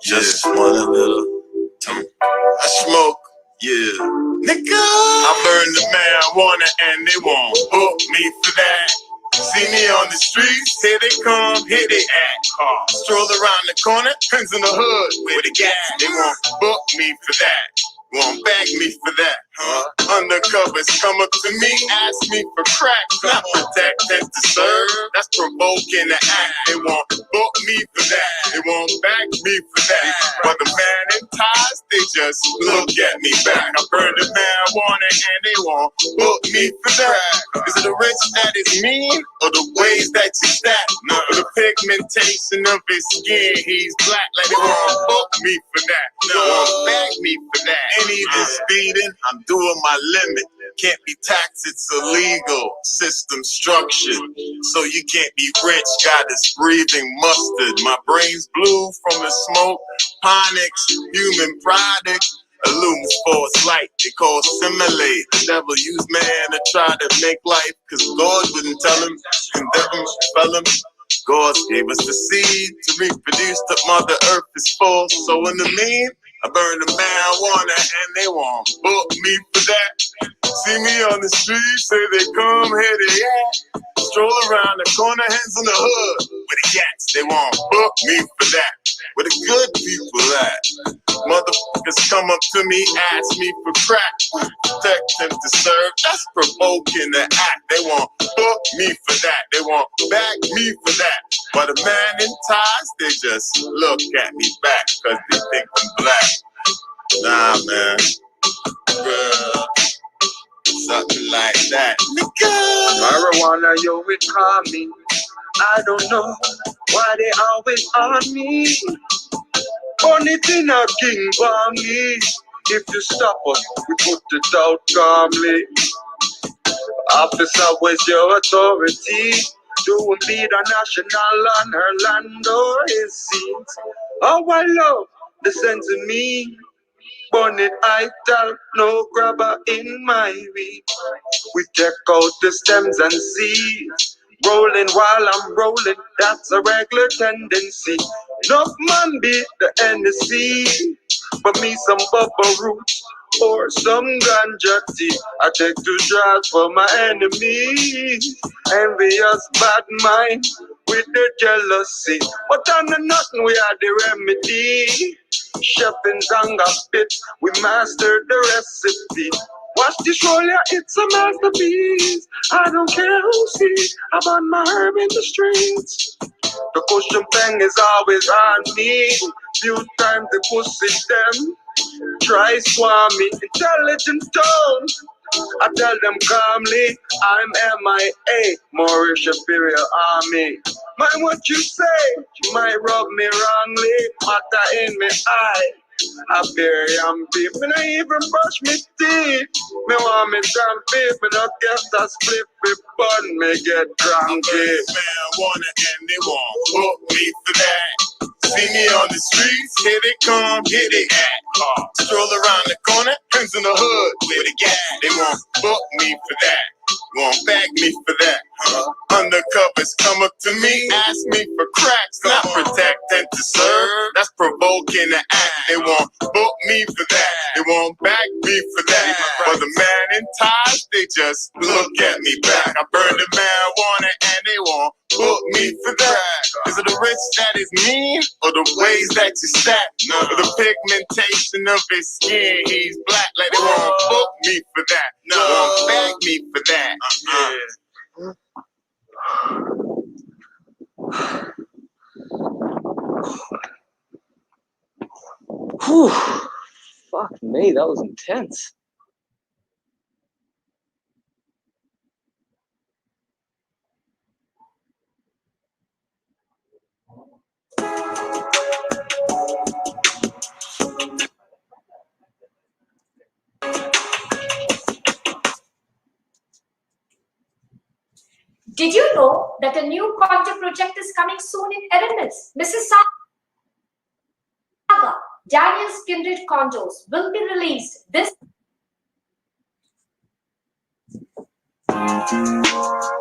Just want a little. I smoke, yeah. Nigga, I burn the marijuana and they won't book me for that. See me on the streets, here they come, here they at. Stroll around the corner, pins in the hood with a gas. They won't book me for that. Won't bag me for that. Undercovers come up to me, ask me for crack. Not protect and to serve. That's provoking the act. They won't book me for that. They won't bag me for that. But the man in ties, they just look at me back. I burn the marijuana and they won't book me for that. Is it the rich that is mean or the ways that you stack? Or the pigmentation of his skin, he's black. Like they won't book me for that. They won't bag me for that. Ain't even speeding, I'm doing my limit. Can't be taxed, it's illegal. System structured, so you can't be rich. Got us breathing mustard. My brain's blue from the smoke. Ponics, human product. Illumines false light, they call simulate. The devil used man to try to make life, cause God wouldn't tell him, condemn him, fell him. God gave us the seed to reproduce, the mother earth is full. So in the mean, I burn the marijuana and they won't book me for that. See me on the street, say they come, here they at. Stroll around the corner, hands in the hood with the cats. They won't book me for that. Where the good people at? Motherfuckers come up to me, ask me for crack. Protect them to serve. That's provoking the act. They won't book me for that. They won't bag me for that. But a man in ties, they just look at me back cause they think I'm black. Nah, man. Bruh. Something like that. Nigga. Marijuana, yo, it calm me. I don't know why they always on me. Only thing a king for me. If you stop us, we put it out calmly. Officer, where's your authority? To impede a national on her land or his seats. Oh, I love the sense of me. Bonnet I tell, no grabber in my weed. We check out the stems and seeds. Rolling while I'm rolling, that's a regular tendency. Enough man beat the NC. But me some bubble roots or some ganja tea. I take 2 shots for my enemies. Envious bad mind with the jealousy. But on the nothing we are the remedy. Chef in Zanga spit, we mastered the recipe. Watch this roll, yeah, it's a masterpiece. I don't care who sees, I'm on my herb in the streets. The cushion thing is always on me. Few times the pussy them try swami, intelligent tone. I tell them calmly, I'm MIA, Moorish Imperial Army. Mind what you say, you might rub me wrongly, matter in me eye. I bury and beef, me no even brush me teeth. Me want me damn beef, me not get a split with bun, me get drunk. Marijuana and they won't book me for that. See me on the streets, here they come, here they at. Stroll around the corner, pins in the hood with a gas. They won't book me for that. Won't bag me for that. Undercovers come up to me, ask me for cracks. Not protect and to serve. That's provoking the act. They won't book me for that. They won't bag me for that. But the man in ties, they just look at me back. I burn the marijuana and they won't book me for that. Is it the rich that is mean or the ways that you stack? Or the pigmentation of his skin, he's black. Like they won't book me for that. Won't bag me for that. Whew. Fuck me, that was intense. Did you know that a new content project is coming soon in Erebus? Mississauga, Daniel's Kindred Condos will be released this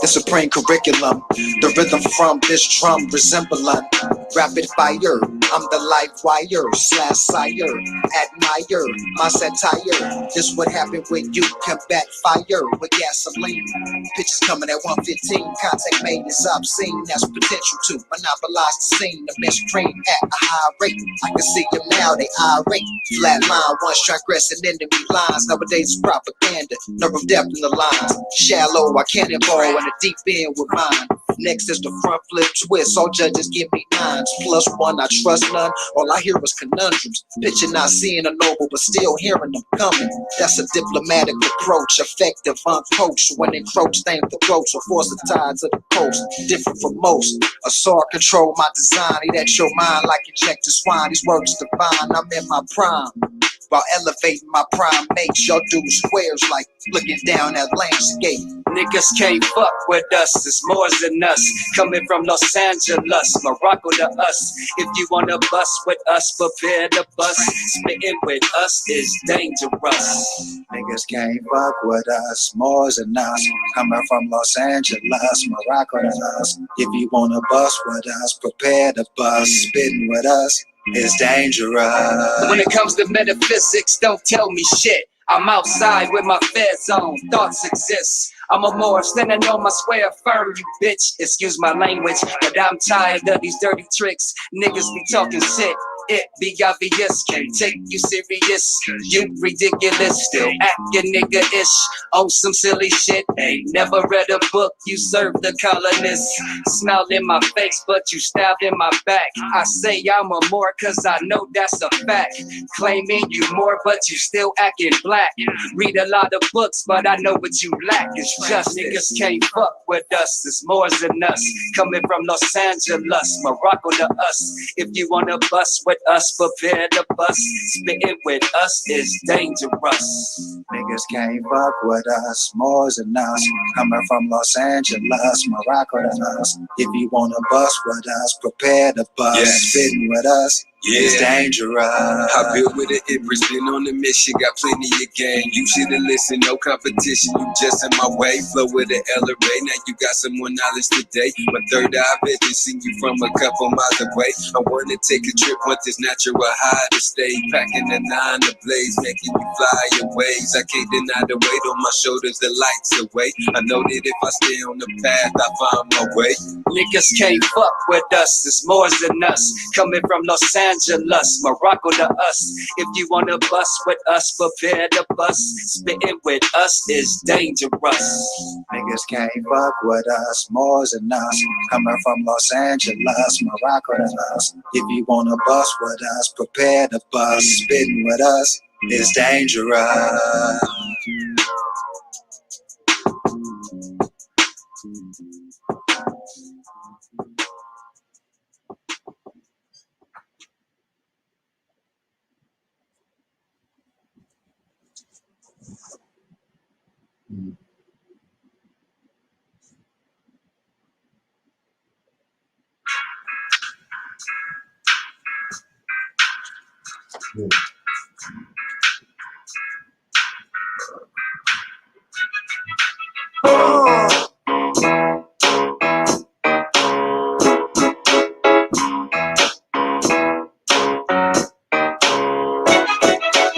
The supreme curriculum, the rhythm from this drum resembling rapid fire. I'm the live wire slash sire. Admire my satire. This what happen when you can backfire with gasoline. Pitches coming at 115. Contact made is obscene. That's potential to monopolize the scene. The mainstream at a high rate. I can see them now, they irate. Flatline, once transgressing enemy lines. Nowadays it's propaganda. Nerve of depth in the lines. Shallow, I cannonball in the deep end with mine. Next is the front flip twist. All judges give me nines. +1, I trust none. All I hear is conundrums. Picture not seeing a noble, but still hearing them coming. That's a diplomatic approach. Effective, uncoached. When encroached, thank the throats or force the tides of the coast. Different from most. Assault control my design. Eat at your mind like injected swine. These words divine. I'm in my prime. While elevating my prime mates, y'all do squares like looking down at landscape. Niggas can't fuck with us, it's more than us. Coming from Los Angeles, Morocco to us. If you wanna bust with us, prepare to bust. Spitting with us is dangerous. Niggas can't fuck with us, more than us. Coming from Los Angeles, Morocco to us. If you wanna bust with us, prepare to bust. Spitting with us is dangerous. When it comes to metaphysics, don't tell me shit. I'm outside with my feds on, thoughts exist. I'm a Moor standing on my square firm, you bitch. Excuse my language, but I'm tired of these dirty tricks. Niggas be talking shit. It be obvious, can't take you serious. You ridiculous, still acting nigga-ish on some silly shit. Ain't never read a book, you serve the colonists. Smiled in my face, but you stabbed in my back. I say I'm a Moor cause I know that's a fact. Claiming you more, but you still acting black. Read a lot of books, but I know what you lack is just niggas can't fuck with us, it's more than us. Coming from Los Angeles, Morocco to us. If you wanna bust with us, prepare to bust. Spitting with us is dangerous. Niggas can't fuck with us, more than us. Coming from Los Angeles, Morocco to us. If you wanna bust with us, prepare to bust. Yes. Spitting with us is dangerous. I built with an Empress, been on a mission, got plenty of game. You should've listened, no competition, you just in my way. Flow with the LRA, now you got some more knowledge today. My third eye vision, seen you from a couple miles away. I wanna take a trip once this natural high to stay. Packing the 9 to blaze, making you fly your ways. I can't deny the weight on my shoulders, the lights away. I know that if I stay on the path, I find my way. Niggas can't fuck with us, it's more than us. Coming from Los Angeles, Morocco to us. If you wanna bust with us, prepare to bust. Spitting with us is dangerous. Niggas can't fuck with us, more than us. Coming from Los Angeles, Morocco to us. If you wanna bust with us, prepare to bust. Spitting with us is dangerous.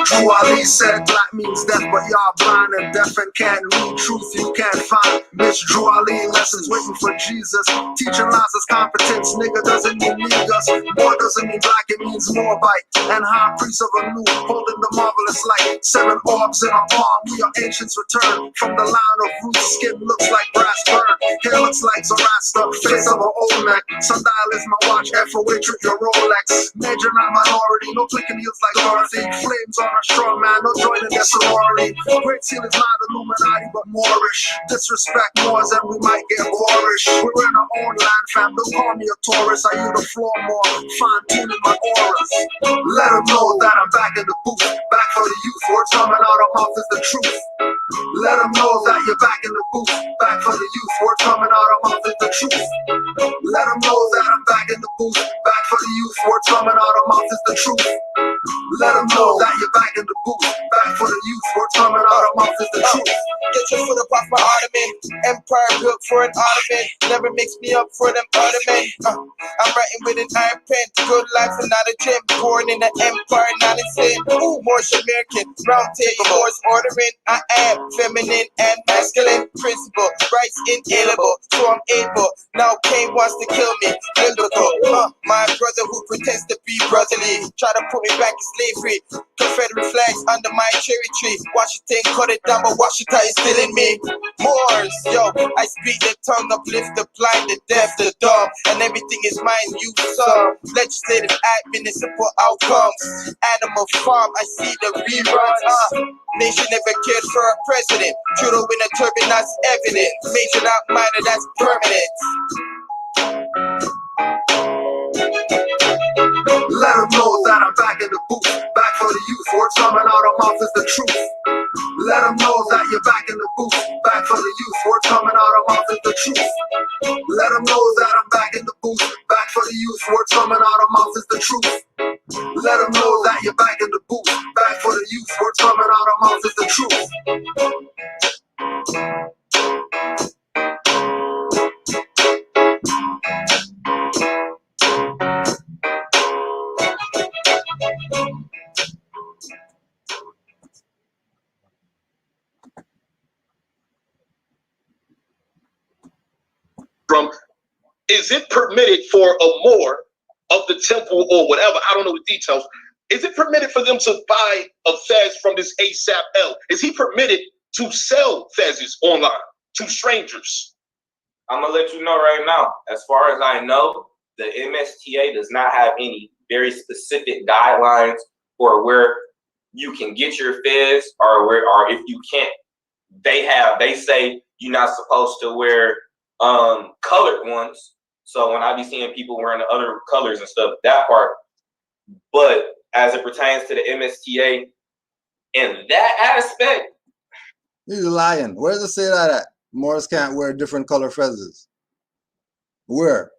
Drew Ali said black means death, but y'all blind and deaf and can't read truth you can't find. Miss Drew Ali lessons waiting for Jesus. Teaching lies is competence, nigga doesn't mean niggas. More doesn't mean black, it means more bite. And high priest of a new, holding the marvelous light. 7 orbs in our palm, we are ancients return. From the line of roots, skin looks like brass burn. Hair looks like Zoroaster, face of an old neck. Sundial is my watch, FOA trick your Rolex. Major not minority, no clicking heels like Dorothy. Flames on a strong man, no joining their sorority. Great seal is not Illuminati, but Moorish. Disrespect Moors and we might get boorish. We're in our own land, fam, don't call me a tourist. I use the floor more, fine-tuning my auras. Let them know that I'm back in the booth, back for the youth. Words coming out of mouth is the truth. Let them know that you're back in the booth, back for the youth. Words coming out of mouth is the truth. Let them know that I'm back in the booth, back for the youth. Words coming out of mouth is the truth. Let them know that you're back in the booth. Back for the youth, we're coming out of mouth is the truth. Get your foot up off my ottoman. Empire built for an ottoman. Never mix me up for them other men. I'm writing with an iron pen. Good life and not a gem. Born in the empire, not a sin. Ooh, Moorish American. Round table, Moorish ordering. I am feminine and masculine. Principle, rights inalienable. So I'm able. Now Cain wants to kill me. Biblical. My brother who pretends to be brotherly. Try to put me back in slavery. Confederate flags under my cherry tree. Washington cut it down, but Washington is still in me. Moors, yo, I speak the tongue, uplift the blind, the deaf, the dumb, and everything is mine. You some legislative act, municipal outcomes. Animal farm, I see the reruns. Nation never cared for a president. Trudeau in a turban, that's evident. Major, not minor, that's permanent. Let them know that I'm back in the booth. Back for the youth. What's coming out of mouth is the truth. Let them know that you're back in the booth. Back for the youth. What's coming out of mouth is the truth. Let them know that I'm back in the booth. Back for the youth. What's coming out of mouth is the truth. Let them know that you're back in the booth. Back for the youth. What's coming out of mouth is the truth. From, is it permitted for a Moor of the temple or whatever, I don't know the details, is it permitted for them to buy a fez from this ASAP L? Is he permitted to sell fezes online to strangers? I'm gonna let you know right now, as far as I know, the MSTA does not have any very specific guidelines for where you can get your fez or where, or if you can't. They say you're not supposed to wear colored ones. So when I be seeing people wearing the other colors and stuff, that part. But as it pertains to the MSTA, in that aspect, he's lying. Where does it say that at? Moors can't wear different color fezzes. Where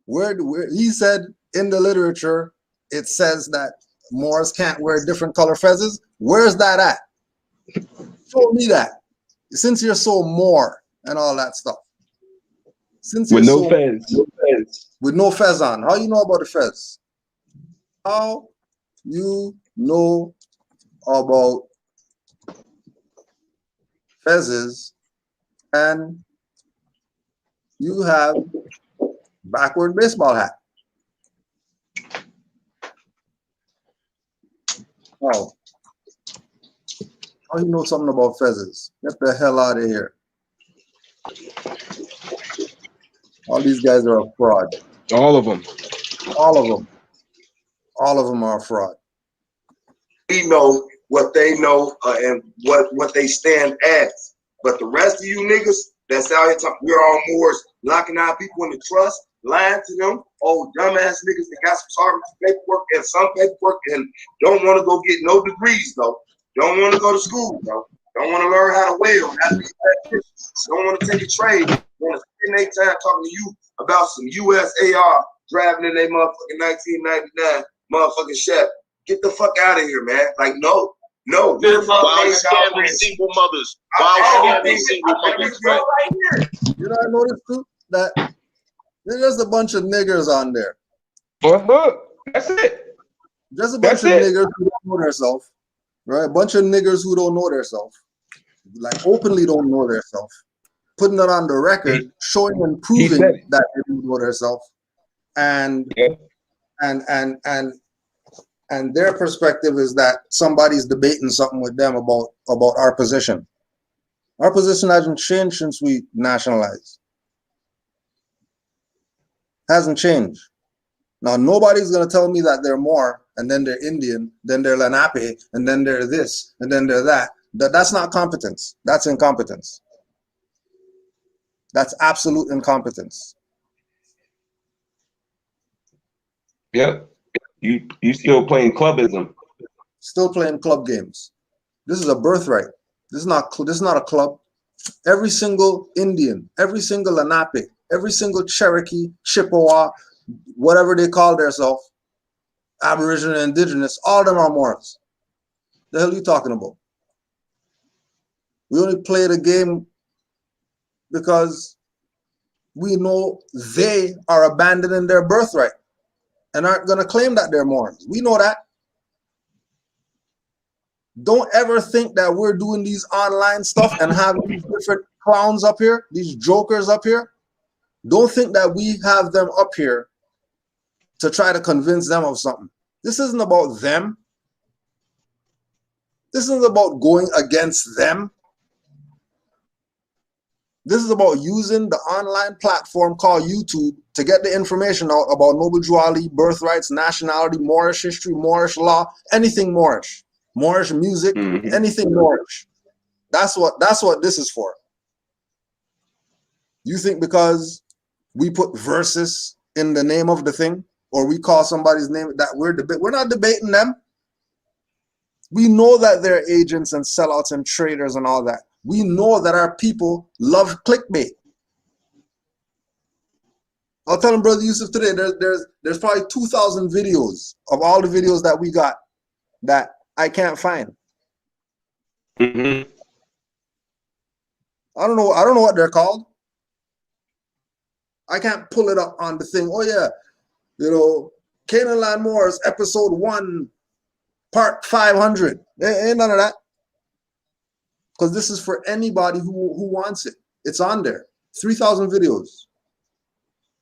he said in the literature it says that Moors can't wear different color fezzes. Where's that at? Show me that. Since you're so Moor and all that stuff. Since with no fez. With no fez on. How you know about the fez? How you know about fezzes and you have backward baseball hat? Oh. How you know something about fezzes? Get the hell out of here. All these guys are a fraud. All of them. All of them. All of them are a fraud. We know what they know and what they stand as. But the rest of you niggas that's out here talking, we're all Moors, locking our people in the trust, lying to them, old dumbass niggas that got some sorry paperwork and some paperwork and don't want to go get no degrees though. Don't want to go to school though. Don't want to learn how to weld, how to be don't want to take a trade. Want to spend their time talking to you about some USAR driving in their motherfucking 1999 motherfucking Chevy. Get the fuck out of here, man. Like, no. While scamming single mothers. While scamming single mothers. Right? You know, I noticed too that there's just a bunch of niggers on there. That's it. Just a bunch of niggers who don't know themselves. Right? A bunch of niggers who don't know themselves. Like openly don't know themselves. Putting it on the record, showing and proving that they don't know themselves. And their perspective is that somebody's debating something with them about our position. Our position hasn't changed since we nationalized. Hasn't changed. Now, nobody's going to tell me that they're Moor, and then they're Indian, then they're Lenape, and then they're this, and then they're that. That's not competence. That's incompetence. That's absolute incompetence. Yep. You still playing clubism. Still playing club games. This is a birthright. This is not a club. Every single Indian, every single Lenape, every single Cherokee, Chippewa, whatever they call themselves, Aboriginal, Indigenous, all of them are Moors. The hell are you talking about? We only play the game because we know they are abandoning their birthright and aren't going to claim that they're Moors. We know that. Don't ever think that we're doing these online stuff and have these different clowns up here, these jokers up here. Don't think that we have them up here to try to convince them of something. This isn't about them. This isn't about going against them. This is about using the online platform called YouTube to get the information out about Noble Drew Ali, birthrights, nationality, Moorish history, Moorish law, anything Moorish. Moorish music, anything Moorish. That's what this is for. You think because we put verses in the name of the thing, or we call somebody's name that we're not debating them. We know that they're agents and sellouts and traders and all that. We know that our people love clickbait. I'll tell him, Brother Yusuf, today there's probably 2,000 videos of all the videos that we got that I can't find. Mm-hmm. I don't know what they're called. I can't pull it up on the thing. Oh yeah, Canaanland Moors, episode 1, part 500. Ain't none of that. Because this is for anybody who wants it. It's on there. 3,000 videos.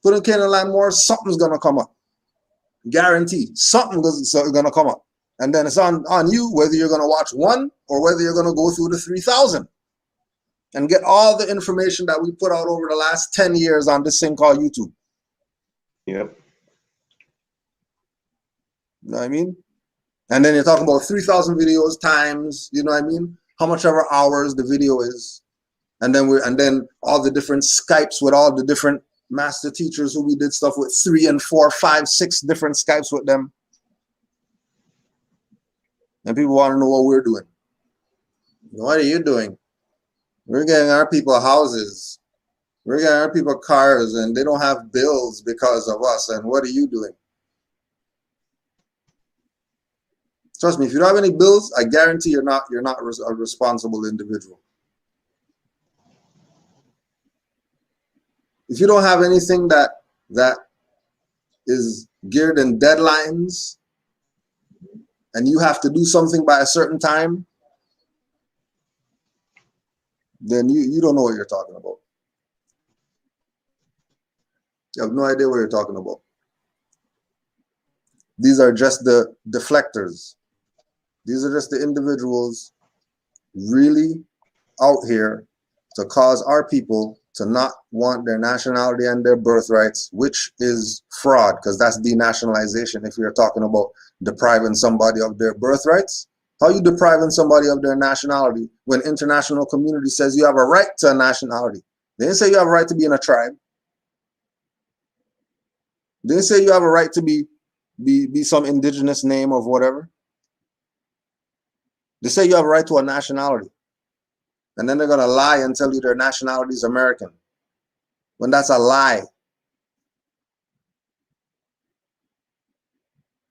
Put in Canaanland Moors, something's gonna come up. Guaranteed. Something's gonna come up. And then it's on you whether you're gonna watch one or whether you're gonna go through the 3,000 and get all the information that we put out over the last 10 years on this thing called YouTube. Yep. You know what I mean? And then you're talking about 3,000 videos times, you know what I mean? How much ever hours the video is. And then all the different Skypes with all the different master teachers who we did stuff with, 3 and 4, 5, 6 different Skypes with them. And people want to know what we're doing. What are you doing? We're getting our people houses. We're getting our people cars, and they don't have bills because of us. And what are you doing? Trust me, if you don't have any bills, I guarantee you're not a responsible individual. If you don't have anything that is geared in deadlines, and you have to do something by a certain time, then you don't know what you're talking about. You have no idea what you're talking about. These are just the deflectors. These are just the individuals really out here to cause our people to not want their nationality and their birthrights, which is fraud, because that's denationalization. If you're talking about depriving somebody of their birthrights, how are you depriving somebody of their nationality when international community says you have a right to a nationality? They didn't say you have a right to be in a tribe. They didn't say you have a right to be some indigenous name of whatever. They say you have a right to a nationality. And then they're going to lie and tell you their nationality is American, when that's a lie.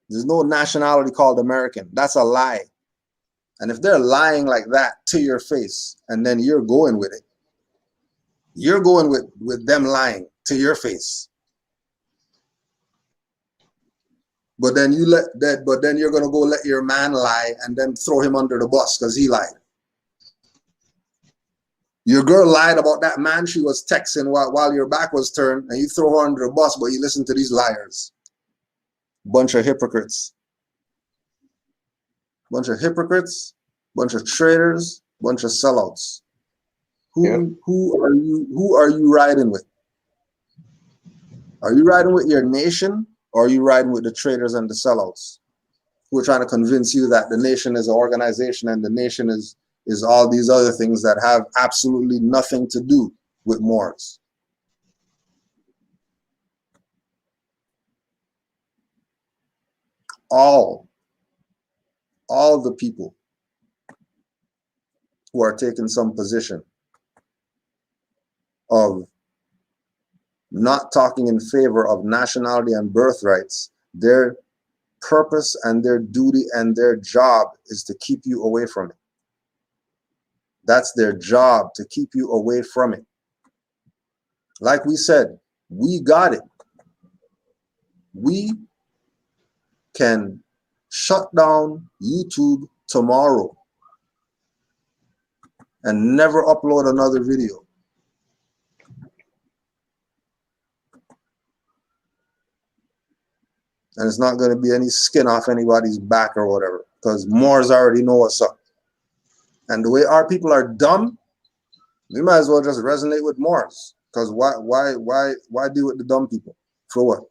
There's no nationality called American. That's a lie. And if they're lying like that to your face, and then you're going with it, you're going with them lying to your face. But then you're going to go let your man lie and then throw him under the bus because he lied. Your girl lied about that man she was texting while your back was turned, and you throw her under the bus, but you listen to these liars. Bunch of hypocrites. Bunch of hypocrites, bunch of traitors, bunch of sellouts. Who are you riding with? Are you riding with your nation, or are you riding with the traitors and the sellouts who are trying to convince you that the nation is an organization and the nation is all these other things that have absolutely nothing to do with Moors? All the people who are taking some position of not talking in favor of nationality and birthrights, they're purpose and their duty and their job is to keep you away from it. That's their job, to keep you away from it. Like we said, we got it. We can shut down YouTube tomorrow and never upload another video. And it's not going to be any skin off anybody's back or whatever, because Moors already know what's up. And the way our people are dumb, we might as well just resonate with Moors. Because why deal with the dumb people? For what?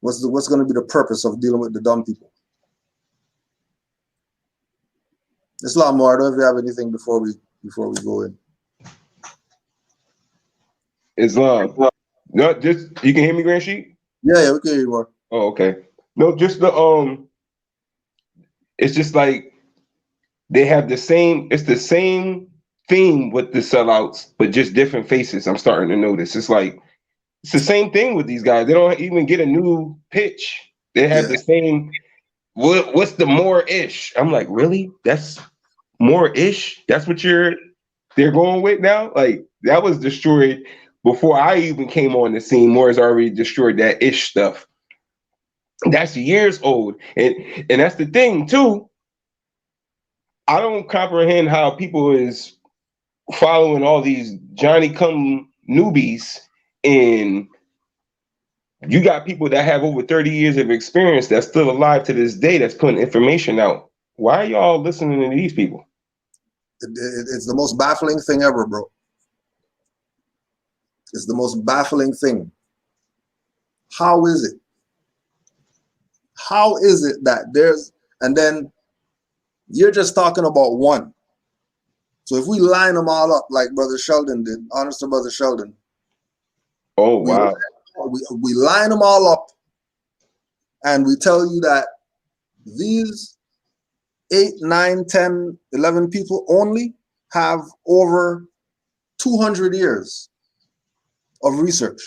What's going to be the purpose of dealing with the dumb people? Islam Moor, I don't know if you have anything before we go in. Islam. No, just you can hear me, Grand Sheik? Yeah, we can hear you more. Oh, okay. No, just the it's just like they have the same, it's the same theme with the sellouts, but just different faces. I'm starting to notice. It's like it's the same thing with these guys. They don't even get a new pitch. They have the same. What's the more-ish? I'm like, really? That's more-ish? That's what they're going with now? Like, that was destroyed before I even came on the scene. Moore's already destroyed that ish stuff. That's years old. And that's the thing, too. I don't comprehend how people is following all these Johnny-come newbies, and you got people that have over 30 years of experience that's still alive to this day that's putting information out. Why are y'all listening to these people? It's the most baffling thing ever, bro. It's the most baffling thing. How is it? How is it that there's, and then you're just talking about one. So if we line them all up like Brother Sheldon did, honest to Brother Sheldon. Oh, wow. We line them all up and we tell you that these 8, 9, 10, 11 people only have over 200 years of research.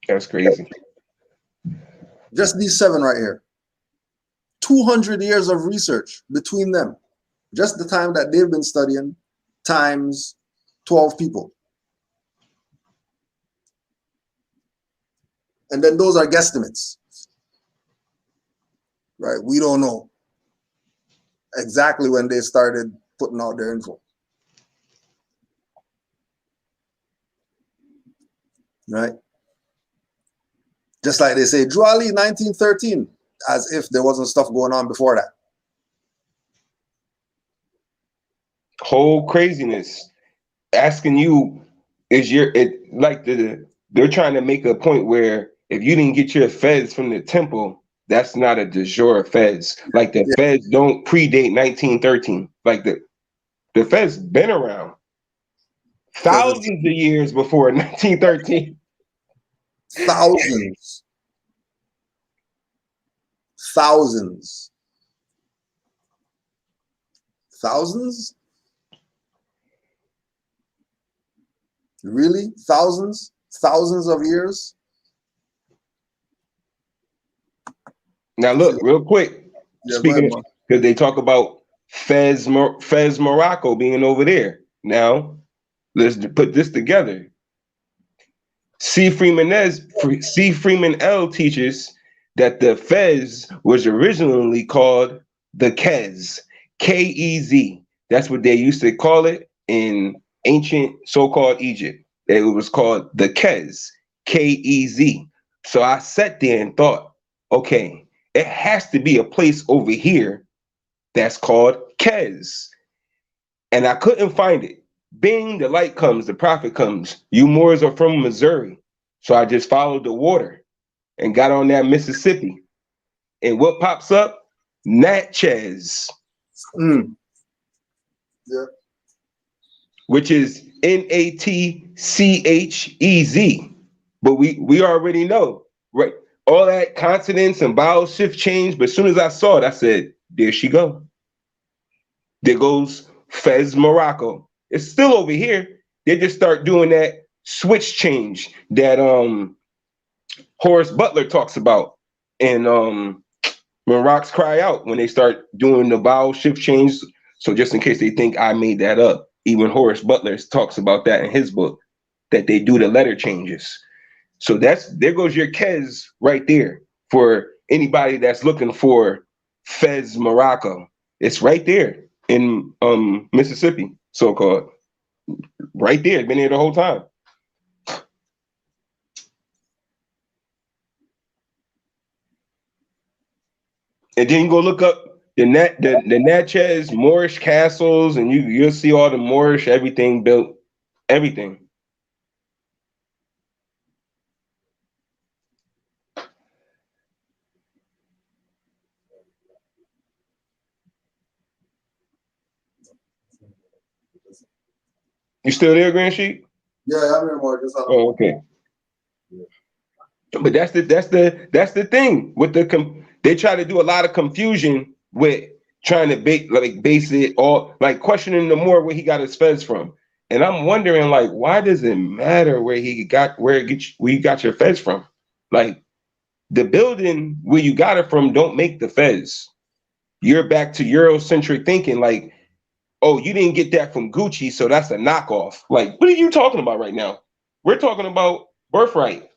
That's crazy. Just these 7 right here. 200 years of research between them. Just the time that they've been studying times 12 people. And then those are guesstimates. Right? We don't know exactly when they started putting out their info. Right? Just like they say, Drew Ali, 1913, as if there wasn't stuff going on before that. Whole craziness. Asking you, they're trying to make a point where if you didn't get your feds from the temple, that's not a de jure feds. Like the feds don't predate 1913. Like the feds been around thousands of years before 1913. Thousands. Thousands. Thousands? Really? Thousands? Thousands of years? Now look, real quick, speaking of, because they talk about Fez Morocco being over there. Now, let's put this together. C. Freeman L teaches that the Fez was originally called the Kez, K-E-Z. That's what they used to call it in ancient so-called Egypt. It was called the Kez, K-E-Z. So I sat there and thought, okay, it has to be a place over here that's called Kez. And I couldn't find it. Bing, the light comes, the prophet comes. You Moors are from Missouri. So I just followed the water and got on that Mississippi. And what pops up? Natchez. Yeah. Which is N-A-T-C-H-E-Z. But we already know, right? All that consonants and vowel shift change, but as soon as I saw it, I said, there she go. There goes Fez Morocco. It's still over here. They just start doing that switch change that Horace Butler talks about in When rocks cry out, when they start doing the vowel shift change. So just in case they think I made that up, even Horace Butler talks about that in his book, that they do the letter changes. So there goes your Kez right there for anybody that's looking for Fez Morocco. It's right there in Mississippi, so-called. Right there. It's been here the whole time. And then you go look up the Natchez Moorish castles, and you'll see all the Moorish, everything built, everything. You still there, Grand Sheik? Yeah, I'm here more. Oh, okay. But that's the thing with they try to do a lot of confusion with trying to base it all, like questioning the Moor where he got his fez from. And I'm wondering, like, why does it matter where you got your fez from? Like, the building where you got it from don't make the fez. You're back to Eurocentric thinking, like, oh, you didn't get that from Gucci, so that's a knockoff. Like, what are you talking about right now? We're talking about birthright.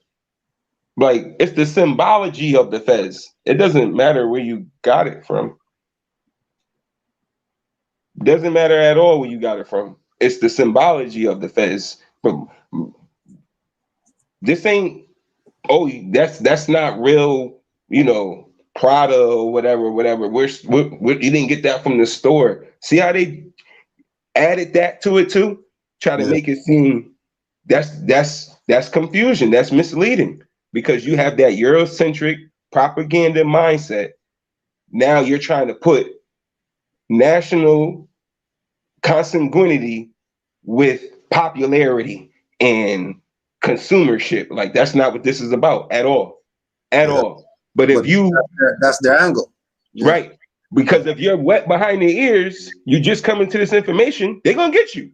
Like, it's the symbology of the fez. It doesn't matter where you got it from. Doesn't matter at all where you got it from. It's the symbology of the fez. But this ain't, oh, that's not real, Prada or whatever. You didn't get that from the store. See how they added that to it too? Try to make it seem that's confusion. That's misleading. Because you have that Eurocentric propaganda mindset. Now you're trying to put national consanguinity with popularity and consumership. Like, that's not what this is about at all. At all. But if that's their angle. Right. Because if you're wet behind the ears, you just come into this information, they're gonna get you.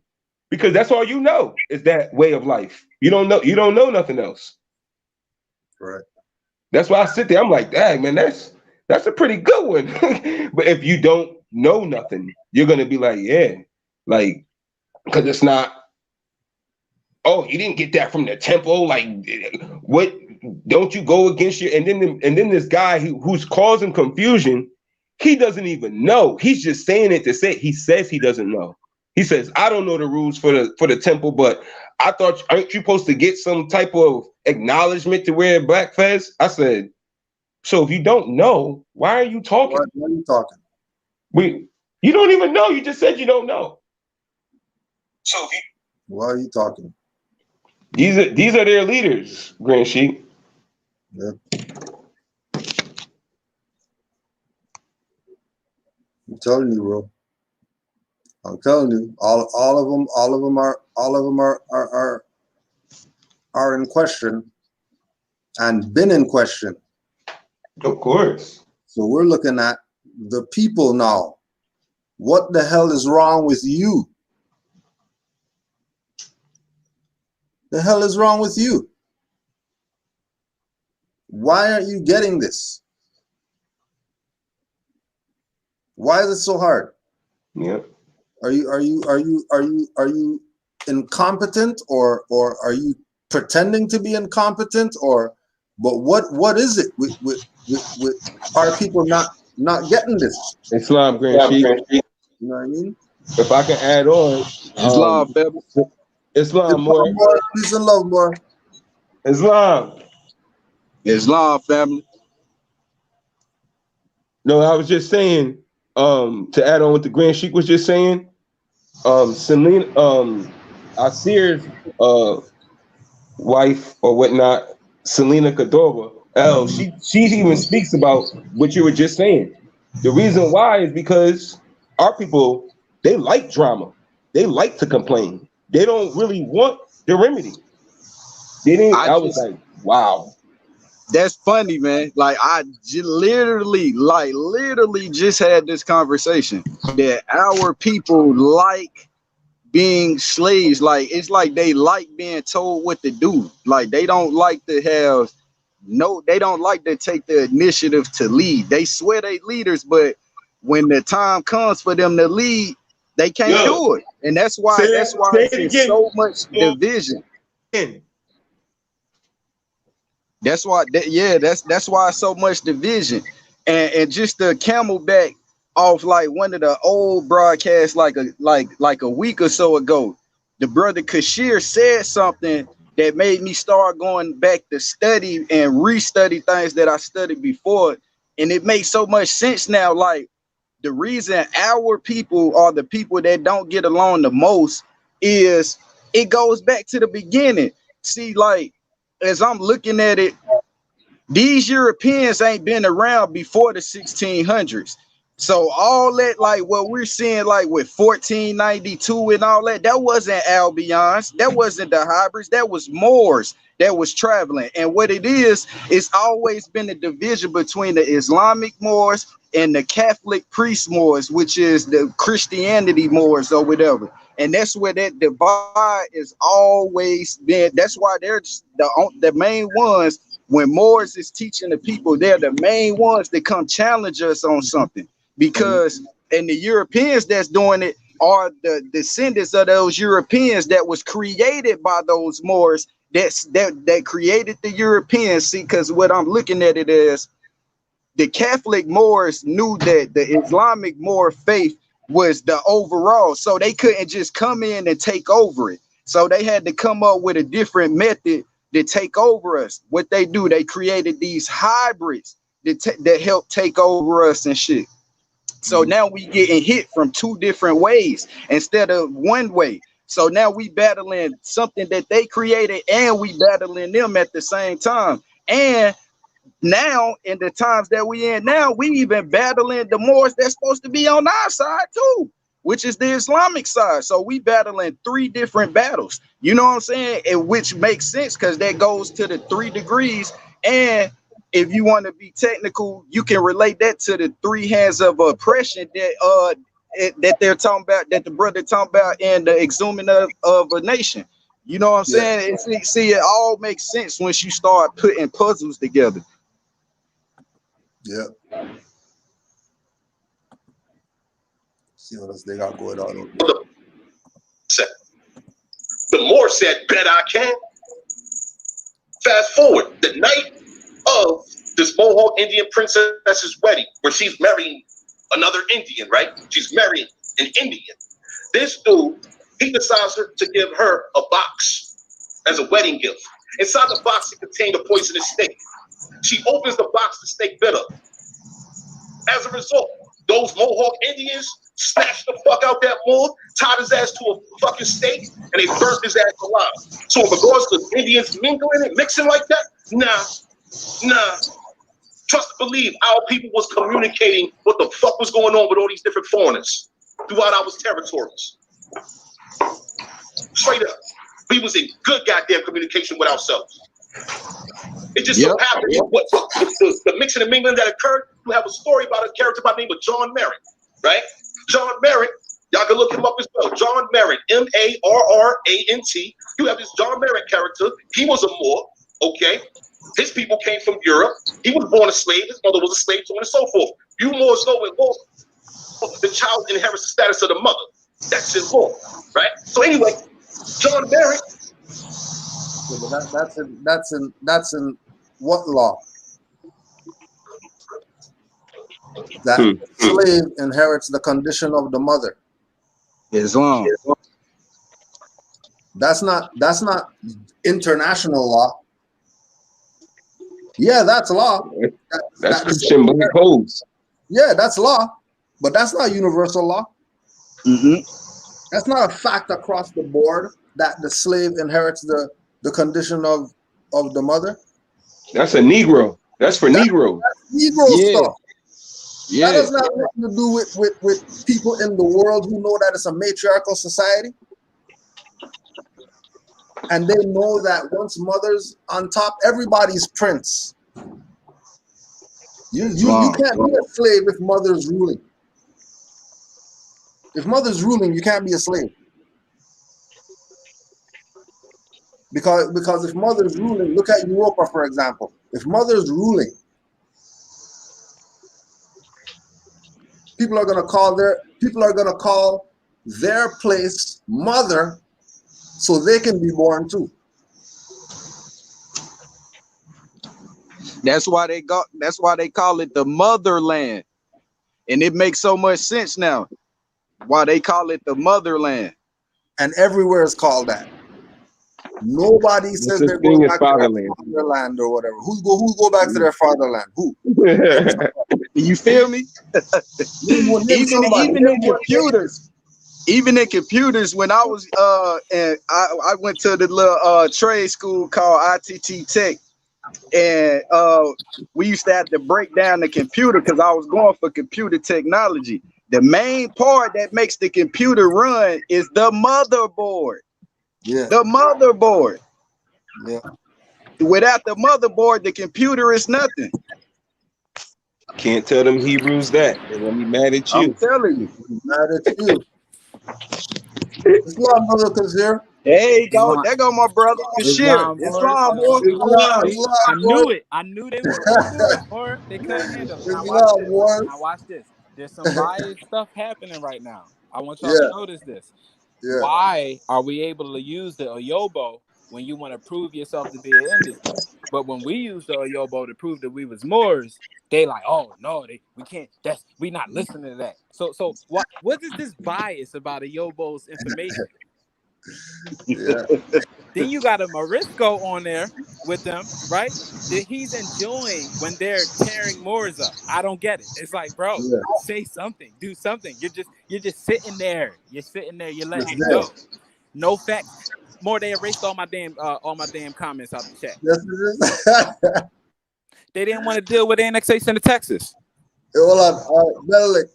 Because that's all you know is that way of life. You don't know nothing else. Right. That's why I sit there. I'm like, dang, man, that's a pretty good one. But if you don't know nothing, you're gonna be like, yeah, like, because it's not. Oh, you didn't get that from the temple. Like, what? Don't you go against your? And then this guy who's causing confusion, he doesn't even know. He's just saying it to say. He says he doesn't know. He says, I don't know the rules for the temple, but I thought, aren't you supposed to get some type of acknowledgement to wear black fez? I said, so if you don't know, why are you talking? Why are you talking? You don't even know. You just said you don't know. So why are you talking? These are their leaders, Grand Sheik. Yeah. I'm telling you, bro. I'm telling you, all of them are in question and been in question. Of course. So we're looking at the people now. What the hell is wrong with you? The hell is wrong with you? Why aren't you getting this? Why is it so hard? Yeah. Are you incompetent or are you pretending to be incompetent but what is it with are people not getting this? Islam, Grand Sheik. You know what I mean? If I can add on, Islam, baby. Islam, more. Peace and love, more. Islam. Family. No, I was just saying, to add on what the Grand Sheik was just saying, Selena, Asir's wife or whatnot, Selena Cordova, she even speaks about what you were just saying. The reason why is because our people, they like drama. They like to complain. They don't really want the remedy. I was like, wow. That's funny, man. Like, I literally just had this conversation that our people like being slaves. Like, it's like they like being told what to do. Like, they don't like to have they don't like to take the initiative to lead. They swear they leaders, but when the time comes for them to lead, they can't do it. And that's why it's so much division. That's why that's why so much division. And just the camelback off like one of the old broadcasts like a week or so ago, the brother Kashir said something that made me start going back to study and restudy things that I studied before. And it makes so much sense now. Like, the reason our people are the people that don't get along the most is it goes back to the beginning. See, like, as I'm looking at it, these Europeans ain't been around before the 1600s. So all that, like what we're seeing, like with 1492 and all that, that wasn't Albions, that wasn't the hybrids, that was Moors that was traveling. And what it is, it's always been a division between the Islamic Moors and the Catholic priest Moors, which is the Christianity Moors or whatever. And that's where that divide is always been. That's why they're the main ones. When Moors is teaching the people, they're the main ones that come challenge us on something. Because and the Europeans that's doing it are the descendants of those Europeans that was created by those Moors that created the Europeans. See, because what I'm looking at it is the Catholic Moors knew that the Islamic Moor faith was the overall, so they couldn't just come in and take over it. So they had to come up with a different method to take over us. What they do, they created these hybrids that help take over us and shit. So now we getting hit from two different ways instead of one way. So now we battling something that they created and we battling them at the same time. And now in the times that we in now, we even battling the Moors that's supposed to be on our side too, which is the Islamic side. So we battling three different battles, you know what I'm saying? And which makes sense because that goes to the 3 degrees. And if you want to be technical, you can relate that to the 3 hands of oppression that they're talking about, that the brother talking about in the exhuming of a nation. You know what I'm saying? And see, it all makes sense once you start putting puzzles together. Yeah. See what else they got going on. The Moor said, bet I can. Fast forward, the night of this Mohawk Indian princess's wedding, where she's marrying another Indian, right? She's marrying an Indian. This dude, he decides to give her a box as a wedding gift. Inside the box, it contained a poisonous snake. She opens the box, the snake bit her. As a result, those Mohawk Indians snatched the fuck out that Moor, tied his ass to a fucking stake, and they burnt his ass alive. So in regards to Indians mingling and mixing like that, nah. Trust and believe, our people was communicating what the fuck was going on with all these different foreigners throughout our territories. Straight up. We was in good goddamn communication with ourselves. It just so happened what the mixing and mingling that occurred. You have a story about a character by the name of John Merritt, right? John Merritt, y'all can look him up as well. John Merritt, M-A-R-R-A-N-T. You have this John Merritt character. He was a Moor, okay? His people came from Europe. He was born a slave. His mother was a slave, so on and so forth. You Moors know it more. The child inherits the status of the mother. That's his law, right? So anyway, John Merritt. Yeah, but that's in what law? That slave inherits the condition of the mother. Islam. That's not international law. Yeah, that's law. That's Christian codes. Yeah, that's law, but that's not universal law. That's not a fact across the board that the slave inherits the condition of the mother. That's a Negro. That's for Negro. That's Negro stuff. That does not have nothing to do with people in the world who know that it's a matriarchal society. And they know that once mother's on top, everybody's prince. You can't be a slave if mother's ruling. If mother's ruling, you can't be a slave. Because if mother's ruling, look at Europa, for example. If mother's ruling, people are gonna call their place mother, so they can be born too. That's why they call it the motherland. And it makes so much sense now why they call it the motherland. And everywhere is called that. Nobody says they're going back to their fatherland or whatever. Who go back to their fatherland? Who? You feel me? Even in computers, when I was and I went to the little trade school called ITT Tech, and we used to have to break down the computer because I was going for computer technology. The main part that makes the computer run is the motherboard. Yeah. The motherboard. Yeah. Without the motherboard, the computer is nothing. Can't tell them Hebrews that. They're gonna be mad at you. I'm telling you. Mad at you. Islam, brother Kazir. There you go. There go my brother Kashir. Islam, boy. I knew it. I knew they was gonna do it, boy. They couldn't handle it. Now watch this. Now watch this. There's some biased stuff happening right now. I want y'all to notice this. Yeah. Why are we able to use the Oyobo when you want to prove yourself to be an Indian? But when we use the Oyobo to prove that we was Moors, they like, oh no, we can't. We not listening to that. So what is this bias about Oyobo's information? Yeah. Then you got a Morisco on there with them, right? That he's enjoying when they're tearing Moors up. I don't get it. It's like, bro, say something, do something. You're just sitting there. You're sitting there. You're letting it go. No facts. More, they erased all my damn comments out the chat. Yes, it is. They didn't want to deal with annexation of Texas. Hey, hold on, Melik.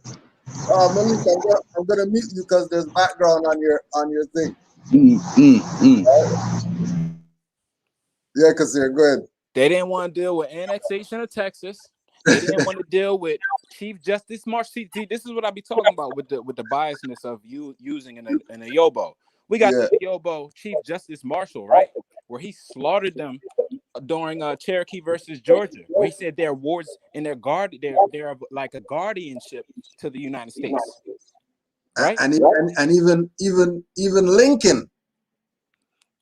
Malik, I'm gonna mute you because there's background on your thing. Yeah, Kasir, go ahead. They didn't want to deal with annexation of Texas. They didn't want to deal with Chief Justice Marshall. See, this is what I be talking about with the biasness of you using an Oyobo. We got the Oyobo Chief Justice Marshall, right, where he slaughtered them during Cherokee versus Georgia, where he said they're wards and they're like a guardianship to the United States. Right? And even Lincoln.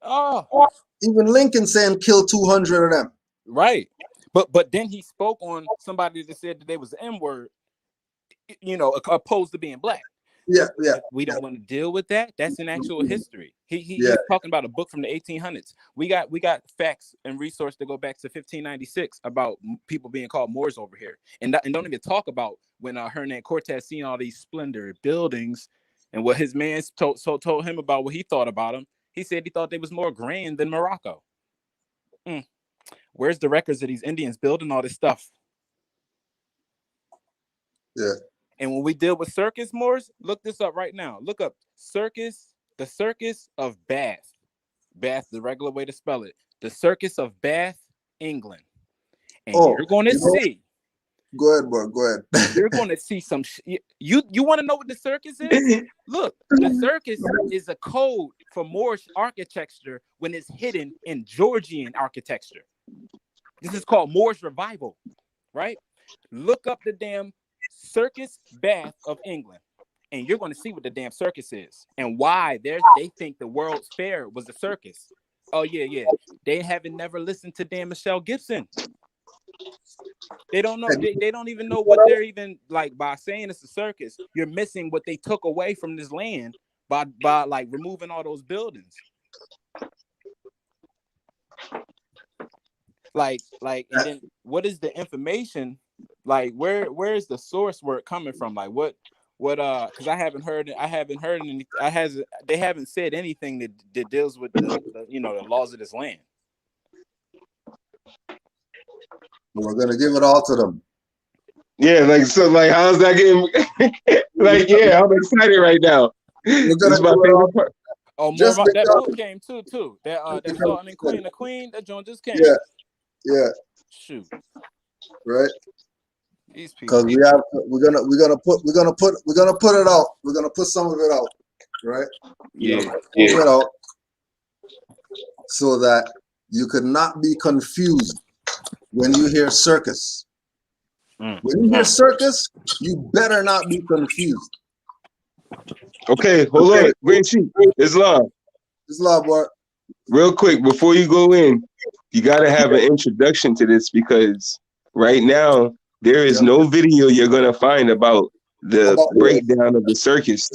Oh, even Lincoln saying kill 200 of them. Right. But then he spoke on somebody that said that they was the N-word, opposed to being black. Yeah. We don't want to deal with that. That's an actual history. He's talking about a book from the 1800s. We got facts and resources that go back to 1596 about people being called Moors over here, and don't even talk about when Hernan Cortez seen all these splendor buildings and what his man told him about what he thought about them. He said he thought they was more grand than Morocco. Where's the records of these Indians building all this stuff? Yeah. And when we deal with Circus, Moors, look this up right now. Look up Circus, the Circus of Bath. Bath, the regular way to spell it. The Circus of Bath, England. And you're going to see. Go ahead, bro. Go ahead. You're going to see some. You want to know what the circus is? Look, the circus is a code for Moorish architecture when it's hidden in Georgian architecture. This is called Moorish revival, right? Look up the damn Circus Bath of England, and you're going to see what the damn circus is and why they think the World's Fair was a circus. Oh yeah. They haven't never listened to damn Michelle Gibson. They don't know. They don't even know what they're even like by saying it's a circus. You're missing what they took away from this land by like removing all those buildings. Like, and then what is the information? Like, where is the source where it coming from? Like, what? Because I haven't heard any. They haven't said anything that deals with the laws of this land. We're gonna give it all to them. Yeah, how's that getting? I'm excited right now. We're gonna my favorite part. Oh, that book came too. That Sultan and Queen, the Queen, that joint just came. Yeah. Shoot. Right. These people. Because we're gonna put it out. We're gonna put some of it out, right? Yeah. Put it out so that you could not be confused when you hear circus. When you hear circus, you better not be confused. Okay, hold on. Green Sheep, Islam. Islam, what? Real quick, before you go in, you got to have an introduction to this because right now, there is no video you're going to find about the breakdown of the circus.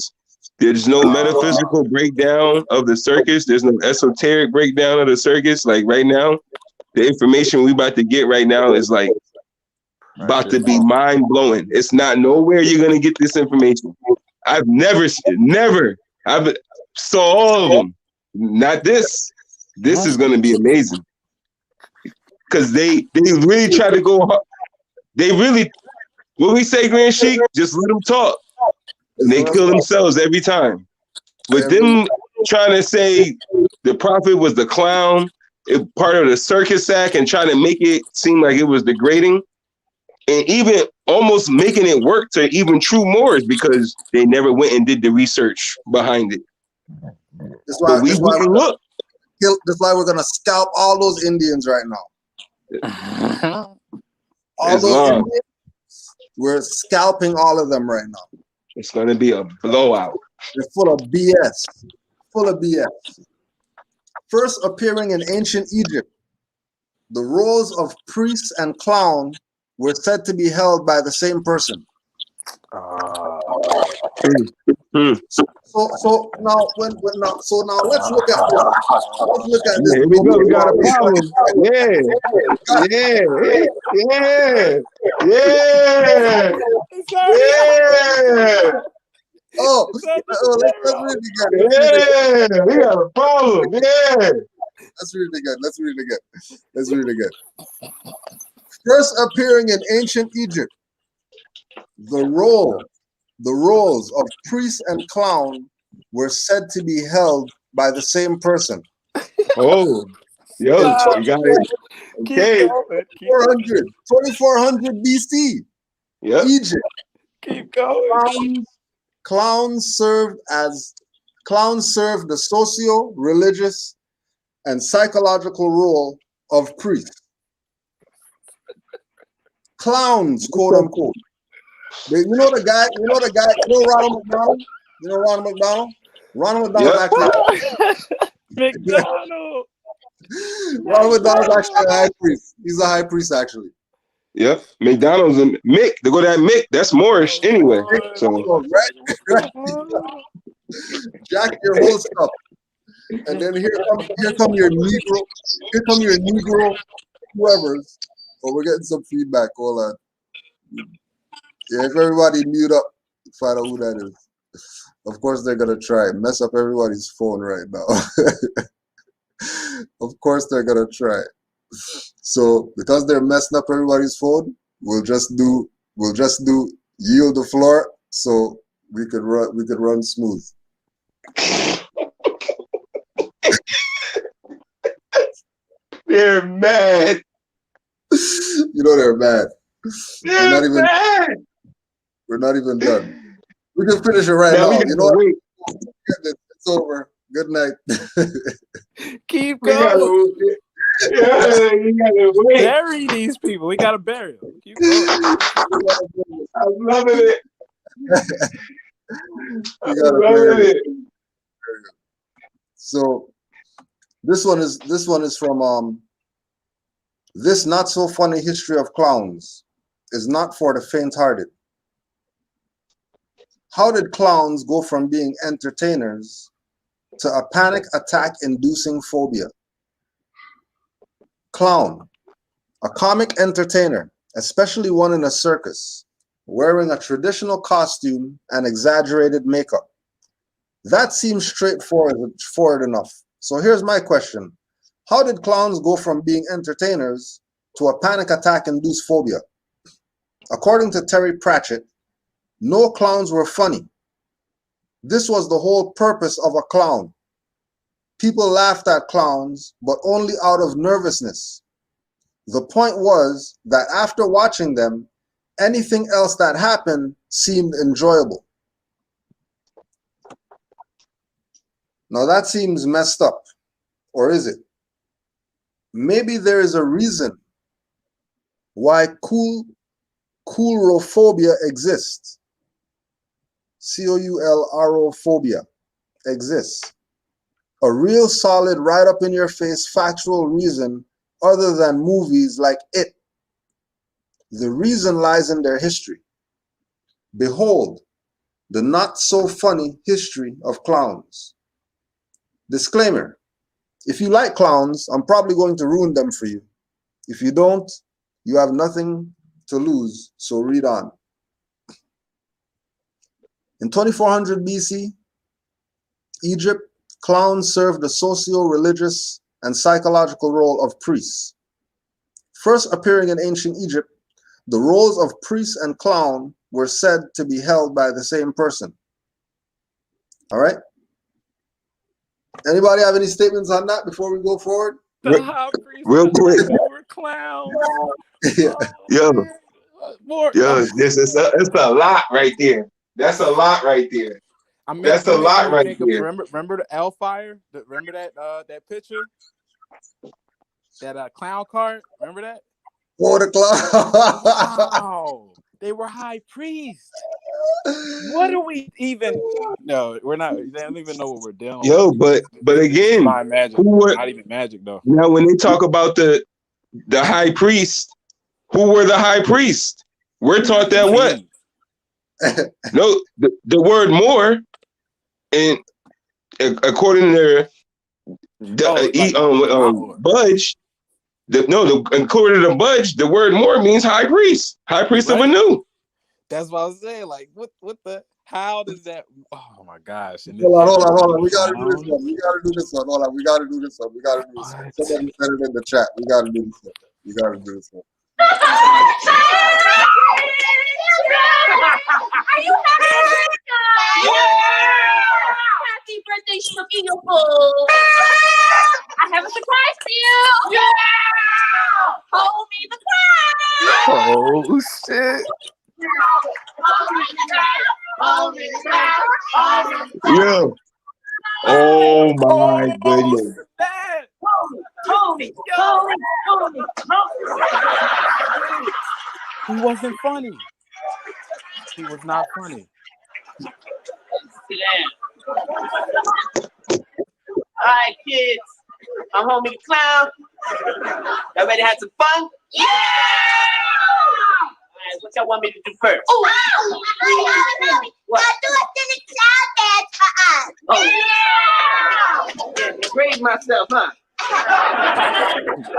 There's no metaphysical breakdown of the circus. There's no esoteric breakdown of the circus. Like right now, the information we about to get right now is like about to be mind blowing. It's not nowhere you're gonna get this information. I've never saw all of them. Not this. This is gonna be amazing because they really try to go hard. They really, what we say, Grand Sheik, just let them talk. And they kill themselves every time. With them trying to say the prophet was the clown, part of the circus act, and trying to make it seem like it was degrading, and even almost making it work to even true Moors because they never went and did the research behind it. That's why, but we can look. That's why we're gonna scalp all those Indians right now. All those Indians, we're scalping all of them right now. It's gonna be a blowout. They're full of BS. Full of BS. First appearing in ancient Egypt, the roles of priest and clown were said to be held by the same person. So now let's look at this. Let's look at this. Here we go. We got a problem. Yeah. Let's read it again. Yeah, we got a problem. Yeah. Let's read it again. First appearing in ancient Egypt, the roles of priest and clown were said to be held by the same person. Oh, yo, you got it. Okay. 2400 BC. Yep. Egypt. Keep going. Clowns served the socio-religious and psychological role of priests. Clowns, quote unquote. You know Ronald McDonald? You know Ronald McDonald? Ronald McDonald actually. McDonald. Ronald McDonald's actually a high priest. He's a high priest actually. Yep. McDonald's and Mick. They go that Mick. That's Moorish anyway. So right. Jack your whole stuff. And then here come your Negro whoever's. Oh, we're getting some feedback. Hold on. Yeah, if everybody mute up, find out who that is. Of course they're gonna try and mess up everybody's phone right now. Of course they're gonna try. So because they're messing up everybody's phone, we'll just do yield the floor so we could run smooth. They're mad. You know they're mad. Mad. We're not even done. We can finish it right now. You know what? It's over. Good night. Keep going. You gotta wait. Bury these people. We gotta bury them. Keep going. I'm loving it. You gotta bury it. So this one is from This Not So Funny History of Clowns is not for the faint-hearted. How did clowns go from being entertainers to a panic attack-inducing phobia? Clown, a comic entertainer, especially one in a circus, wearing a traditional costume and exaggerated makeup. That seems straightforward enough. So here's my question. How did clowns go from being entertainers to a panic attack-induced phobia? According to Terry Pratchett, no clowns were funny. This was the whole purpose of a clown. People laughed at clowns, but only out of nervousness. The point was that after watching them, anything else that happened seemed enjoyable. Now that seems messed up, or is it? Maybe there is a reason Why coulrophobia exists. Coulrophobia exists. A real solid, right up in your face factual reason other than movies like It. The reason lies in their history. Behold, the not so funny history of clowns. Disclaimer: if you like clowns, I'm probably going to ruin them for you. If you don't, you have nothing to lose, so read on. In 2400 BC, Egypt, clowns served the socio-religious and psychological role of priests. First appearing in ancient Egypt, the roles of priest and clown were said to be held by the same person. All right? Anybody have any statements on that before we go forward? Real quick. Over clowns. Yeah. Yo, More. it's a lot right there. That's a lot right there. That's a lot right there. Remember the L fire? Remember that picture? That clown card? Remember that? Oh, the clown. Wow. They were high priests. What do we even? No, we're not. They don't even know what we're doing. Yo, but again, Divine magic. Not even magic though. Now, when they talk about the high priest, who were the high priests? We're taught that what? No, the word more, and according to Budge, according to Budge, the word more means high priest of Anu. That's what I was saying. Like, what the? How does that? Oh my gosh! Hold on. We gotta do this one. Hold on. We gotta do this one. Somebody said it in the chat. We gotta do this one. Are you happy? Yeah! Happy birthday, Snooky Yopo! I have a surprise for you! Yeah! Hold me the clown! Oh shit! Yo. Oh my goodness. Tony. He wasn't funny. He was not funny. All right, kids. I'm homie the clown. Y'all ready to have some fun? Yeah! All right, what y'all want me to do first? Oh, what? Do a silly clown dance for us. Oh. Yeah, degrade myself, huh? I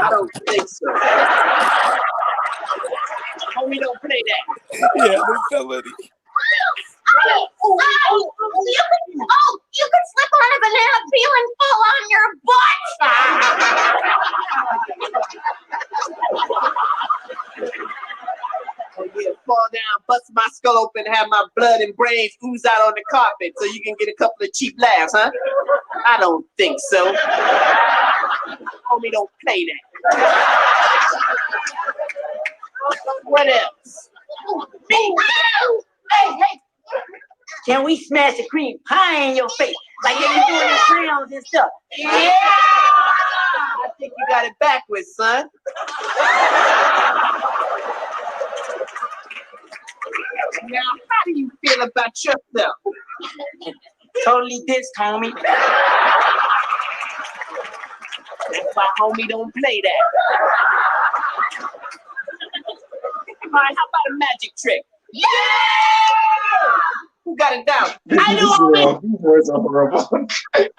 don't think so. Homie, don't play that. Yeah, the ability. You could slip on a banana peel and fall on your butt. Oh yeah, fall down, bust my skull open, have my blood and brains ooze out on the carpet so you can get a couple of cheap laughs, huh? I don't think so. Homie, don't play that. What else? Hey. Can we smash a cream pie in your face like they be doing in crayons and stuff? Yeah! I think you got it backwards, son. Now, how do you feel about yourself? Totally dissed, homie. That's why homie don't play that. All right, how about a magic trick? Yeah! Who got it down? I do, homie. These words are horrible. All right,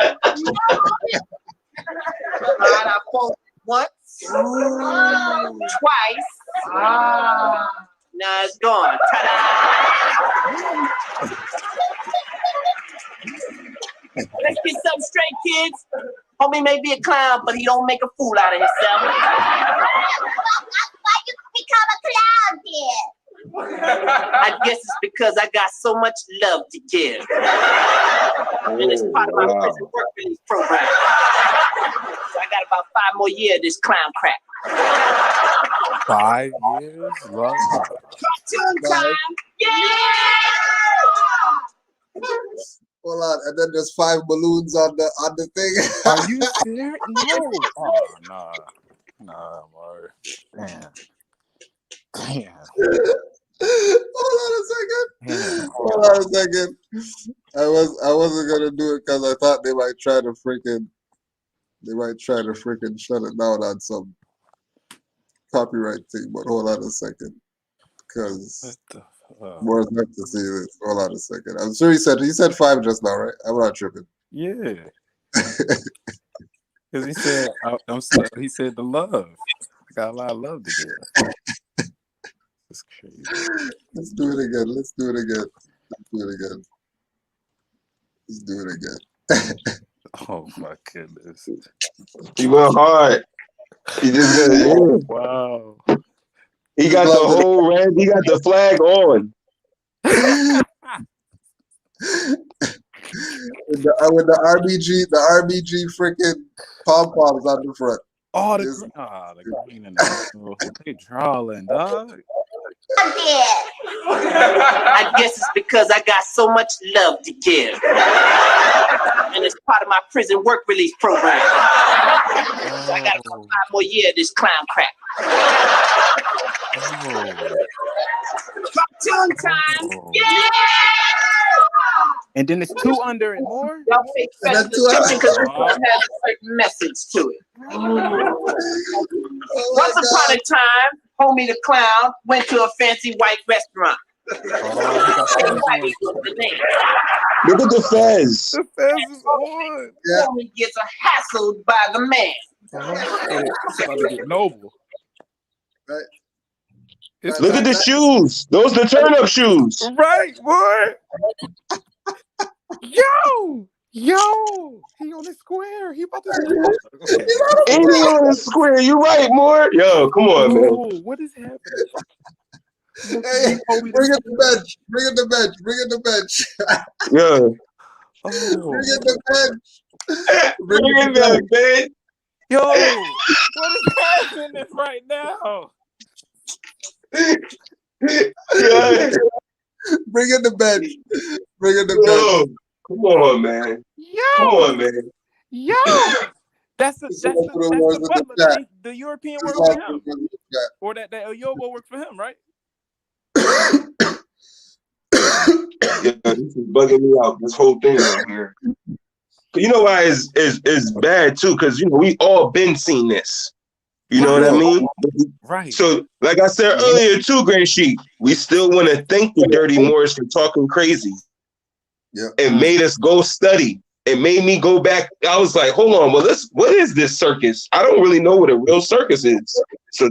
I fold once, twice. Now it's gone. Ta-da! Let's get something straight, kids. Homie may be a clown, but he don't make a fool out of himself. Why you become a clown, kid? I guess it's because I got so much love to give. And it's part of my prison work release program. So I got about 5 more years of this clown crap. 5 years? Love. Cartoon time! Yeah! Hold on, and then there's 5 balloons on the thing. Are you serious? No. Oh, no. No, Mark. Damn. Damn. Hold on a second. Hold on a second. I wasn't gonna do it because I thought they might try to freaking shut it down on some copyright thing. But hold on a second, because Morris meant to see this. Hold on a second. I'm sure he said 5 just now, right? I'm not tripping. Yeah. Because he said, he said the love. I got a lot of love to give. That's crazy. Let's do it again. Let's do it again. Oh my goodness. He went hard. He just wow. He got the whole red. He got the flag on. with the RBG freaking pom poms on the front. Oh, the green and the they drawing, dog. I guess it's because I got so much love to give. And it's part of my prison work release program. So I got 5 more years of this clown crap. Cartoon time! Yeah! And then it's 2 under it more. Y'all pay special attention because this one has a certain message to it. Once upon a time, Homie the Clown went to a fancy white restaurant. Whitey was the name. Look at the fez. The fez is on. Yeah. Homie gets hassled by the man. It's about to get noble. Right. Look at the shoes. Those the turn-up shoes. Right, boy. Yo, he on the square. He about to. And he on the square. You right, Moore. Yo, come on, man. What is happening? Hey, bring it the bench. Yeah. Bring it the bench. Bring it the bench. Yo, what is happening right now? Yeah. Bring in the bench. Come on, man. Yo. That's the butler. The European work for him. Or that Oyobo worked for him, right? Yeah, this is bugging me out. This whole thing right here. You know why is bad too? Because we all been seeing this. You know what I mean? Right. So, like I said earlier too, Grand Sheik, we still want to thank the Dirty Moors for talking crazy. Yeah. It made us go study. It made me go back. I was like, hold on, well, what is this circus? I don't really know what a real circus is. So,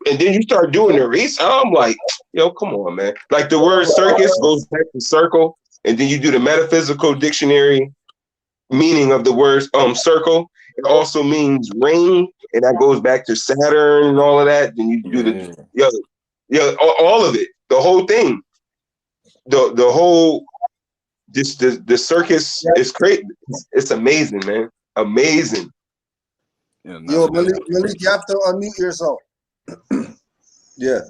and then you start doing the research. I'm like, yo, come on, man. Like the word circus goes back to circle, and then you do the metaphysical dictionary meaning of the word circle. It also means ring, and that goes back to Saturn and all of that. Then you do all of it, the whole thing, the whole. The circus is crazy. It's amazing, man. Amazing. Yo, Malik, you have to unmute yourself. Yeah.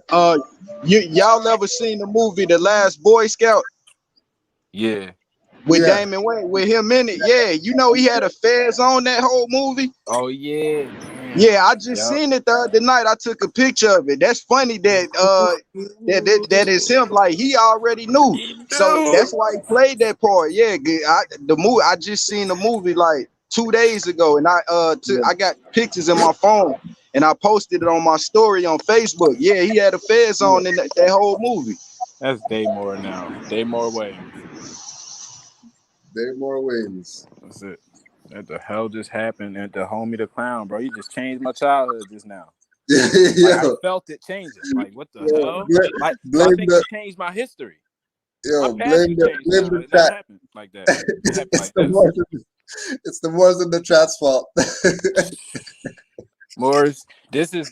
Y'all ever seen the movie The Last Boy Scout? Yeah. With Damon Wayne, with him in it. Yeah, he had a fez on that whole movie. Oh yeah. Yeah, I just seen it the other night. I took a picture of it. That's funny that that is him. Like he already knew, so that's why he played that part. Yeah, I just seen the movie like 2 days ago, and I got pictures in my phone, and I posted it on my story on Facebook. Yeah, he had a fez on in that whole movie. That's Daymore now. Daymore Williams. Daymore Williams. That's it. What the hell just happened at the Homie the Clown, bro? You just changed my childhood just now. Like, I felt it changing. Like, what the hell? Like, I think it changed my history. Yo, blame the chat. Like that. It's the Moors in the chat's fault. Moors, this is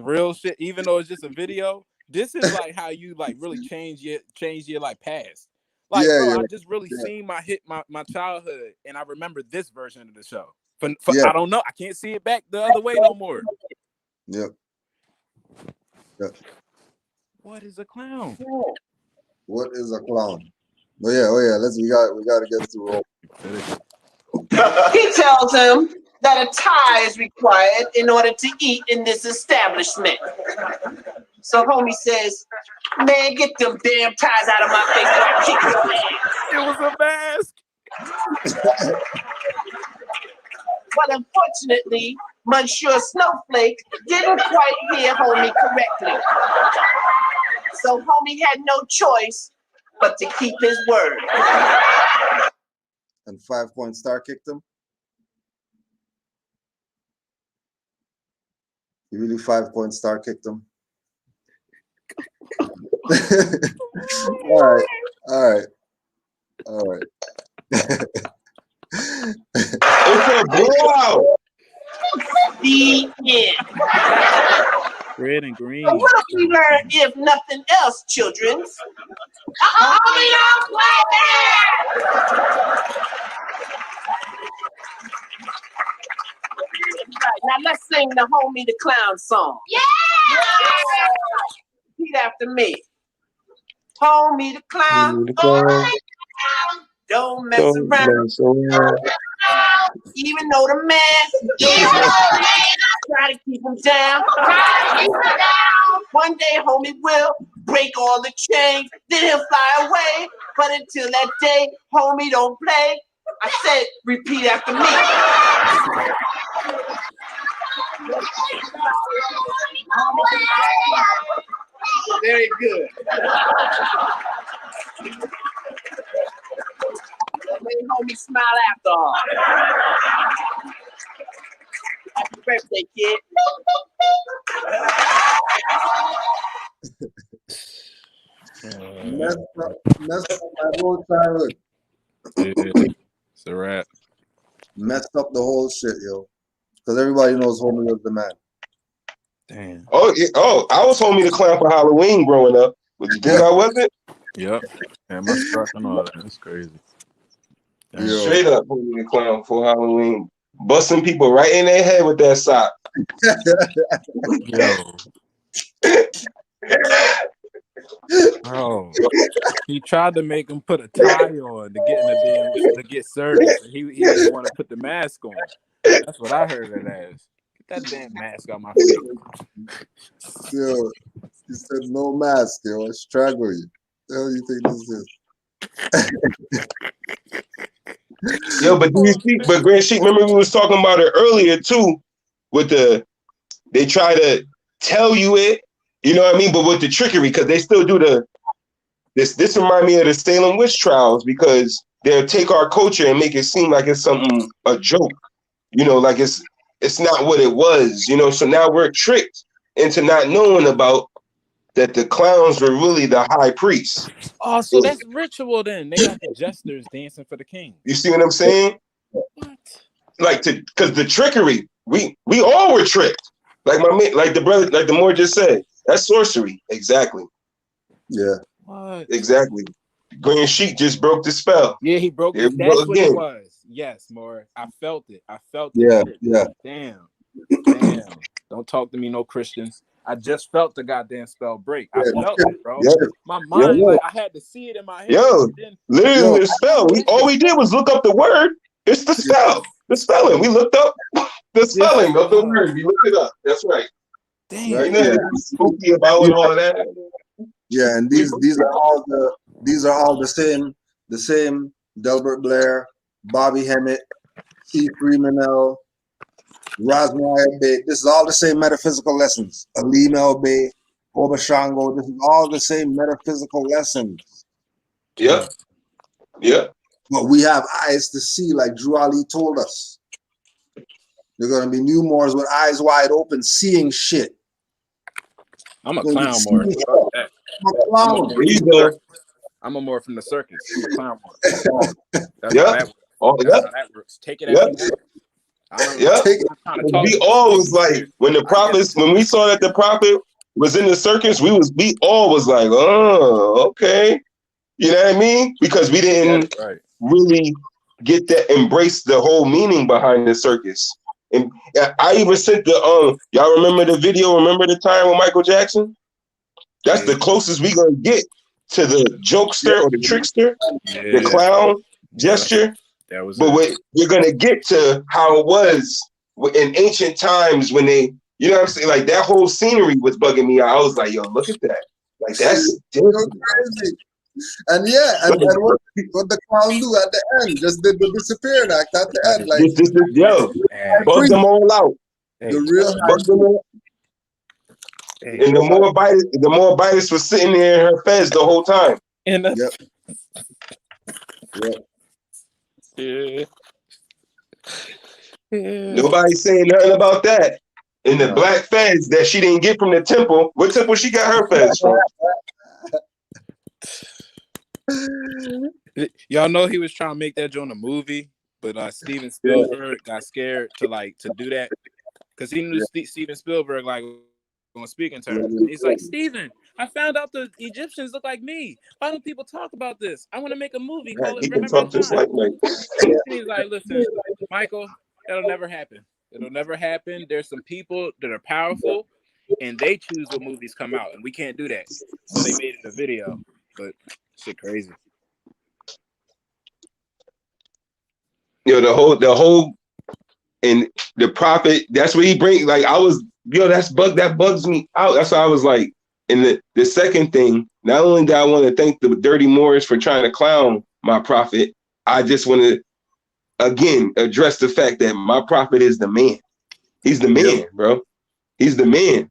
real shit. Even though it's just a video, this is like how you like really change your like past. Like, I just really seen my childhood, and I remember this version of the show. I don't know. I can't see it back the other way no more. Yep. What is a clown? What is a clown? Oh yeah. We got to get through. He tells him that a tie is required in order to eat in this establishment. So homie says, man, get them damn ties out of my face before I kick your ass. It was a mask. But unfortunately, Monsieur Snowflake didn't quite hear homie correctly. So homie had no choice but to keep his word. And 5 Point Star kicked him. He really 5 Point Star kicked him. All right. It's a blowout. The end. Red and green. So what have we learned, if nothing else, children? Homie, don't play that! Right, now let's sing the Homie the Clown song. Yeah! Repeat after me. Homie the Clown. Don't mess around. Even though the man try to keep him down. One day, homie will break all the chains, then he'll fly away. But until that day, homie don't play. I said, repeat after me. Very good. That made homie smile after all. Happy birthday, kid. Messed up my whole childhood. Yeah, it's a wrap. Messed up the whole shit, yo. Because everybody knows Homie was the man. Damn. Oh, I was Homie the Clown for Halloween growing up. But you think I wasn't? Yep. And my struck and all that. That's crazy. Damn. Straight up Homie the Clown for Halloween. Busting people right in their head with that sock. Yo. He tried to make him put a tie on to get in the damn to get service. He didn't want to put the mask on. That's what I heard it as. Get that damn mask on my face. Yo, he said no mask, yo. I strangle you. What the hell do you think this is? Yo, but do you see? But Grand Sheik, remember we was talking about it earlier too. With they try to tell you it, you know what I mean? But with the trickery, because they still do this remind me of the Salem witch trials, because they'll take our culture and make it seem like it's something a joke, you know, like it's not what it was, you know. So now we're tricked into not knowing about that the clowns were really the high priests. Oh, so that's ritual then. They got the jesters dancing for the king. You see what I'm saying? What? Like because the trickery, we all were tricked. Like the brother, like the Moor just said, that's sorcery. Exactly. Yeah. What? Exactly. Grand Sheik just broke the spell. Yeah, he broke it. That's what it was. Yes, Moor. I felt it. Yeah. Damn. Don't talk to me, no Christians. I just felt the goddamn spell break. I felt it, bro. Yeah. My mind, like, I had to see it in my head. Literally the spell. All we did was look up the word. It's the spell. The spelling. We looked up the spelling of the word. We looked it up. That's right. Damn. Right now, spooky about all of that. Yeah, and these are all the same Delbert Blair, Bobby Hemmett, C. Freemanel, Rosmire Bay. This is all the same metaphysical lessons. Alim El Bay, Obashango. This is all the same metaphysical lessons. Yeah. But we have eyes to see, like Drew Ali told us. They're gonna be new Moors with eyes wide open, seeing shit. I'm a clown Moor. I'm a clown. I'm a Moor from the circus. I'm a clown Moor. That's Yeah. how that works. Take it as you want. Yeah. We always like when we saw that the prophet was in the circus, we all was like, oh, okay. You know what I mean? Because we didn't really get that, embrace the whole meaning behind the circus. And I even sent y'all remember the video, remember the time with Michael Jackson? That's the closest we gonna get to the jokester or the trickster, the clown gesture. But we're gonna get to how it was in ancient times when they You know what I'm saying? Like that whole scenery was bugging me out. I was like, yo, look at that. Like that's different. Crazy. And yeah, and what the clown do at the end? Just did the disappearing act at the end. Like yo, bug them all out. The real bug them all. And the more Bitus was sitting there in her fez the whole time. And yep. Yeah. Nobody's saying nothing about that. And the black fez that she didn't get from the temple. What temple she got her fez from? Y'all know he was trying to make that joint a movie, but Steven Spielberg got scared to do that because he knew Steven Spielberg on speaking terms. He's like, Steven, I found out the Egyptians look like me. Why don't people talk about this? I want to make a movie called He Remember can talk just like me. He's like, listen, Michael, that'll never happen. It'll never happen. There's some people that are powerful, and they choose what movies come out, and we can't do that. So they made it a video, but shit crazy. Yo, the whole, and the prophet. That's what he brings. Like that bugs me out. That's why I was like, and the second thing. Not only do I want to thank the dirty Moors for trying to clown my prophet, I just want to again address the fact that my prophet is the man. He's the man, bro. He's the man.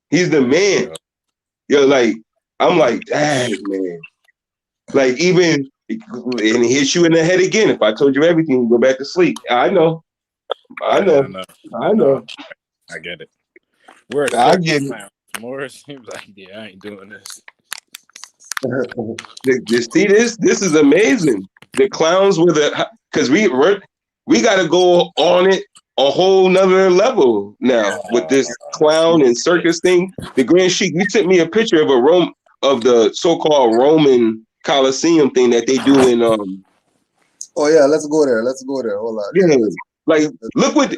He's the man. Yo, like I'm like, dang, man. Like even. And it hits you in the head again. If I told you everything, you go back to sleep. I know. I get it. I get it. Morris seems like, yeah, I ain't doing this. See this? This is amazing. The clowns were because we got to go on it a whole nother level now with this clown and circus thing. The Grand Sheik, you sent me a picture of the so-called Roman Coliseum thing that they do in oh yeah, let's go there. Hold on. Yeah, like look what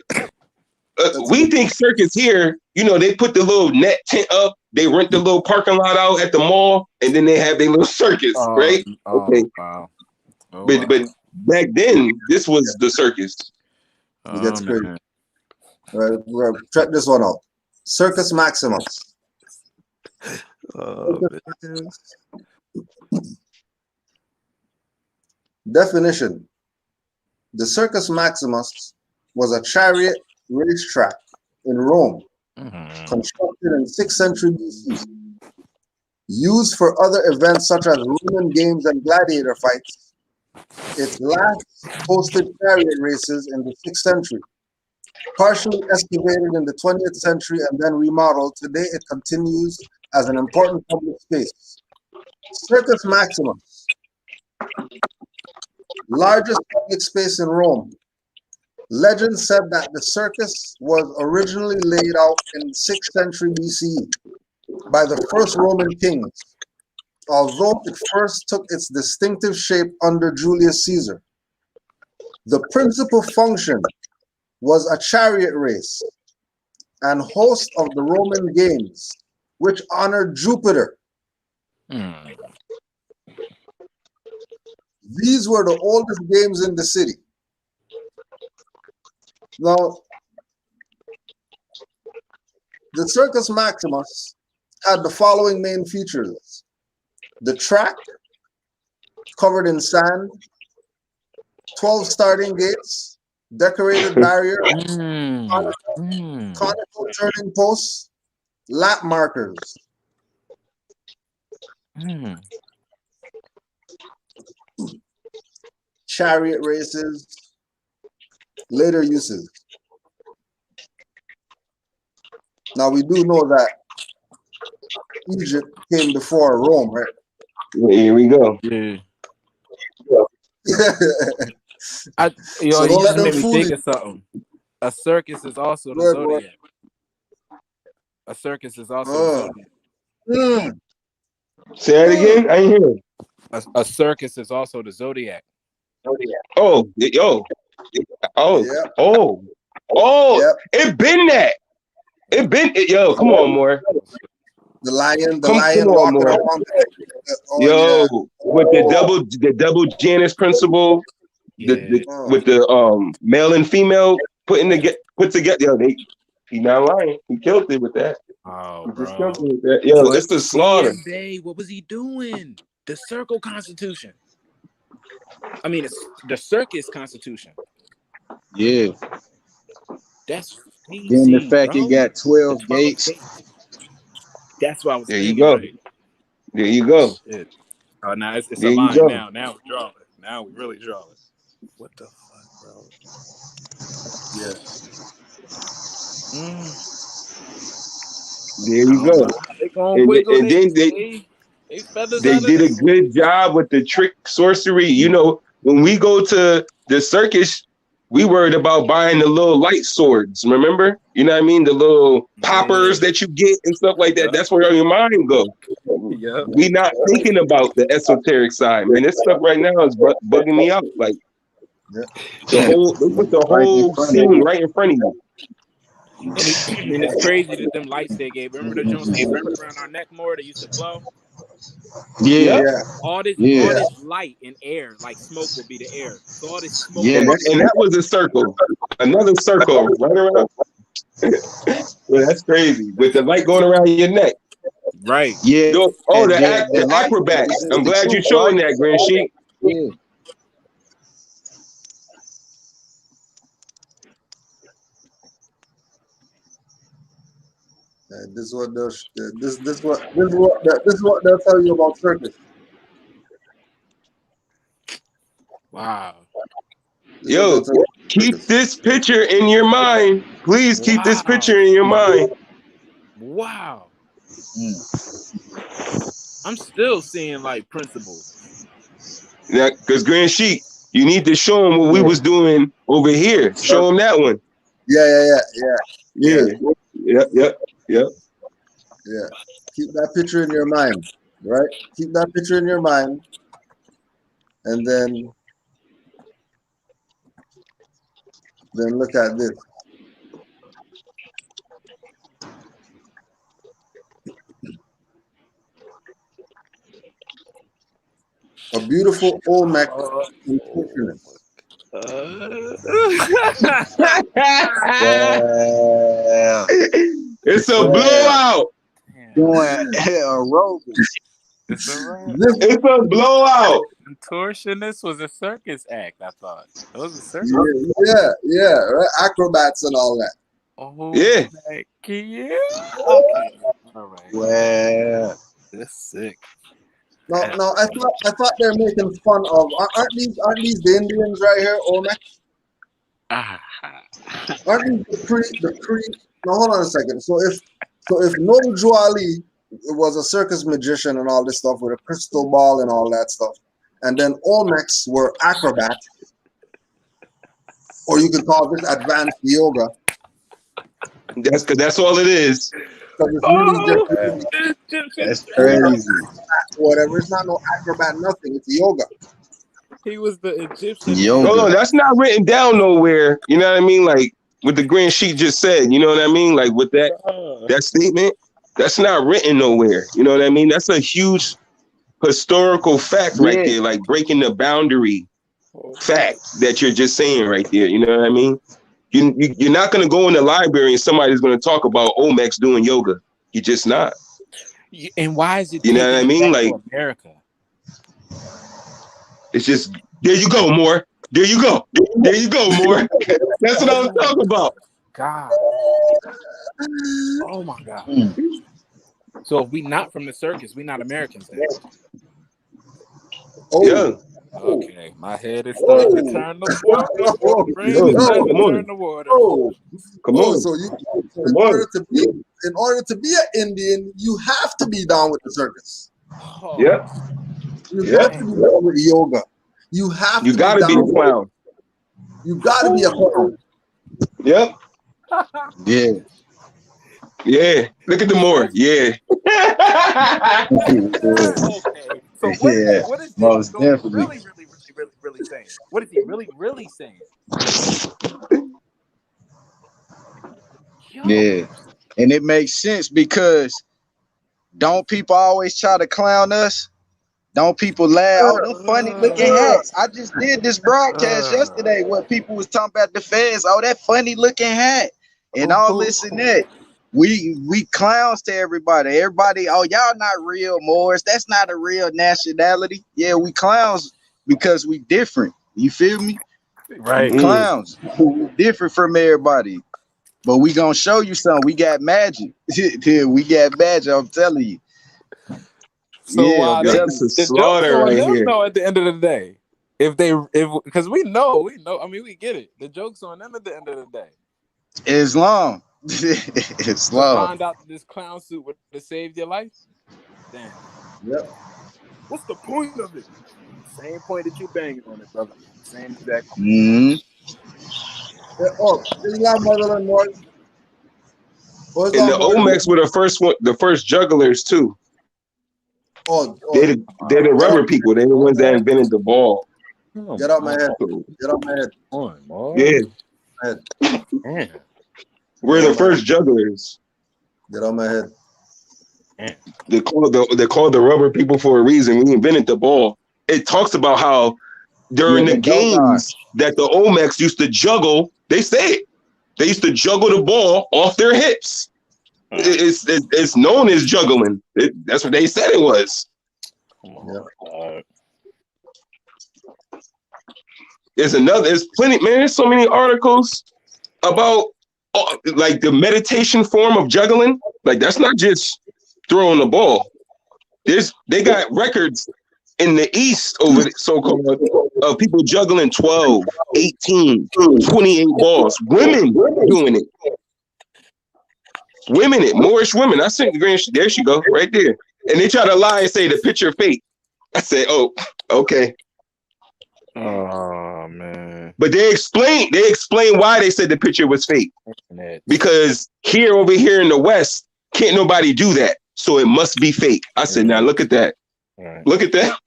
we think circus here. You know, they put the little net tent up, they rent the little parking lot out at the mall, and then they have their little circus, right? Okay. Wow. But back then, this was the circus. That's crazy. We're gonna check this one out. Circus Maximus. Definition. The Circus Maximus was a chariot racetrack in Rome, constructed in 6th century BC, used for other events such as Roman games and gladiator fights. It last hosted chariot races in the 6th century. Partially excavated in the 20th century and then remodeled, today it continues as an important public space. Circus Maximus, largest public space in Rome. Legend said that the circus was originally laid out in 6th century BCE by the first Roman kings, although it first took its distinctive shape under Julius Caesar. The principal function was a chariot race and host of the Roman games, which honored Jupiter. These were the oldest games in the city. Now, the Circus Maximus had the following main features. The track, covered in sand, 12 starting gates, decorated barriers, conical turning posts, lap markers. Chariot races, later uses. Now we do know that Egypt came before Rome, right? Here we go. Yeah. So you just made me think of something. A circus is also the zodiac. A circus is also the zodiac. Say that again? I ain't hear. A circus is also the zodiac. Oh, yo. It been that. Yo, come on, more. The lion walking around. With the double Janus principle, with the male and female put together. Yo, He not lying. He killed it with that. Oh, He just bro. killed it with that. Yo, But it's the slaughter. Day, what was he doing? The Circle Constitution. I mean, it's the Circus Constitution. Yeah. That's crazy, Then the fact bro. it got 12 gates. That's what I was There thinking. you go. Like, there you go. shit. Oh, now it's There a you line go. now. Now we're drawing. Now we really drawing. What the fuck, bro? Yeah. There you go. They gonna And, wiggle and then they feathers they out of did a this. good job with the trick sorcery. You know, when we go to the circus, we worried about buying the little light swords. Remember? You know what I mean? The little poppers that you get and stuff like that. That's where your mind go. We not thinking about the esoteric side, man. This stuff right now is bugging me out. Like they put the whole scene right in front of you. And it's crazy that them lights they gave. Remember the Jones they put around our neck more? They used to glow. Yeah. All this light and air, like smoke would be the air. So all this smoke. Yeah, and that was a circle, another circle right around. Well, that's crazy with the light going around your neck. Right. Yeah. Oh, the acrobat. I'm glad you're showing that, Grand Sheik. Yeah. This is what they'll tell you about circus. Wow. Yo, keep this picture in your mind. Please keep this picture in your mind. Wow. I'm still seeing like principles. Yeah, because Grand Sheik, you need to show him what we was doing over here. Show him that one. Yeah. Yep. Yeah. Keep that picture in your mind, right? Keep that picture in your mind, and then look at this. A beautiful Olmec contortionist. It's a blowout. Doing aerobics. It's a blowout. Contortionist was a circus act, I thought. It was a circus. Yeah, right? Acrobats and all that. Oh, yeah. Okay. All right. Well, that's sick. No, I thought they're making fun of. Aren't these the Indians right here, Olmec? Aren't these the pre? No, hold on a second. So if Noble Ali was a circus magician and all this stuff with a crystal ball and all that stuff, and then Olmecs were acrobats, or you could call this advanced yoga. That's all it is. That's crazy. Whatever. It's not no acrobat, nothing. It's yoga. He was the Egyptian. No, that's not written down nowhere. You know what I mean? Like what the Grand Sheik just said. You know what I mean? Like with that statement, that's not written nowhere. You know what I mean? That's a huge historical fact right there. Like breaking the boundary fact that you're just saying right there. You know what I mean? You're not going to go in the library and somebody's going to talk about Olmecs doing yoga. You're just not. And why is it? You know what I mean? Like America. It's just there you go, Moore. There you go. There you go, Moore. That's what I was talking about. God. Oh my God. So if we not from the circus, we not Americans then. Yeah. Okay, my head is starting to turn the water. Brain is starting to turn the water. Come on. So in order to be an Indian, you have to be down with the circus. Yeah. You have to be down with yoga. You have. You gotta be a clown. You gotta be a clown. Yep. Yeah. Yeah. Look at the Moore. Yeah. Okay. So what is most definitely really saying? What is he really saying? Yeah. And it makes sense because don't people always try to clown us? Don't people laugh? Oh, them funny looking hats. I just did this broadcast yesterday where people was talking about the feds. Oh, that funny looking hat. and all this and that. We clowns to everybody. Everybody, oh, y'all not real Moors. That's not a real nationality. Yeah, we clowns because we different. You feel me? Right. We clowns. We different from everybody. But we gonna show you something. We got magic. We got magic, I'm telling you. So I'm the telling joke's slaughter on right them here. though at the end of the day. If because we know, I mean, we get it. The joke's on them at the end of the day. Islam. To Islam. find out that this clown suit would have saved your life. Damn. Yep. What's the point of it? Same point that you banging on it, brother. Same exact point. Mm-hmm. Oh, Islam motherland Moors. And the Olmecs were the first jugglers too. They're the rubber people. They're the ones that invented the ball. Get out my head. Get out my head. Yeah. Man. We're the first jugglers. Get out my head. They call the rubber people for a reason. We invented the ball. It talks about how during the games that the Olmecs used to juggle. They say it. They used to juggle the ball off their hips. It's known as juggling. That's what they said it was. There's plenty, man. There's so many articles about like the meditation form of juggling. Like that's not just throwing the ball. They got records in the East over the so-called of people juggling 12, 18, 28 balls. Women doing it. Moorish women. I sent the green. There she go, right there. And they try to lie and say the picture fake. I say, oh, okay. Oh man. But they explain why they said the picture was fake. Because over here in the West, can't nobody do that. So it must be fake. I said, now look at that. Right. Look at that.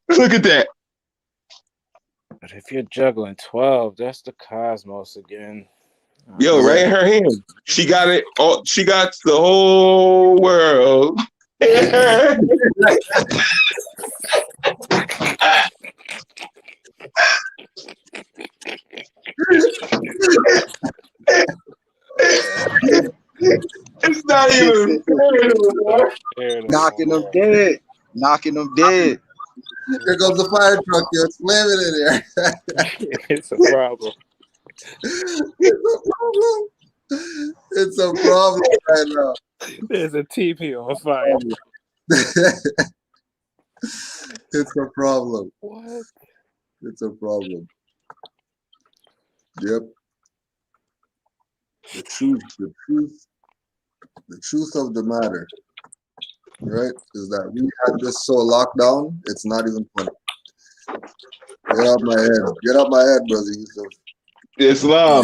Look at that. But if you're juggling 12, that's the cosmos again. Yo, right in her hand. She got it. Oh, she got the whole world. It's not even knocking them dead. Knocking them dead. Here goes the fire truck. You're slamming in there. It's a problem. It's a problem right now. There's a TP on fire. It's a problem. What? It's a problem. Yep. The truth of the matter, right, is that we had this so locked down, it's not even funny. Get out my head. Get out my head, brother. Islam.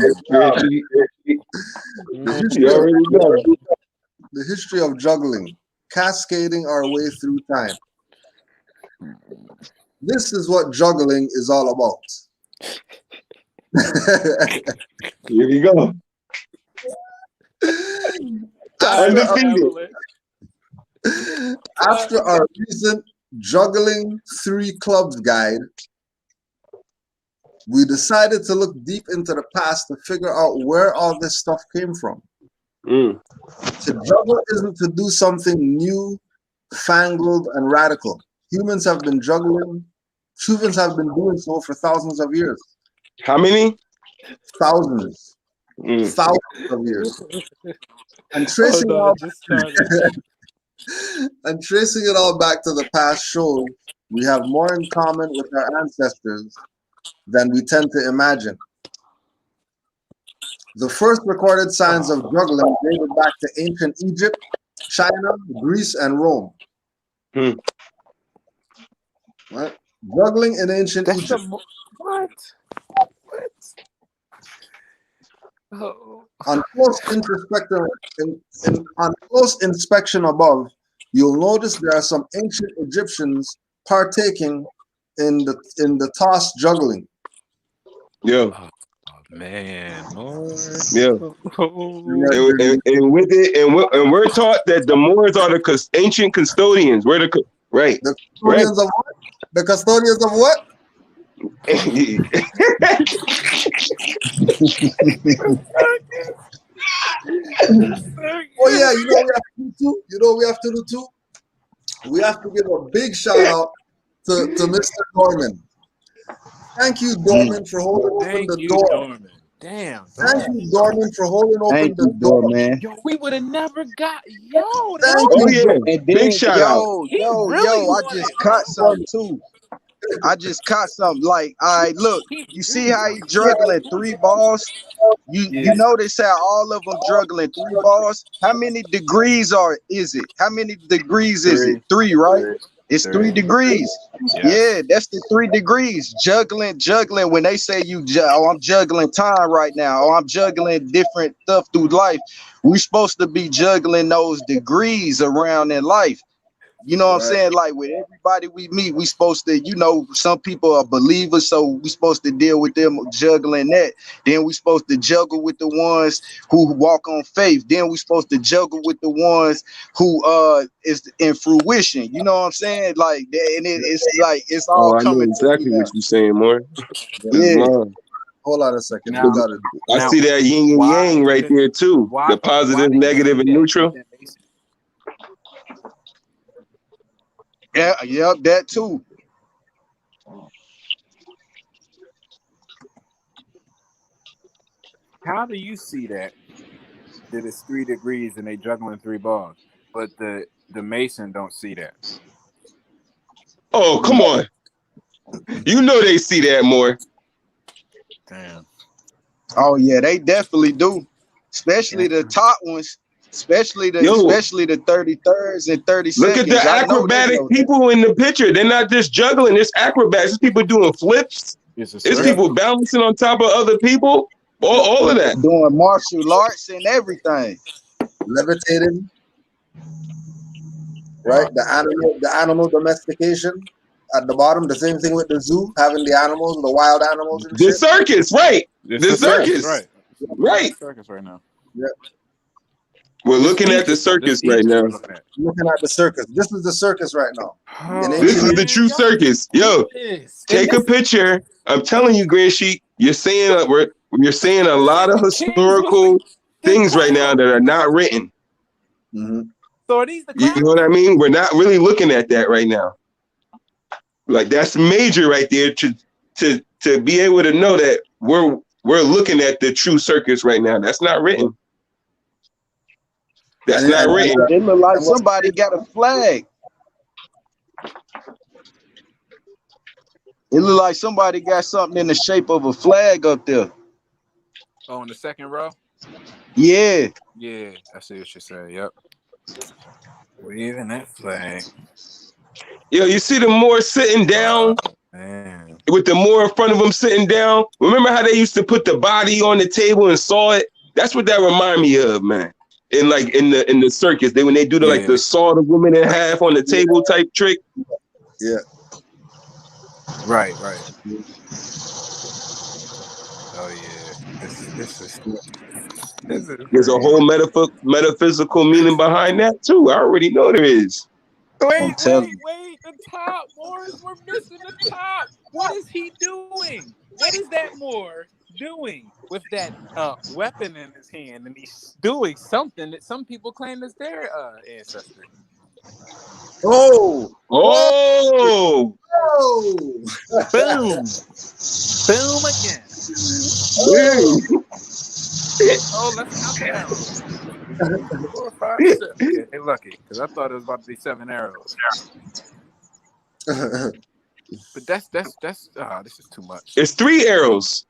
The history of juggling, cascading our way through time. This is what juggling is all about. Here we go. After our recent Juggling 3 Clubs guide, we decided to look deep into the past to figure out where all this stuff came from. To juggle isn't to do something new, fangled, and radical. Humans have been juggling. Humans have been doing so for thousands of years. How many? Thousands. Thousands of years. And tracing it all back to the past shows we have more in common with our ancestors than we tend to imagine. The first recorded signs of juggling dated back to ancient Egypt, China, Greece, and Rome. Right? Juggling in ancient Egypt. What? On close inspection above, you'll notice there are some ancient Egyptians partaking in the toss juggling. Yeah. Oh, man. Yeah. And with it, and we're taught that the Moors are the ancient custodians. We're the right. The custodians of what? The custodians of what? Oh yeah, you know what we have to do too? You know what we have to do too? We have to give a big shout out to Mr. Dorman. Thank you, Dorman, for holding open the door. Dorman. Damn. Thank you, Dorman, for holding open Thank the you, door. man. Yo, we would have never got. Yo, Thank Oh you, yeah, Dorman. And big then, shout out. I just caught something too. I just caught something. Like, look, you see how he juggling 3 balls? You notice how all of them juggling 3 balls? How many degrees is it? How many degrees is it? 3, right? It's 3 degrees. Yeah, that's the 3 degrees. Juggling. When they say I'm juggling time right now, or I'm juggling different stuff through life, we're supposed to be juggling those degrees around in life. You know what I'm saying? Like with everybody we meet, we supposed to, some people are believers, so we supposed to deal with them juggling that. Then we supposed to juggle with the ones who walk on faith. Then we supposed to juggle with the ones who is in fruition. You know what I'm saying? Like that, and it's like it's all Oh, I know coming exactly together. what you're saying, more. Yeah. Hold on a second. Now, I see that yin and yang right there too. The positive, negative, and neutral. Yeah, that too. How do you see that it's 3 degrees and they juggling 3 balls, but the Mason don't see that? Oh, come on. You know they see that more. Damn. Oh yeah, they definitely do. Especially the top ones. Especially the 33rds and 32nds. Look at the acrobatic people in the picture. They're not just juggling. It's acrobats. It's people doing flips. It's people balancing on top of other people. All of that. Doing martial arts and everything. Levitating. Right? The animal domestication at the bottom. The same thing with the zoo, having the animals, the wild animals and the shit. circus, right? The circus. Right. Circus right now. Yeah. We're looking at the circus right now. Looking at the circus. This is the circus right now. This is the true circus. Yo, take a picture. I'm telling you, Grand Sheik, you're saying a lot of historical things right now that are not written. Mm-hmm. So are these the You know what I mean? We're not really looking at that right now. Like that's major right there to be able to know that we're looking at the true circus right now. That's not written. That's not written. It look like somebody got a flag. It look like somebody got something in the shape of a flag up there. Oh, in the second row? Yeah. Yeah, I see what you're saying. Yep. Waving that flag. Yo, you see the Moors sitting down? Man. With the Moor in front of them sitting down? Remember how they used to put the body on the table and saw it? That's what that remind me of, man. In the circus, when they do the saw the woman in half on the table type trick. Yeah. Right. Oh yeah. This is There's a whole metaphysical meaning behind that too. I already know there is. Wait, the top, Morris, we're missing the top. What is he doing? What is that Moor doing with that weapon in his hand? And he's doing something that some people claim is their ancestry. Oh! Oh! Oh! Boom! Boom again. Oh, let's count down. 4, 5, 6. Okay, hey, lucky, because I thought it was about to be 7 arrows. But that's this is too much. It's 3 arrows.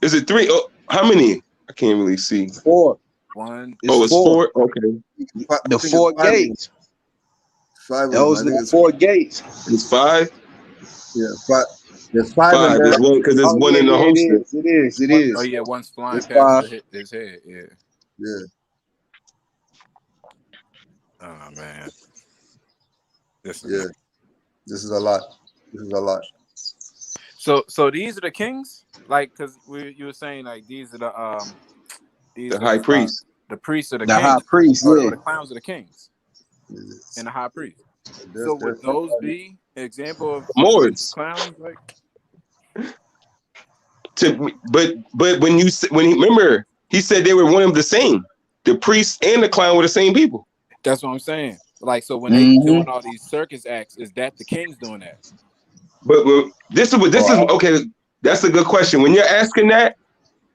Is it 3? Oh, how many? I can't really see. 4. 1. It's 4. Okay. The 4 gates. 5. Those are the 4 gates. It's 5. Yeah, 5. There's 5. There's one because there's one in the holster. It is. Oh yeah, one's flying past his head. Yeah. Oh man. This is a lot. So these are the kings, like, because you were saying like these are the high priests. The priests are the kings. High priests, or the clowns are the kings, and the high priest. So would those be an example of Moors clowns? Like, but when remember He said they were one of the same. The priest and the clown were the same people. That's what I'm saying. Like, so when they doing all these circus acts, is that the kings doing that? But this is okay. That's a good question. When you're asking that,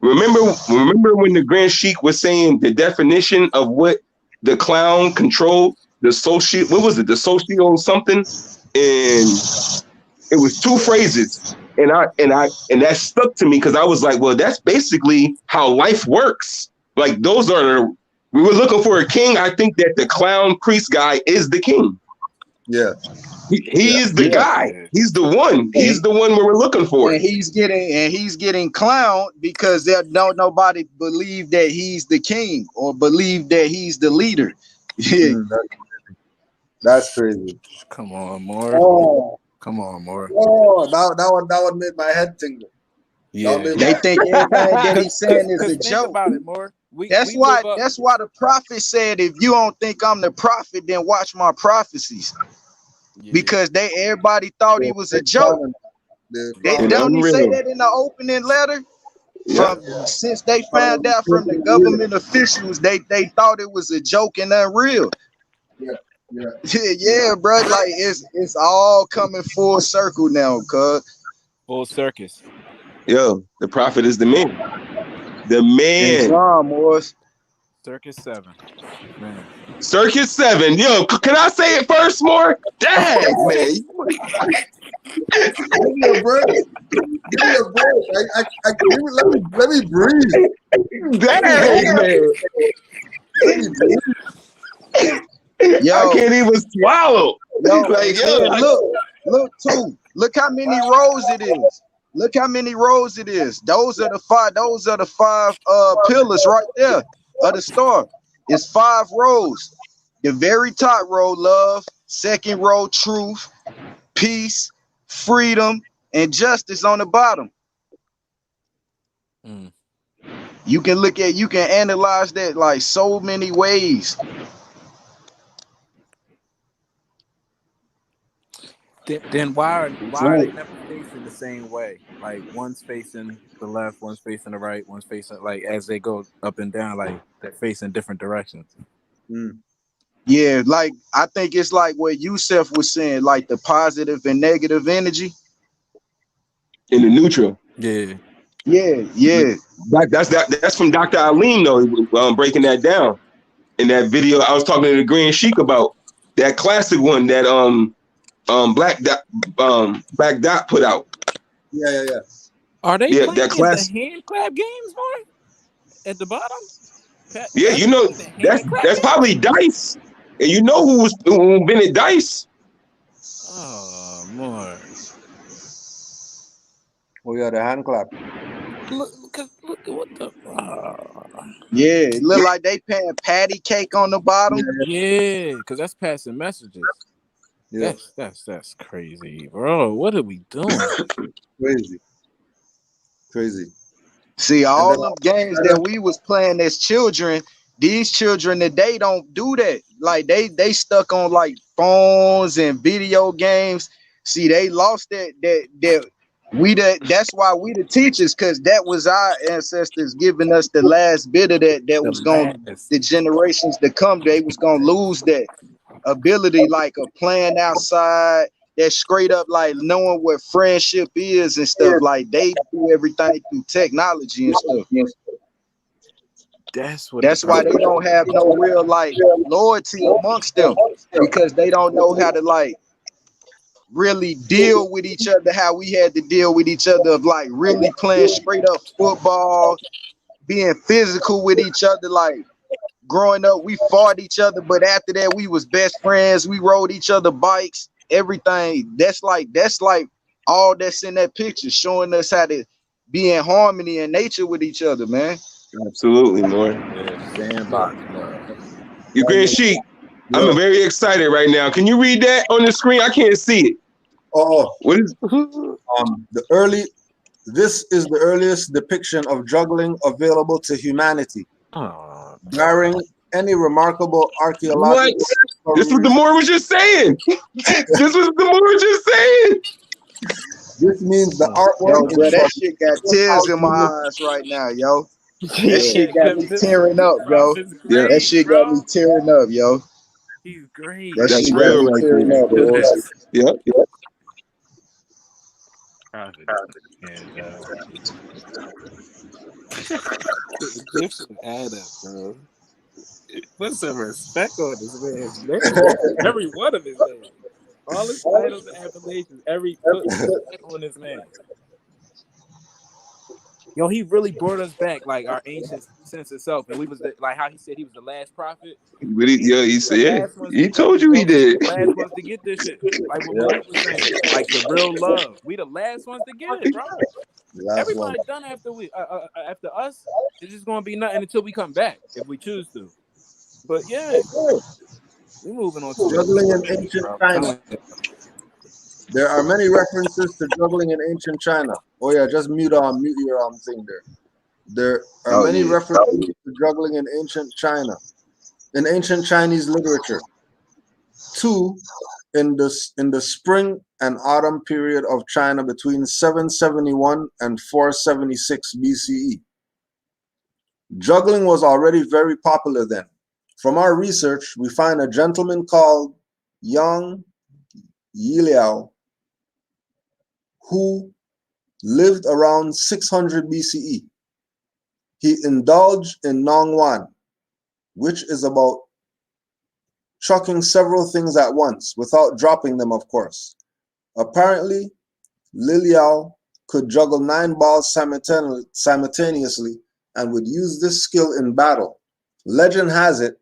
remember when the Grand Sheik was saying the definition of what the clown controlled, the social, what was it, the socio something, and it was two phrases, and that stuck to me because I was like, well, that's basically how life works. Like those are, we were looking for a king. I think that the clown priest guy is the king. Yeah. He is the guy. He's the one. He's the one we're looking for. And he's getting clowned because nobody believe that he's the king or believe that he's the leader. That's crazy. Come on, more. Oh. Come on, more. Oh, that one made my head tingle. Yeah, they think everything that he's saying is a joke. About it, more. That's why the prophet said, if you don't think I'm the prophet, then watch my prophecies. Yeah. Because everybody thought he was a joke. Don't he say that in the opening letter? Yeah. Since they found out from the government officials, they thought it was a joke and unreal. Yeah, bro. Like it's all coming full circle now, cuz. Full circus. Yo, the prophet is the man. The man. Circus 7. Man. Circus 7. Yo, can I say it first, more? Dang, man. Give me a break. Give me a break. Let me breathe. Dang, man. Let me breathe. Yo, I can't even swallow. Look how many rows it is. Look how many rows it is. Those are the five pillars right there of the star. It's 5 rows. The very top row, love. Second row, truth, peace, freedom, and justice on the bottom. You can analyze that like so many ways. Then why are they never facing the same way? Like one's facing the left, one's facing the right, one's facing like as they go up and down, like they're facing different directions. Yeah, like I think it's like what Yusef was saying, like the positive and negative energy. In the neutral. Yeah. That's from Dr. Alim though, breaking that down. In that video, I was talking to the Grand Sheik about that classic one that Black Dot put out. Yeah. Are they playing the hand clap games, more at the bottom? Yeah, you know that's probably Dice, and you know who invented Dice? Oh, more. Oh yeah, the hand clap. Look at what the. Yeah, it look like they paying patty cake on the bottom. Yeah, because that's passing messages. Yeah, that's crazy, bro. What are we doing? Crazy. See, all them games that we was playing as children, these children today don't do that. Like they stuck on like phones and video games. See, they lost that that's why we the teachers, because that was our ancestors giving us the last bit of that was going, the generations to come, they was gonna lose that ability, like of playing outside, that straight up like knowing what friendship is and stuff. Like they do everything through technology and stuff. That's why they don't have no real like loyalty amongst them, because they don't know how to like really deal with each other how we had to deal with each other, of like really playing straight up football, being physical with each other. Like growing up, we fought each other, but after that, we was best friends. We rode each other bikes, everything. That's like all that's in that picture, showing us how to be in harmony and nature with each other, man. Absolutely, more. You Grand Sheik, I'm very excited right now. Can you read that on the screen? I can't see it. Oh, what is this is the earliest depiction of juggling available to humanity. Barring any remarkable archaeological. What? This is what the Moor was just saying. This means the artwork. Yo, bro, that shit got tears in my eyes right now, yo. That shit got me tearing up, yo. Prophet's Yeah, That great, shit got me bro. tearing up, yo. He's great. That that's shit got real me right tearing there. up, boy. Yep. Prophet. And Egyptian Adam, bro. Put some respect on this man's name. Every one of his names. All his titles and appellations, put respect on his name. Yo, he really brought us back like our ancient sense of self. And we was like how he said he was the last prophet. Really, yeah, he We said, the yeah. last ones He to get told this, you he bro. We did. the last ones to get this shit. Like what Malik was saying. Like the real love. We the last ones to get it, bro. Last one. Everybody done after us. It's just gonna be nothing until we come back if we choose to. But yeah, we moving on to Juggling in ancient China. There are many references to juggling in ancient China. Oh yeah, just mute your thing there. There are many references to juggling in ancient China, in ancient Chinese literature. 2 in the spring and autumn period of China between 771 and 476 BCE. Juggling was already very popular then. From our research, we find a gentleman called Yang Yiliao who lived around 600 BCE. He indulged in Nongwan, which is about chucking several things at once without dropping them, of course. Apparently, Liliao could juggle 9 balls simultaneously and would use this skill in battle. Legend has it,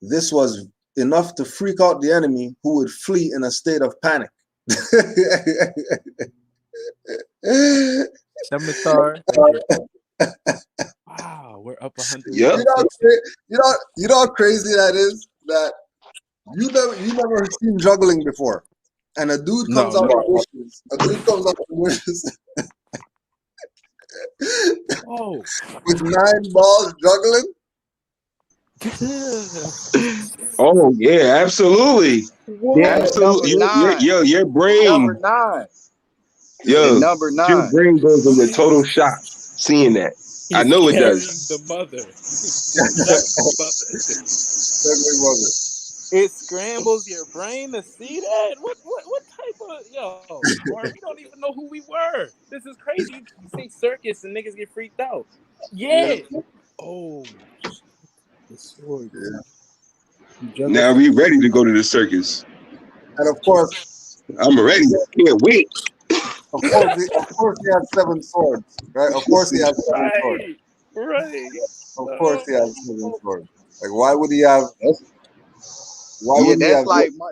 this was enough to freak out the enemy, who would flee in a state of panic. Scimitar. Wow, we're up 100. Yep. You know how crazy that is? That you never seen juggling before, and a dude comes out of bushes. A dude comes out of bushes with 9 balls juggling. Oh yeah, absolutely. Yeah, Absolutely. number 9. Your brain. Number 9. Yo, Number 9. your brain goes into total shock seeing that. I know it does. The mother. It scrambles your brain to see that. What type of Mark, we don't even know who we were. This is crazy. You say circus and niggas get freaked out. Yeah. Oh, the sword. Yeah. Now we ready to go to the circus. And of course, I'm ready. Can't wait. Of course, he has 7 swords, right? Of course, he has 7 swords. Right. Of course, he has 7 swords. Like, why would he have? Why would he have?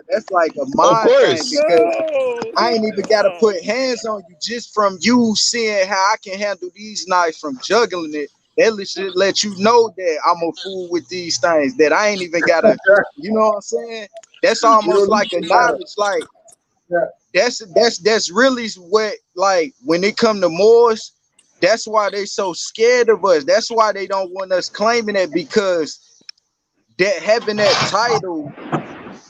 That's like a mind thing because I ain't even gotta put hands on you just from you seeing how I can handle these knives from juggling it. That should let you know that I'm a fool with these things. That I ain't even gotta, you know what I'm saying? That's almost like a knowledge, like. That's really what, like, when it come to Moors, that's why they so scared of us. That's why they don't want us claiming it, because that having that title,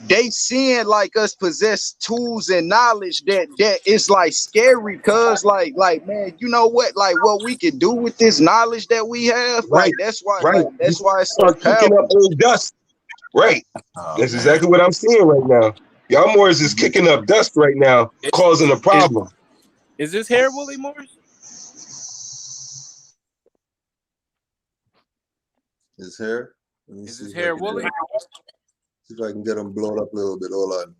they seeing like us possess tools and knowledge that is like scary, cause like man, you know what, like what we can do with this knowledge that we have, like that's why that's why it's so kicking up old dust. Right. That's exactly what I'm seeing right now. Y'all Moors is kicking up dust right now, causing a problem. Is this hair woolly, Morris? His hair? Is his hair woolly? See if I can get him blown up a little bit. Hold on.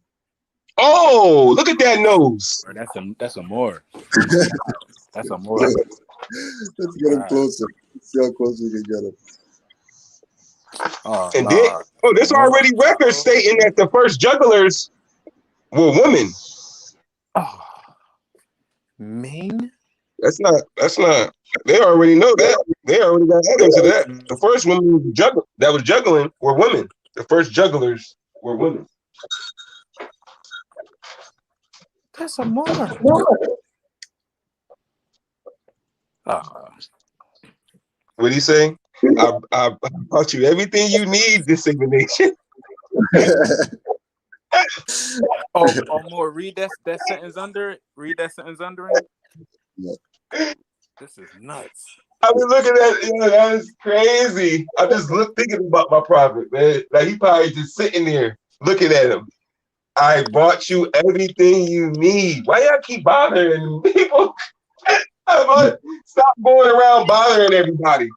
Oh, look at that nose. That's a Moor. That's a Moor. Let's get him closer. Let's see how close we can get him. And then, there's already records stating that the first jugglers were women. Oh, man. That's not. They already know that. They already got evidence of that. The first woman that was juggling were women. The first jugglers were women. That's a Moor. What do you say? I brought you everything you need, dissemination. Oh, more. Read that sentence under it. Read that sentence under it. Yeah. This is nuts. I was looking at it, that is crazy. I just thinking about my prophet, man. Like he probably just sitting there looking at him. I bought you everything you need. Why y'all keep bothering people? Stop going around bothering everybody.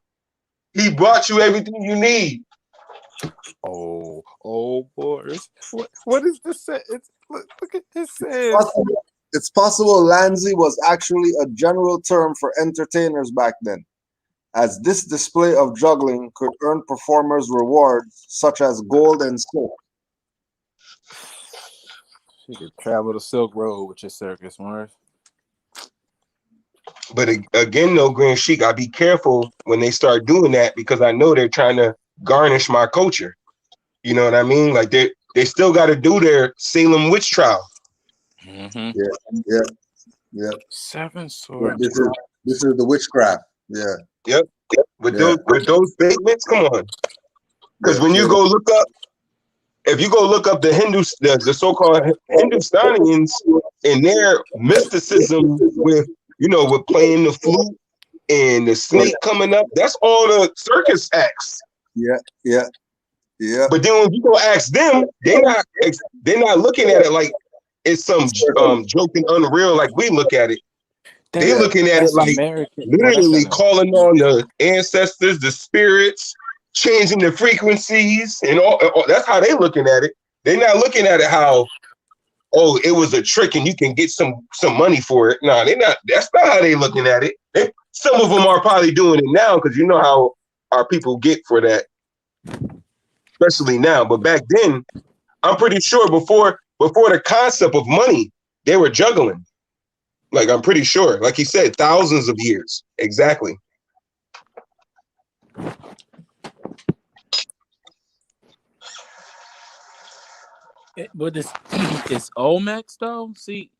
He brought you everything you need. Oh, boys. What is this? Look at this. It's possible Lanzi was actually a general term for entertainers back then, as this display of juggling could earn performers rewards such as gold and silk. You could travel the Silk Road with your circus, Morris. But again, though, Grand Sheik, I be careful when they start doing that because I know they're trying to garnish my culture. You know what I mean? Like they still got to do their Salem witch trial. Mm-hmm. Yeah. 7 swords. This is the witchcraft. Yeah. Yep. With those statements, come on. Because when you go look up, if you go look up the Hindus, the so-called Hindustanians and their mysticism with playing the flute and the snake coming up, that's all the circus acts. Yeah. But then when you go ask them, they're not looking at it like it's some joke and unreal like we look at it. They're looking at it like literally calling on the ancestors, the spirits, changing the frequencies, and all. That's how they looking at it. They're not looking at it how, oh, it was a trick and you can get some money for it. No, they're not. That's not how they looking at it. Some of them are probably doing it now because you know how our people get for that, especially now. But back then, I'm pretty sure before the concept of money, they were juggling. Like, I'm pretty sure, like he said, thousands of years. Exactly. But it's Olmecs though. See,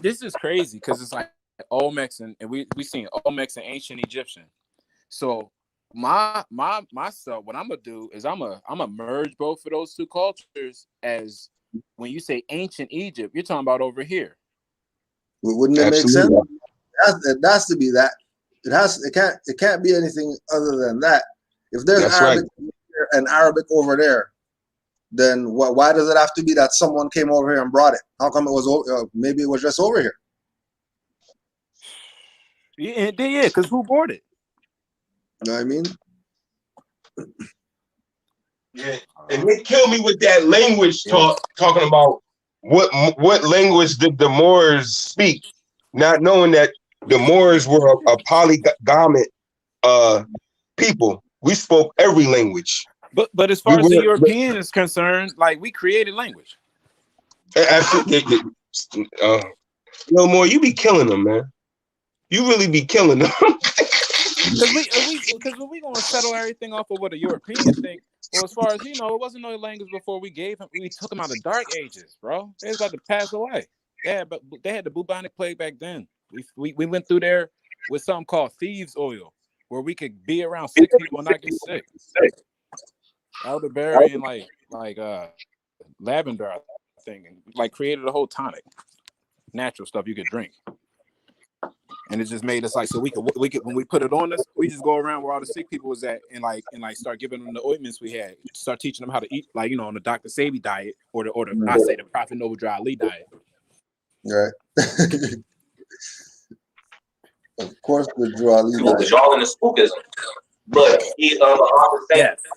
this is crazy because it's like Olmecs and we seen Olmecs and ancient Egyptian. So myself, what I'm gonna do is I'm gonna merge both of those two cultures. As when you say ancient Egypt, you're talking about over here. Wouldn't it make sense? It has to be that. It can't be anything other than that. If there's Arabic and Arabic over there, then why does it have to be that someone came over here and brought it? How come it was maybe it was just over here? Yeah, because who bought it? You know what I mean? Yeah, and they kill me with that language talking about what language did the Moors speak, not knowing that the Moors were a polygamic people. We spoke every language. But as far as the European is concerned, like we created language. Absolutely. No more. You be killing them, man. You really be killing them. Because when we gonna settle everything off of what a European think. Well, as far as it wasn't no language before we took them out of dark ages, bro. They was about to pass away. Yeah, but they had the bubonic plague back then. We went through there with something called thieves oil, where we could be around 6 people and not get sick. Elderberry and like lavender, I think, and like created a whole tonic, natural stuff you could drink. And it just made us like, so we could when we put it on us, we just go around where all the sick people was at and start giving them the ointments we had, start teaching them how to eat, on the Dr. Sabi diet or the I say the Prophet Noble Ali diet. Right. Of course, the Drew Ali diet. Because y'all in the spookism, but he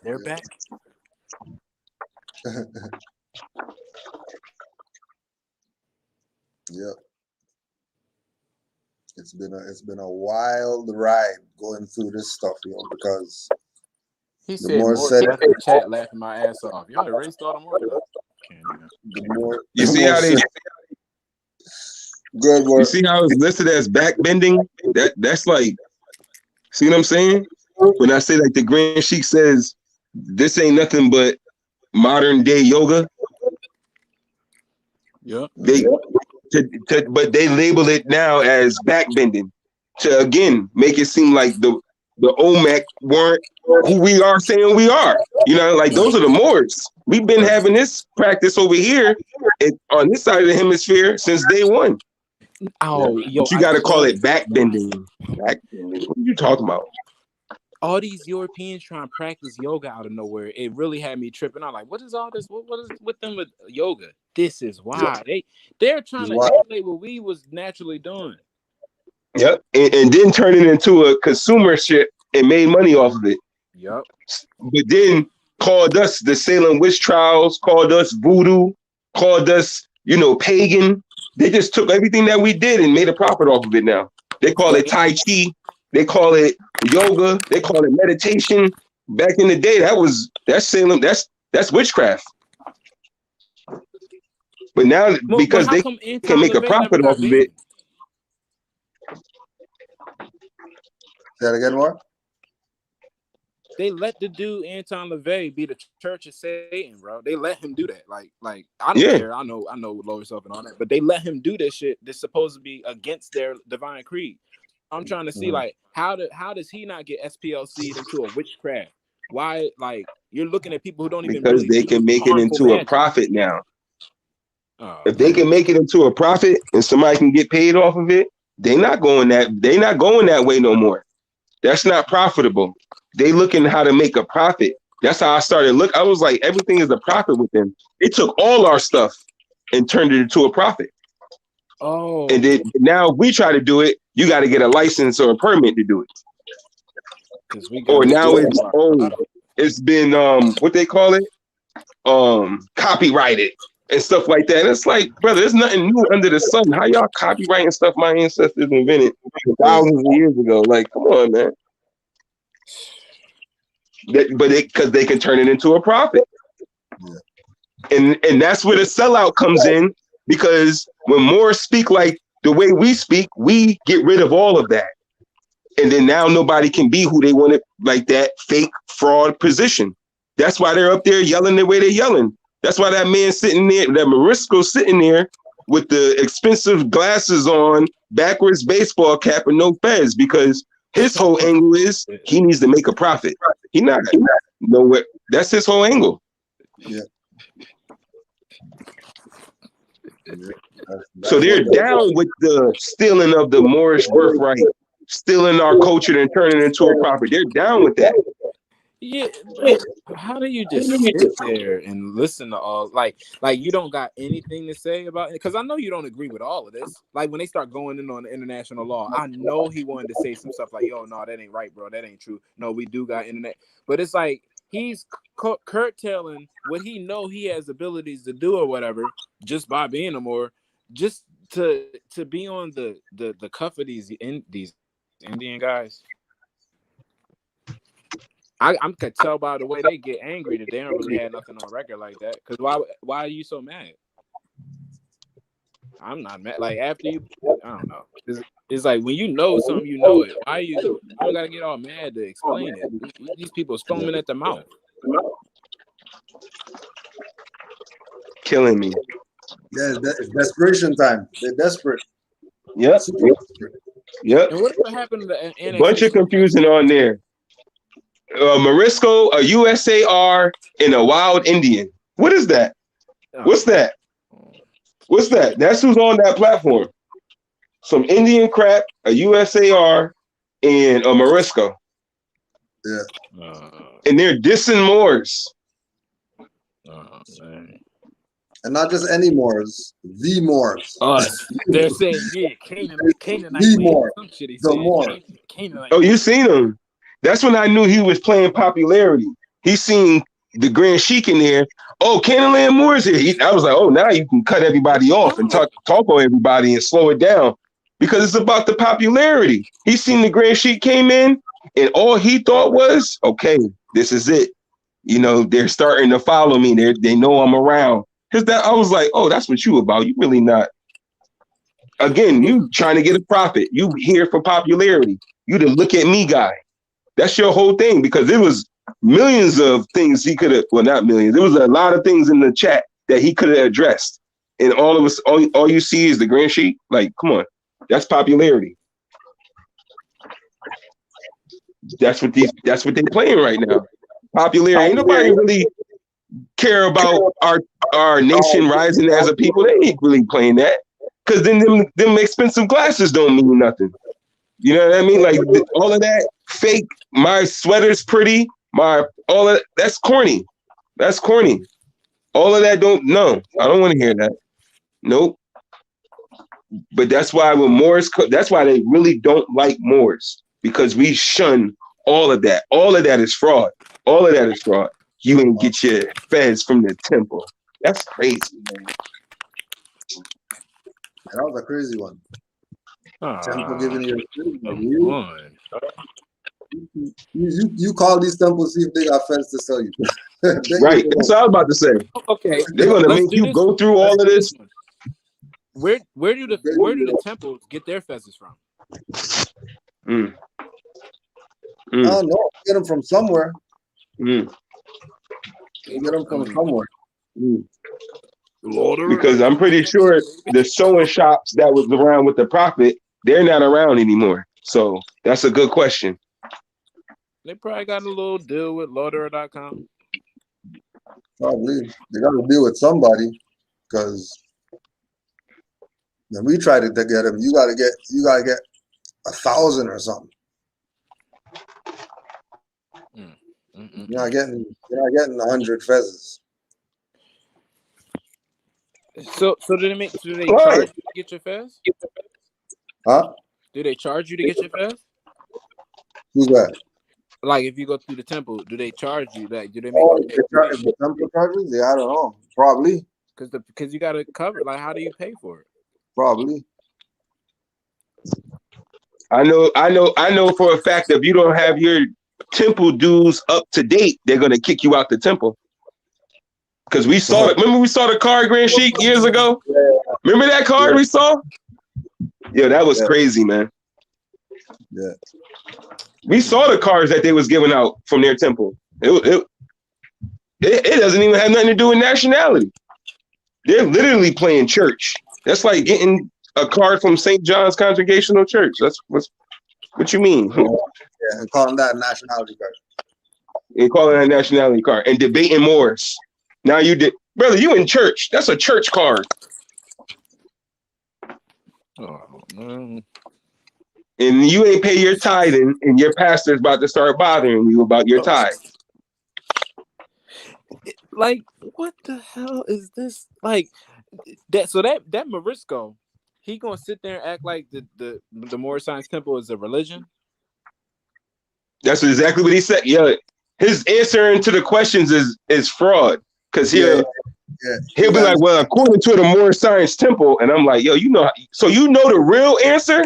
they're back. Yep. It's been a wild ride going through this stuff, because he said more said in the chat laughing my ass off. Y'all erased all the more. You see how they good work. You see how it's listed as backbending? That's like, see what I'm saying? When I say like the Grand Sheik says this ain't nothing but modern day yoga. Yeah. But they label it now as backbending to again make it seem like the Olmec weren't who we are saying we are. Like those are the Moors. We've been having this practice over here on this side of the hemisphere since day one. Oh, but you got to call it backbending. What are you talking about? All these Europeans trying to practice yoga out of nowhere. It really had me tripping. I'm like, what is all this? What is with them with yoga? This is why they're trying to emulate what we was naturally doing. Yep, and then turn it into a consumer shit and made money off of it. Yep. But then called us the Salem witch trials, called us voodoo, called us, pagan. They just took everything that we did and made a profit off of it now. They call it Tai Chi. They call it yoga. They call it meditation. Back in the day, that's Salem. That's witchcraft. But now, because they can make a profit off of it. Say that again, more? They let the dude Anton LaVey be the Church of Satan, bro. They let him do that. Like I don't care. I know low yourself and all that, but they let him do this shit that's supposed to be against their divine creed. I'm trying to see how does he not get SPLC'd into a witchcraft? Why, you're looking at people who don't even because they can make it into a profit now. If they can make it into a profit and somebody can get paid off of it, they're not going that way no more. That's not profitable. They looking how to make a profit. That's how I started look. I was like, everything is a profit with them. They took all our stuff and turned it into a profit. Oh. And then now if we try to do it, you got to get a license or a permit to do it. Or now it's been what they call it? Copyrighted and stuff like that. It's like, brother, there's nothing new under the sun. How y'all copyrighting stuff my ancestors invented thousands of years ago? Like, come on, man. Because they can turn it into a profit. Yeah. And that's where the sellout comes in, because when more speak like the way we speak, we get rid of all of that. And then now nobody can be who they want it, like that fake fraud position. That's why they're up there yelling the way they're yelling. That's why that man sitting there, that Morisco sitting there with the expensive glasses on, backwards baseball cap and no fez, because his whole angle is he needs to make a profit. He not nowhere. That's his whole angle. Yeah. So they're down with the stealing of the Moorish birthright, stealing our culture and turning it into a profit. They're down with that. Yeah, but how do you just sit there and listen to all like you don't got anything to say about it? Because I know you don't agree with all of this. Like when they start going in on the international law, I know he wanted to say some stuff like, "Yo, no, that ain't right, bro. That ain't true. No, we do got internet." But it's like he's curtailing what he know he has abilities to do or whatever just by being a Moor, just to be on the cuff of these Indian guys. I could tell by the way they get angry that they don't really have nothing on record like that. Because why are you so mad? I'm not mad. Like after you, I don't know. It's like when you know something, you know it. Why you don't gotta get all mad to explain it? These people foaming at the mouth, killing me. Yeah, it's desperation time. They're desperate. Yep. Yep. And what happened to the annexation? Bunch of confusion on there. Morisco, a USAR, and a wild Indian. What is that? What's that? What's that? That's who's on that platform. Some Indian crap, a USAR, and a Morisco. Yeah. And they're dissing Moors. And not just any Moors, the Moors. They're saying, yeah, Canaanite. The Moor. The Moor. Oh, you seen him? That's when I knew he was playing popularity. He seen the Grand Sheik in there. Oh, Canaanland Moors here. I was like, oh, now you can cut everybody off and talk on everybody and slow it down, because it's about the popularity. He seen the Grand Sheik came in, and all he thought was, okay, this is it. You know, they're starting to follow me. They know I'm around. Because that I was like, oh, that's what you about. You really not. Again, you trying to get a profit. You here for popularity. You the look at me guy. That's your whole thing, because it was millions of things he could have, well, not millions. There was a lot of things in the chat that he could have addressed. And all of us, all you see is the Grand Sheik. Like, come on, that's popularity. That's what they're playing right now. Popularity. Ain't nobody really care about our nation rising as a people. They ain't really playing that. Because then them expensive glasses don't mean nothing. You know what I mean? Like all of that fake. My sweater's pretty. All of that's corny. That's corny. All of that I don't want to hear that. Nope. But that's why when Moors, that's why they really don't like Moors, because we shun all of that. All of that is fraud. All of that is fraud. You ain't get your fez from the temple. That's crazy, man. That was a crazy one. Temple giving you call these temples, see if they got fence to sell you. Right. That's what I was about to say. Okay. They're gonna make you go through all of this. Where do the temples get their fezzes from? I don't know. Get them from somewhere. Get them from somewhere. Because I'm pretty sure the sewing shops that was around with the prophet, they're not around anymore. So that's a good question. They probably got a little deal with Lauderer.com. Probably. They got to deal with somebody, because when we tried to get them, you gotta get 1,000 or something. You're not getting 100 fezzes. So do they charge you to get your fez? Huh? Do they charge you to get your fez? Who's that? Like if you go through the temple, do they charge you? Like do they make the temple charges? Yeah, I don't know. Probably. Because you gotta cover. Like how do you pay for it? Probably. I know for a fact that if you don't have your temple dues up to date, they're gonna kick you out the temple. Because we saw it. Remember we saw the card, Grand Sheik, years ago? Yeah. Remember that card we saw? Yeah, that was crazy, man. Yeah. We saw the cards that they was giving out from their temple. It doesn't even have nothing to do with nationality. They're literally playing church. That's like getting a card from St. John's Congregational Church. That's what you mean. Yeah, and calling that a nationality card. And calling that a nationality card. And debating Moors. Now you did, brother, you in church. That's a church card. Oh, man. And you ain't pay your tithing, and your pastor's about to start bothering you about your tithe. Like, what the hell is this? Like that. So that Morisco, he gonna sit there and act like the Moorish Science Temple is a religion. That's exactly what he said. Yeah, his answering to the questions is fraud, because he'll be like, well, according to the Moorish Science Temple, and I'm like, yo, so you know the real answer,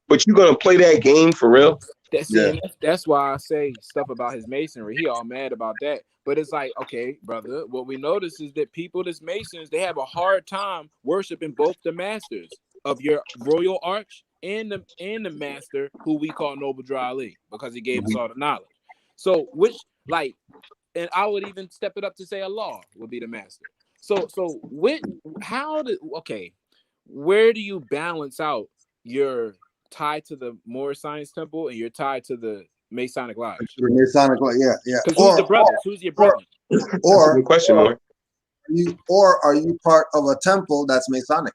but you're gonna play that game for real? That's why I say stuff about his masonry. He all mad about that. But it's like, okay, brother, what we notice is that people that's Masons, they have a hard time worshiping both the masters of your royal arch and the master who we call Noble Drew Ali, because he gave us all the knowledge. So and I would even step it up to say Allah would be the master. So where do you balance out your tie to the Moorish Science Temple and you're tied to the Masonic Lodge? The Masonic Lodge, yeah. Who's the brothers? Who's your brother? Or good question, are you part of a temple that's Masonic?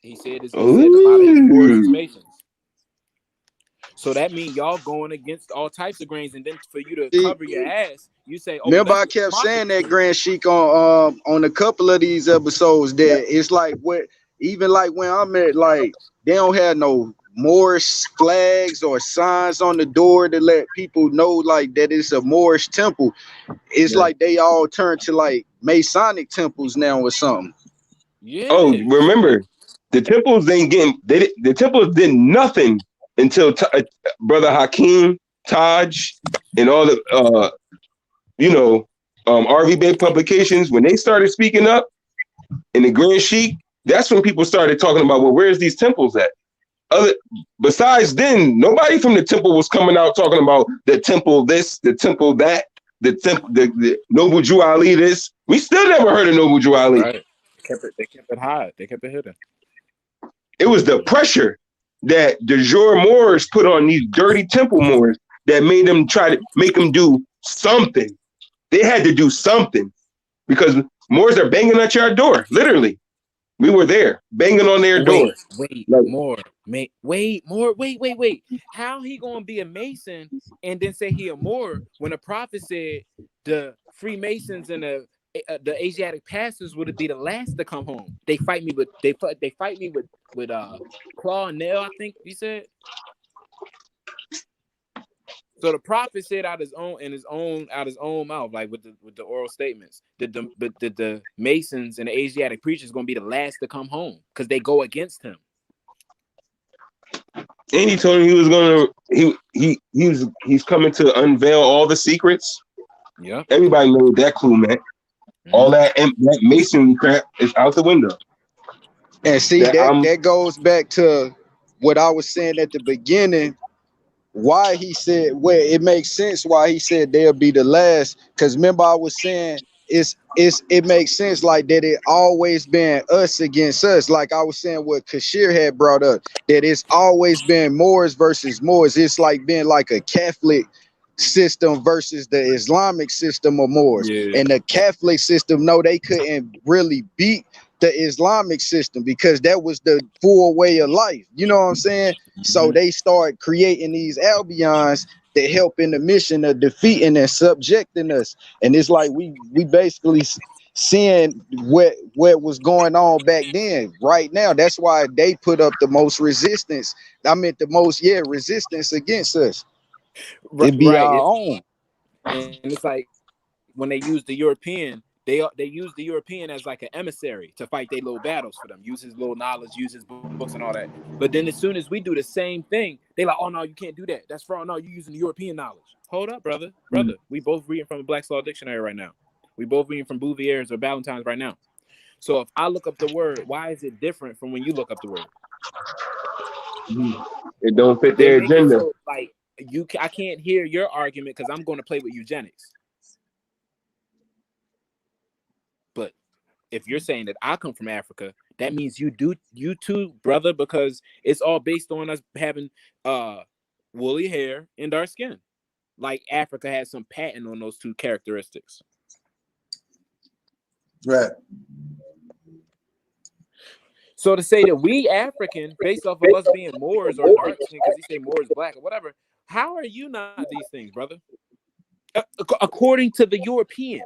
He said a lot of his Moors Masons. So that means y'all going against all types of grains, and then for you to cover your ass, you say, "Oh." Remember, I kept saying that, Grand Sheik, on a couple of these episodes that it's like even like when I'm at, like, they don't have no Moorish flags or signs on the door to let people know like that it's a Moorish temple. It's like they all turn to like Masonic temples now or something. Yeah. Oh, remember, the temples the temples did nothing until Brother Hakeem, Taj, and all the RV Bay publications, when they started speaking up in the Grand Sheik, that's when people started talking about, well, where's these temples at? Besides then, nobody from the temple was coming out talking about the temple this, the temple that, the Noble Drew Ali this. We still never heard of Noble Drew Ali. Right. They kept it high. They kept it hidden. It was the pressure that the jour Moors put on these dirty temple Moors that made them try to make them do something. They had to do something, because Moors are banging at your door, literally. We were there, banging on their door. Wait, Like, more. How he gonna be a Mason and then say he a Moor when a prophet said the Freemasons and the Asiatic pastors would be the last to come home? They fight me with claw and nail, I think he said. So the prophet said out his own mouth, like with the oral statements, that the Masons and the Asiatic preachers gonna be the last to come home because they go against him. and he told him he was gonna he's coming to unveil all the secrets. Yeah, everybody knows that clue, man. All that masonry crap is out the window. And see that goes back to what I was saying at the beginning. Why he said, well, it makes sense why he said they'll be the last. Because remember, I was saying it makes sense like that. It always been us against us. Like I was saying, what Kashir had brought up, that it's always been Moors versus Moors. It's like being like a Catholic system versus the Islamic system of Moors. Yeah. And the Catholic system, no, they couldn't really beat the Islamic system because that was the full way of life. You know what I'm saying? So they start creating these Albions that help in the mission of defeating and subjecting us. And it's like we basically seeing what was going on back then. Right now, that's why they put up the most resistance. I meant the most resistance against us. It'd be our own. And it's like when they use the European, they use the European as like an emissary to fight their little battles for them. Use his little knowledge, use his books and all that. But then as soon as we do the same thing, they like, oh no, you can't do that. That's fraud. No, you're using the European knowledge. Hold up, brother. We both reading from a Black's Law Dictionary right now. We both reading from Bouvier's or Ballantyne's right now. So if I look up the word, why is it different from when you look up the word? It don't fit their agenda. So, like I can't hear your argument because I'm going to play with eugenics. But if you're saying that I come from Africa, that means you too, brother, because it's all based on us having woolly hair and dark skin. Like Africa has some patent on those two characteristics. Right. So to say that we African, based off of us being Moors or dark skin, because he say Moors black or whatever, how are you not these things, brother? According to the European.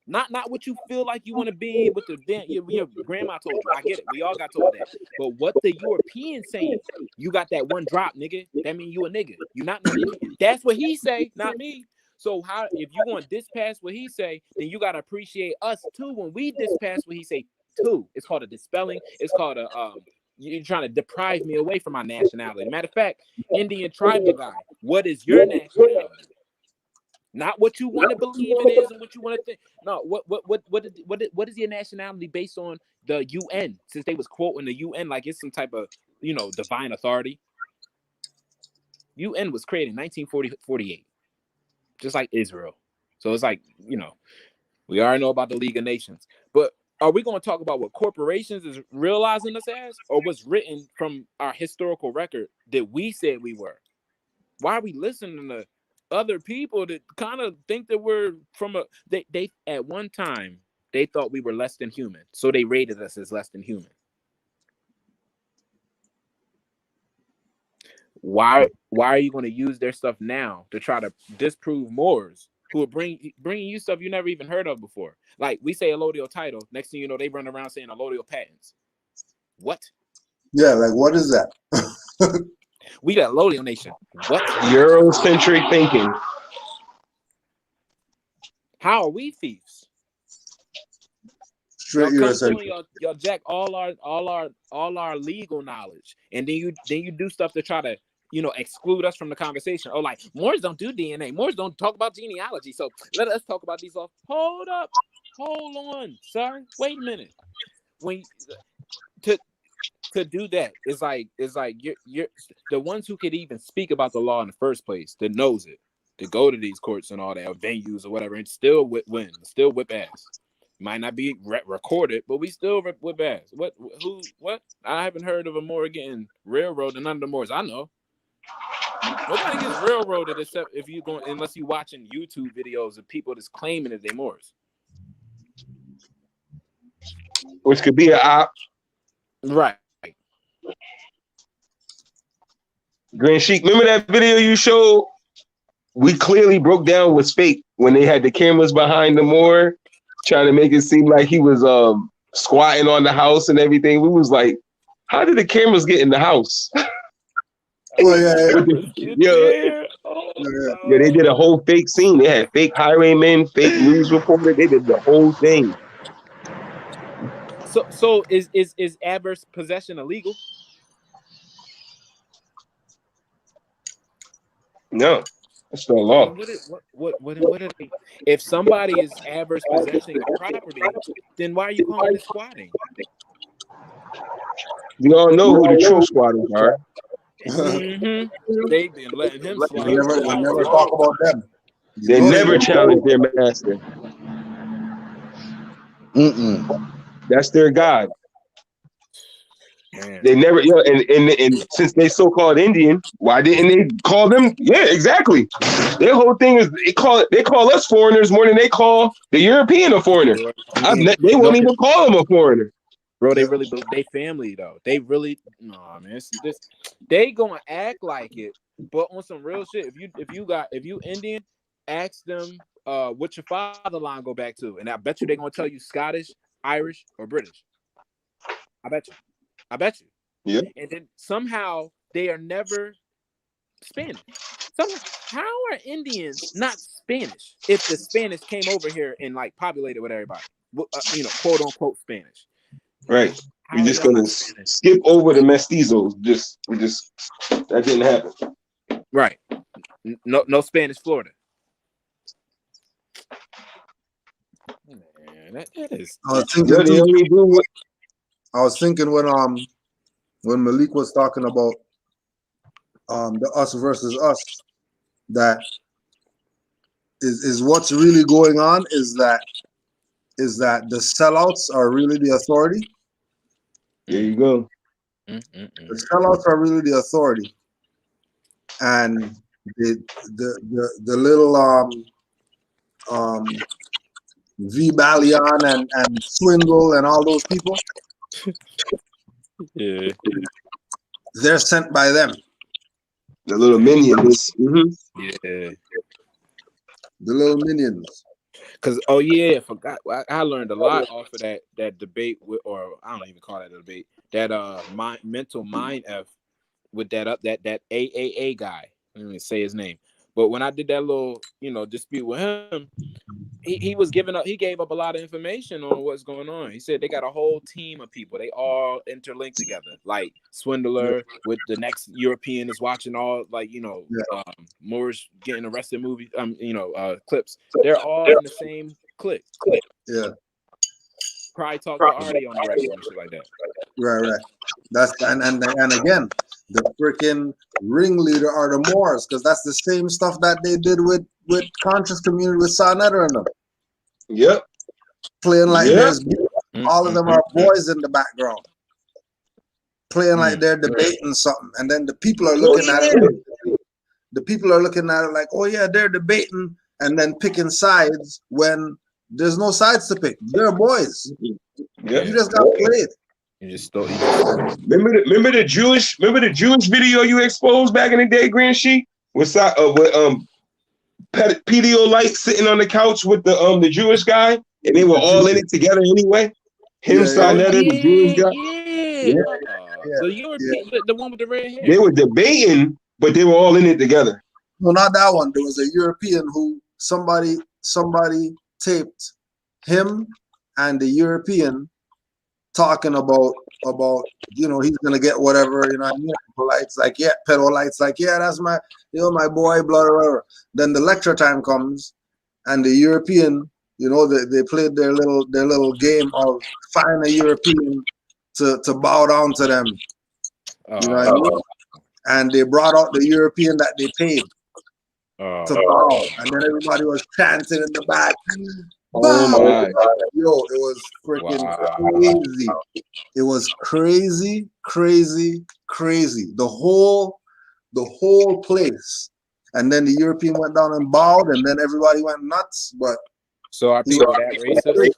Not what you feel like you want to be with your grandma told you. I get it. We all got told that. But what the European saying, you got that one drop, nigga. That mean you a nigga. You not no nigga. That's what he say, not me. So how if you want to dispass what he say, then you gotta appreciate us too when we dispass what he say too. It's called a dispelling. It's called a you're trying to deprive me away from my nationality. Matter of fact, Indian tribal guy, what is your nationality? Not what you want to believe it is and what you want to think. No, what is your nationality based on the UN? Since they was quoting the UN like it's some type of divine authority. UN was created in 1948, just like Israel. So it's like we already know about the League of Nations. But are we going to talk about what corporations is realizing us as, or what's written from our historical record that we said we were? Why are we listening to other people that kind of think that we're from they at one time they thought we were less than human, so they rated us as less than human. Why are you going to use their stuff now to try to disprove Moors who are bringing you stuff you never even heard of before? Like we say allodial title, next thing you know they run around saying allodial patents. What? Yeah, like what is that? We got allodial nation. What? Eurocentric thinking. How are we thieves? Straight Eurocentric. Y'all jack all our legal knowledge, and then you do stuff to try to exclude us from the conversation. Oh, like Moors don't do DNA. Moors don't talk about genealogy. So let us talk about these off. Hold up, hold on, sir. Wait a minute. When to do that, it's like you're the ones who could even speak about the law in the first place, that knows it, to go to these courts and all that, or venues or whatever, and still win, still whip ass. Might not be recorded, but we still whip ass. What? I haven't heard of a Moor getting railroaded. None of the Moors I know. Nobody gets railroaded except if you going, unless you watching YouTube videos of people that's claiming that they're Moors. Which could be an op. Right. Grand Sheik, remember that video you showed? We clearly broke down was fake when they had the cameras behind the Moor, trying to make it seem like he was squatting on the house and everything. We was like, how did the cameras get in the house? Oh yeah, Yeah, they did a whole fake scene. They had fake highwaymen, fake news reporter. They did the whole thing. So is adverse possession illegal? No, that's the law. What are they, if somebody is adverse possessing your property, then why are you calling it squatting? We all know who the true squatters are. They've been letting him slide. We never talk about them. They never challenge their master. That's their God. They never, and since they so-called Indian, why didn't they call them? Yeah, exactly. Their whole thing is they call us foreigners more than they call the European a foreigner. They won't even call them a foreigner. Bro, they family though. They really man. They gonna act like it, but on some real shit. If you Indian, ask them what your father line go back to, and I bet you they're gonna tell you Scottish, Irish, or British. I bet you. Yeah. And then somehow they are never Spanish. How are Indians not Spanish if the Spanish came over here and like populated with everybody? Quote unquote Spanish. Right. We're just gonna skip over the mestizos. That didn't happen. Right. No Spanish Florida. Man, that is. I was thinking when Malik was talking about the us versus us, that is what's really going on is that the sellouts are really the authority. There you go. The sellouts are really the authority, and the little V Ballion and Swindle and all those people. Yeah, they're sent by them. The little minions. Yeah, the little minions. Because forgot. I learned a lot off of that debate or I don't even call that a debate. That mental mind F with that AAA guy. I don't even say his name. But when I did that little dispute with him, he gave up a lot of information on what's going on. He said they got a whole team of people. They all interlinked together. Like Swindler with the next European is watching all Moorish getting arrested movies, clips. They're all in the same clip. Yeah. Probably talk to Artie on the regular and shit like that. Right. That's and again, the freaking ringleader are the Moors, because that's the same stuff that they did with conscious community with Sarnetta and them. Yep. Playing like there's all of them are boys in the background. Playing like they're debating something. And then the people are looking at it. The people are looking at it like, oh yeah, they're debating and then picking sides when there's no sides to pick. They're boys. Yeah. You just got played. You just stole. Remember the Jewish video you exposed back in the day, Grand Sheik? With Pedialyte sitting on the couch with the Jewish guy, and they were all in it together anyway. The Jewish guy. So you were the one with the red hair. They were debating, but they were all in it together. No, not that one. There was a European who somebody taped him and the European talking about he's gonna get whatever, Polite's like, yeah, Pedolite's like, yeah, that's my my boy, blah, blah, blah. Then the lecture time comes and the European, they played their little game of find a European to bow down to them. You know what I mean? And they brought out the European that they paid to bow. And then everybody was chanting in the back. Oh my. Yo, it was freaking crazy. It was crazy. The whole place. And then the European went down and bowed, and then everybody went nuts. But so are people that racist?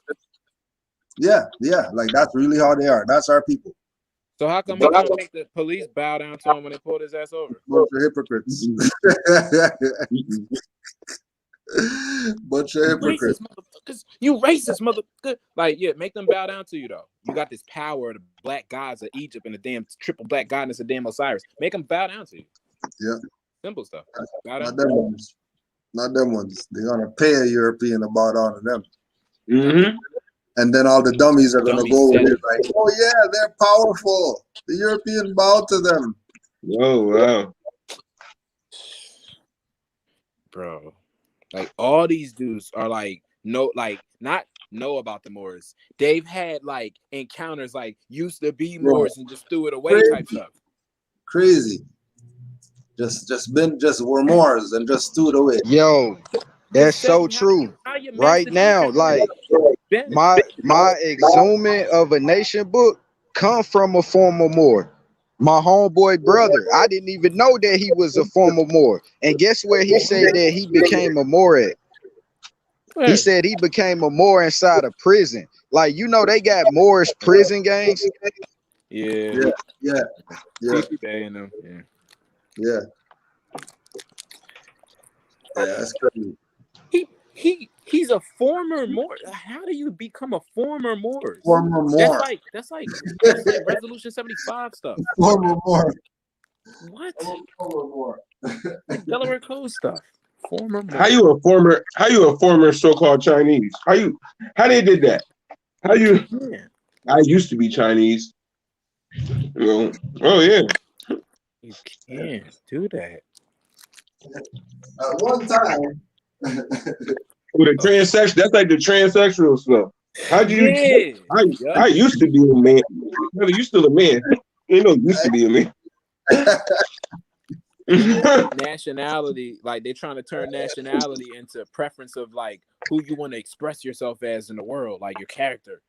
Yeah, like that's really how they are. That's our people. So how come he couldn't make the police bow down to him when they pulled his ass over? Bunch of hypocrites. Bunch of hypocrites. Racist motherfuckers. You racist motherfucker. Like, yeah, make them bow down to you though. You got this power of the black gods of Egypt and the damn triple black godness of damn Osiris. Make them bow down to you. Yeah. Simple stuff. Not them ones. Not them ones. They're gonna pay a European to bow down to them. Mm-hmm. And then all the dummies are gonna go with said it like, oh yeah, they're powerful. The European bow to them. Oh wow. Bro. Like all these dudes are like not know about the Moors. They've had like encounters like used to be Moors and just threw it away type stuff. Crazy. Just were Moors and just threw it away. Yo, that's so true. Right now, like my exhuming of a nation book come from a former Moor. My homeboy brother, I didn't even know that he was a former Moor. And guess where he said that he became a Moor at? He said he became a Moor inside a prison. Like, you know, they got Moorish prison gangs. Yeah. Yeah. That's crazy. He's a former Moor. How do you become a former Moor? Former Moor. That's like Resolution 75 stuff. Former Moor. What? Former Moor. Like Delaware Code stuff. Former Moor. How you a former so-called Chinese? How they did that? I used to be Chinese. Oh yeah. You can't do that. At one time. With a transsexual, that's like the transsexual stuff. How do you? Yeah. I used to be a man. Brother, you still a man. You know, used to be a man. Nationality, like they're trying to turn nationality into preference of like who you want to express yourself as in the world, like your character.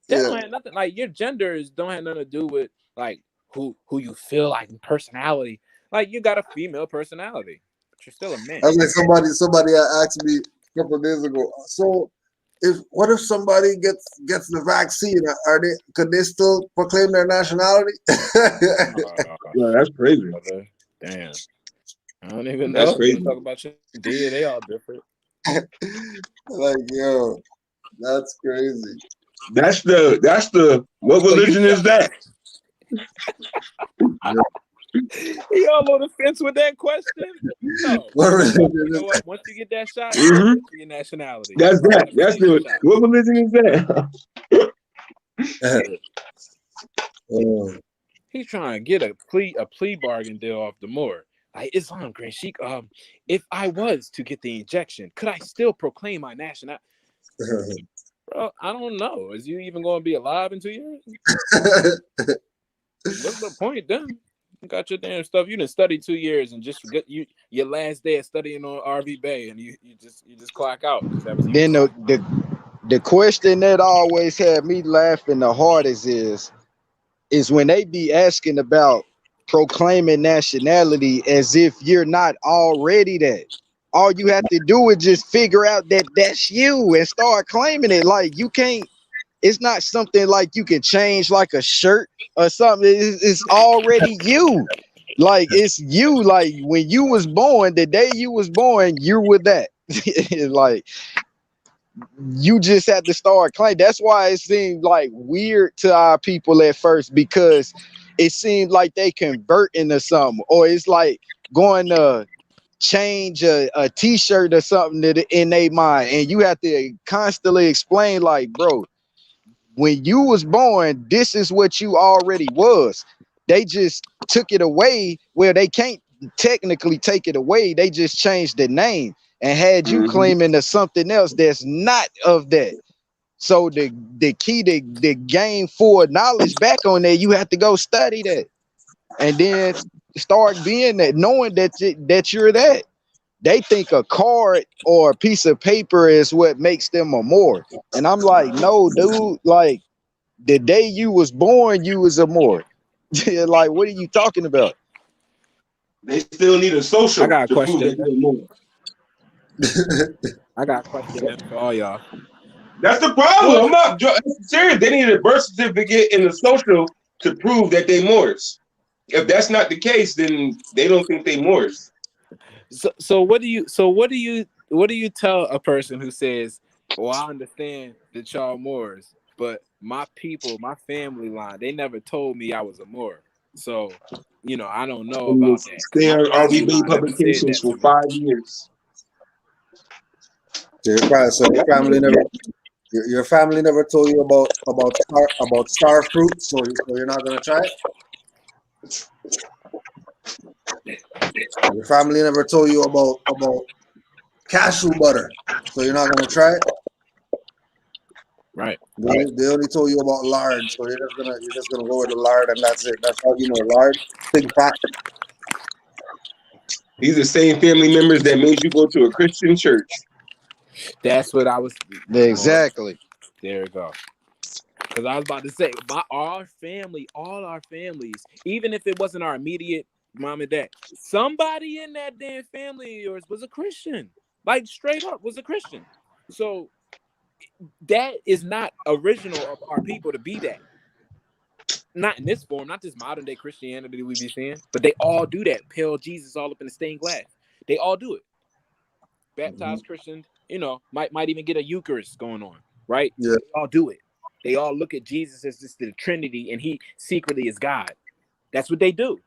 That don't have nothing. Like your genders don't have nothing to do with like who you feel like in personality. Like you got a female personality. You're still a man. That's like somebody asked me a couple of days ago. So, what if somebody gets the vaccine? Could they still proclaim their nationality? Yeah, that's crazy. Damn, I don't even That's know. crazy. Talk about your DNA, they all different. Like, yo, that's crazy. That's the what religion is that? He all on the fence with that question. No. You know what? Once you get that shot, Mhm. for your nationality. That's the what religion is that? He's trying to get a plea bargain deal off the Moor. Like Islam, Grand Sheikh. If I was to get the injection, could I still proclaim my nationality? Bro, I don't know. Is you even going to be alive in 2 years? What's the point then? You got your damn stuff. You done studied 2 years and just forget your last day of studying on RV Bay, and you just clock out. Then the question that always had me laughing the hardest is when they be asking about proclaiming nationality as if you're not already that. All you have to do is just figure out that that's you and start claiming it. Like you can't. It's not something like you can change like a shirt or something. It's already you. Like it's you. Like when you was born, the day you was born, you were that. Like you just have to start claiming. That's why it seemed like weird to our people at first, because it seemed like they convert into something, or it's like going to change a t-shirt or something that in their mind, and you have to constantly explain like, bro, when you was born, this is what you already was. They just took it away. Well, they can't technically take it away. They just changed the name and had you claiming to something else that's not of that. So the key to gain full knowledge back on there, you have to go study that, and then start being that, knowing that you're that. They think a card or a piece of paper is what makes them a Moor. And I'm like, no, dude, like the day you was born, you was a Moor. Like, what are you talking about? They still need a social. I got a to prove question. that they're Moor. I got a question for all y'all. That's the problem. I'm not serious. They need a birth certificate and a social to prove that they Moors. If that's not the case, then they don't think they Moors. So what do you tell a person who says, "Well, I understand that y'all Moors, but my people, my family line, they never told me I was a Moor. So, I don't know about that. 'Cause Stay my on family RBB line never said publications that for to me." 5 years. So your family never told you about star fruit, so you're not gonna try it. Your family never told you about cashew butter, so you're not gonna try it. Right. They only told you about lard, so you're just gonna go with the lard, and that's it. That's how you know lard, big fat. These are the same family members that made you go to a Christian church. That's what I was. Exactly. There we go. Because I was about to say, all our families, even if it wasn't our immediate mom and dad, somebody in that damn family of yours was a Christian. Like straight up was a Christian. So that is not original of our people to be that. Not in this form, not this modern day Christianity we be seeing, but they all do that. Pale Jesus all up in the stained glass. They all do it. Baptized Christians, might even get a Eucharist going on, right? Yeah. They all do it. They all look at Jesus as just the Trinity, and he secretly is God. That's what they do.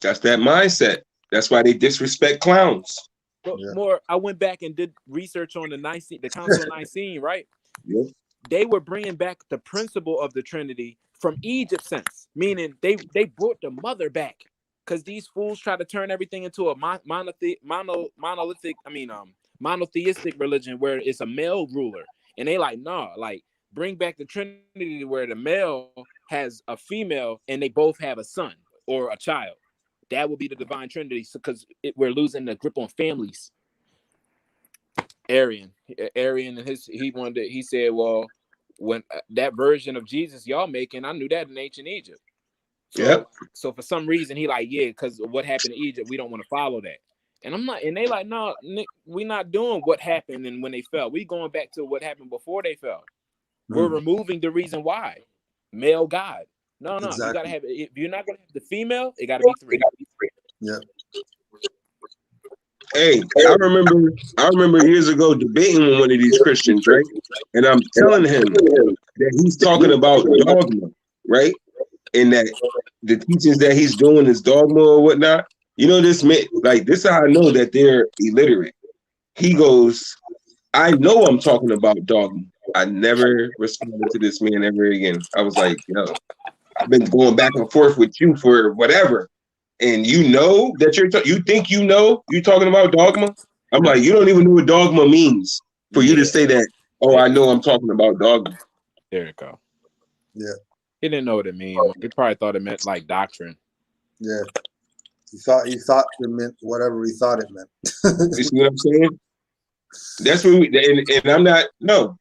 That's that mindset. That's why they disrespect clowns. But more, I went back and did research on the Council of Nicene, right? Yeah. They were bringing back the principle of the Trinity from Egypt sense, meaning they brought the mother back, because these fools try to turn everything into a monotheistic religion where it's a male ruler, and they like, nah, like bring back the Trinity where the male has a female and they both have a son or a child. That would be the divine Trinity, because we're losing the grip on families. Arian and he said, well, when that version of Jesus y'all making, I knew that in ancient Egypt. So for some reason he like, yeah, because of what happened in Egypt, we don't want to follow that. And I'm not, and they like, no, Nick, we're not doing what happened and when they fell. We going back to what happened before they fell. We're removing the reason why. Male God. No, exactly. You gotta have, if you're not gonna have the female, it gotta be three. Yeah. Hey, I remember years ago debating with one of these Christians, right? And I'm telling him that he's talking about dogma, right? And that the teachings that he's doing is dogma or whatnot. This man, like, this is how I know that they're illiterate. He goes, I know I'm talking about dogma. I never responded to this man ever again. I was like, yo, I've been going back and forth with you for whatever. And you know that you think you're talking about dogma? I'm like, you don't even know what dogma means for you to say that, oh, I know I'm talking about dogma. There you go. Yeah. He didn't know what it meant. He probably thought it meant like doctrine. Yeah. He thought it meant whatever he thought it meant. You see what I'm saying? That's what and I'm not, no.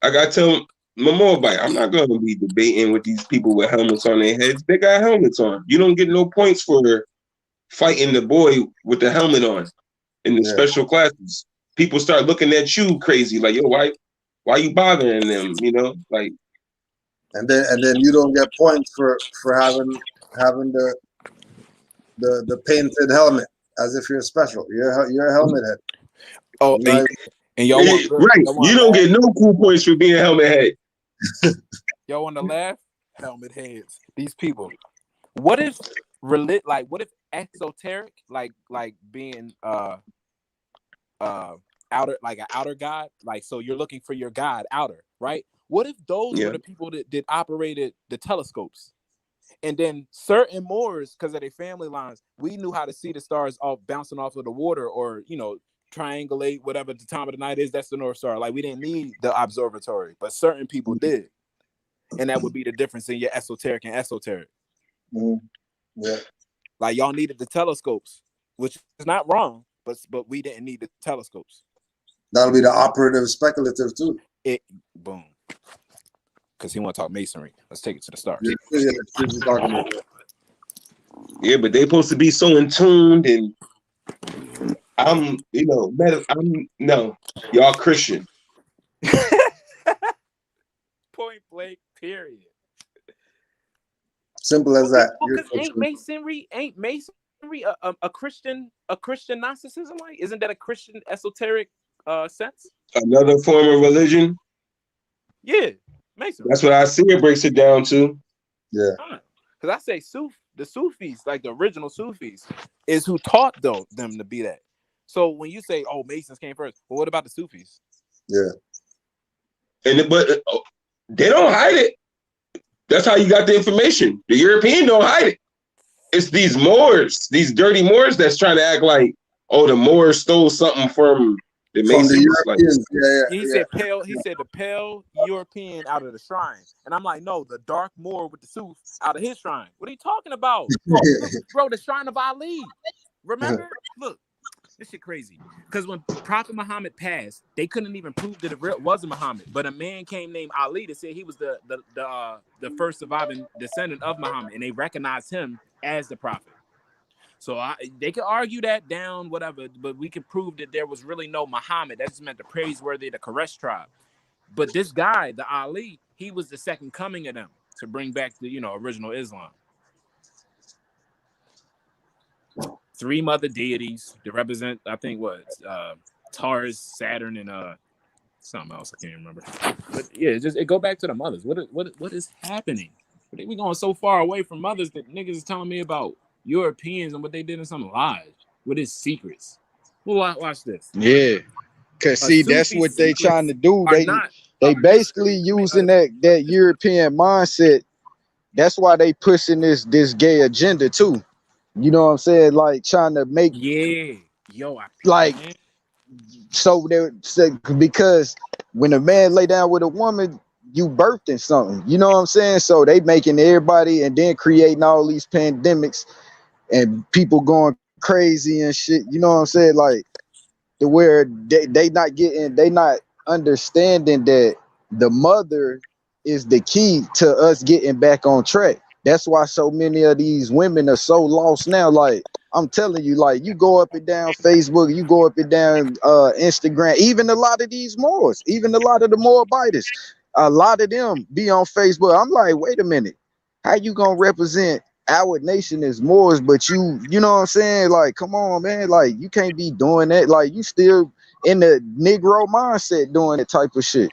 I gotta tell my Moabite, I'm not gonna be debating with these people with helmets on their heads. They got helmets on. You don't get no points for fighting the boy with the helmet on in the special classes. People start looking at you crazy, like, yo, why you bothering them? Like, and then you don't get points for having the painted helmet as if you're special. You're a helmet head. Oh, and y'all want right? You don't get no cool points for being a helmet head. Y'all want to laugh? Helmet heads. These people. What if what if esoteric, like being outer, like an outer god, like, so you're looking for your god outer, right? What if those were the people that operated the telescopes? And then certain Moors, because of their family lines, we knew how to see the stars all bouncing off of the water, or triangulate whatever the time of the night is. That's the North Star. Like, we didn't need the observatory, but certain people did, and that would be the difference in your esoteric and esoteric. Yeah, like y'all needed the telescopes, which is not wrong, but we didn't need the telescopes. That'll be the operative speculative too. Boom. Because he want to talk masonry. Let's take it to the stars. Yeah, but they supposed to be so in tuned, and I'm no, y'all Christian. Point blank, period. Simple as that. Because ain't masonry a Christian Gnosticism? Like, isn't that a Christian esoteric sense? Another form of religion. Yeah, masonry. That's what I see. It breaks it down to. Yeah. Because I say the Sufis, like the original Sufis, is who taught them to be that. So when you say, "Oh, Masons came first," well, what about the Sufis? Yeah. But they don't hide it. That's how you got the information. The European don't hide it. It's these Moors, these dirty Moors, that's trying to act like, oh, the Moors stole something from the Masons. He said pale. He said the pale European out of the shrine, and I'm like, no, the dark Moor with the Suf out of his shrine. What are you talking about, bro? The shrine of Ali. Remember? Look, this shit crazy. Because when Prophet Muhammad passed, they couldn't even prove that it wasn't Muhammad, but a man came named Ali that said he was the first surviving descendant of Muhammad, and they recognized him as the prophet. So they could argue that down, whatever, but we can prove that there was really no Muhammad. That just meant the praiseworthy, the Quraysh tribe. But this guy, the Ali, he was the second coming of them to bring back the original Islam. 3 mother deities that represent, I think, Taurus, Saturn, and something else I can't remember. But yeah, it go back to the mothers. What is happening? We going so far away from mothers that niggas is telling me about Europeans and what they did in some lies with his secrets. Well, watch this. Yeah, cause see, that's what they trying to do. They basically using that European mindset. That's why they pushing this gay agenda too. You know what I'm saying? Like trying to make because when a man lay down with a woman, you birthing something. You know what I'm saying? So they making everybody and then creating all these pandemics and people going crazy and shit. You know what I'm saying? Like to where they not understanding that the mother is the key to us getting back on track. That's why so many of these women are so lost now. Like I'm telling you, like you go up and down Facebook, you go up and down Instagram, even a lot of these Moors, even a lot of the Moabites, a lot of them be on Facebook. I'm like, wait a minute, how you gonna represent our nation as Moors, but you know what I'm saying? Like, come on, man, like you can't be doing that. Like you still in the Negro mindset doing that type of shit.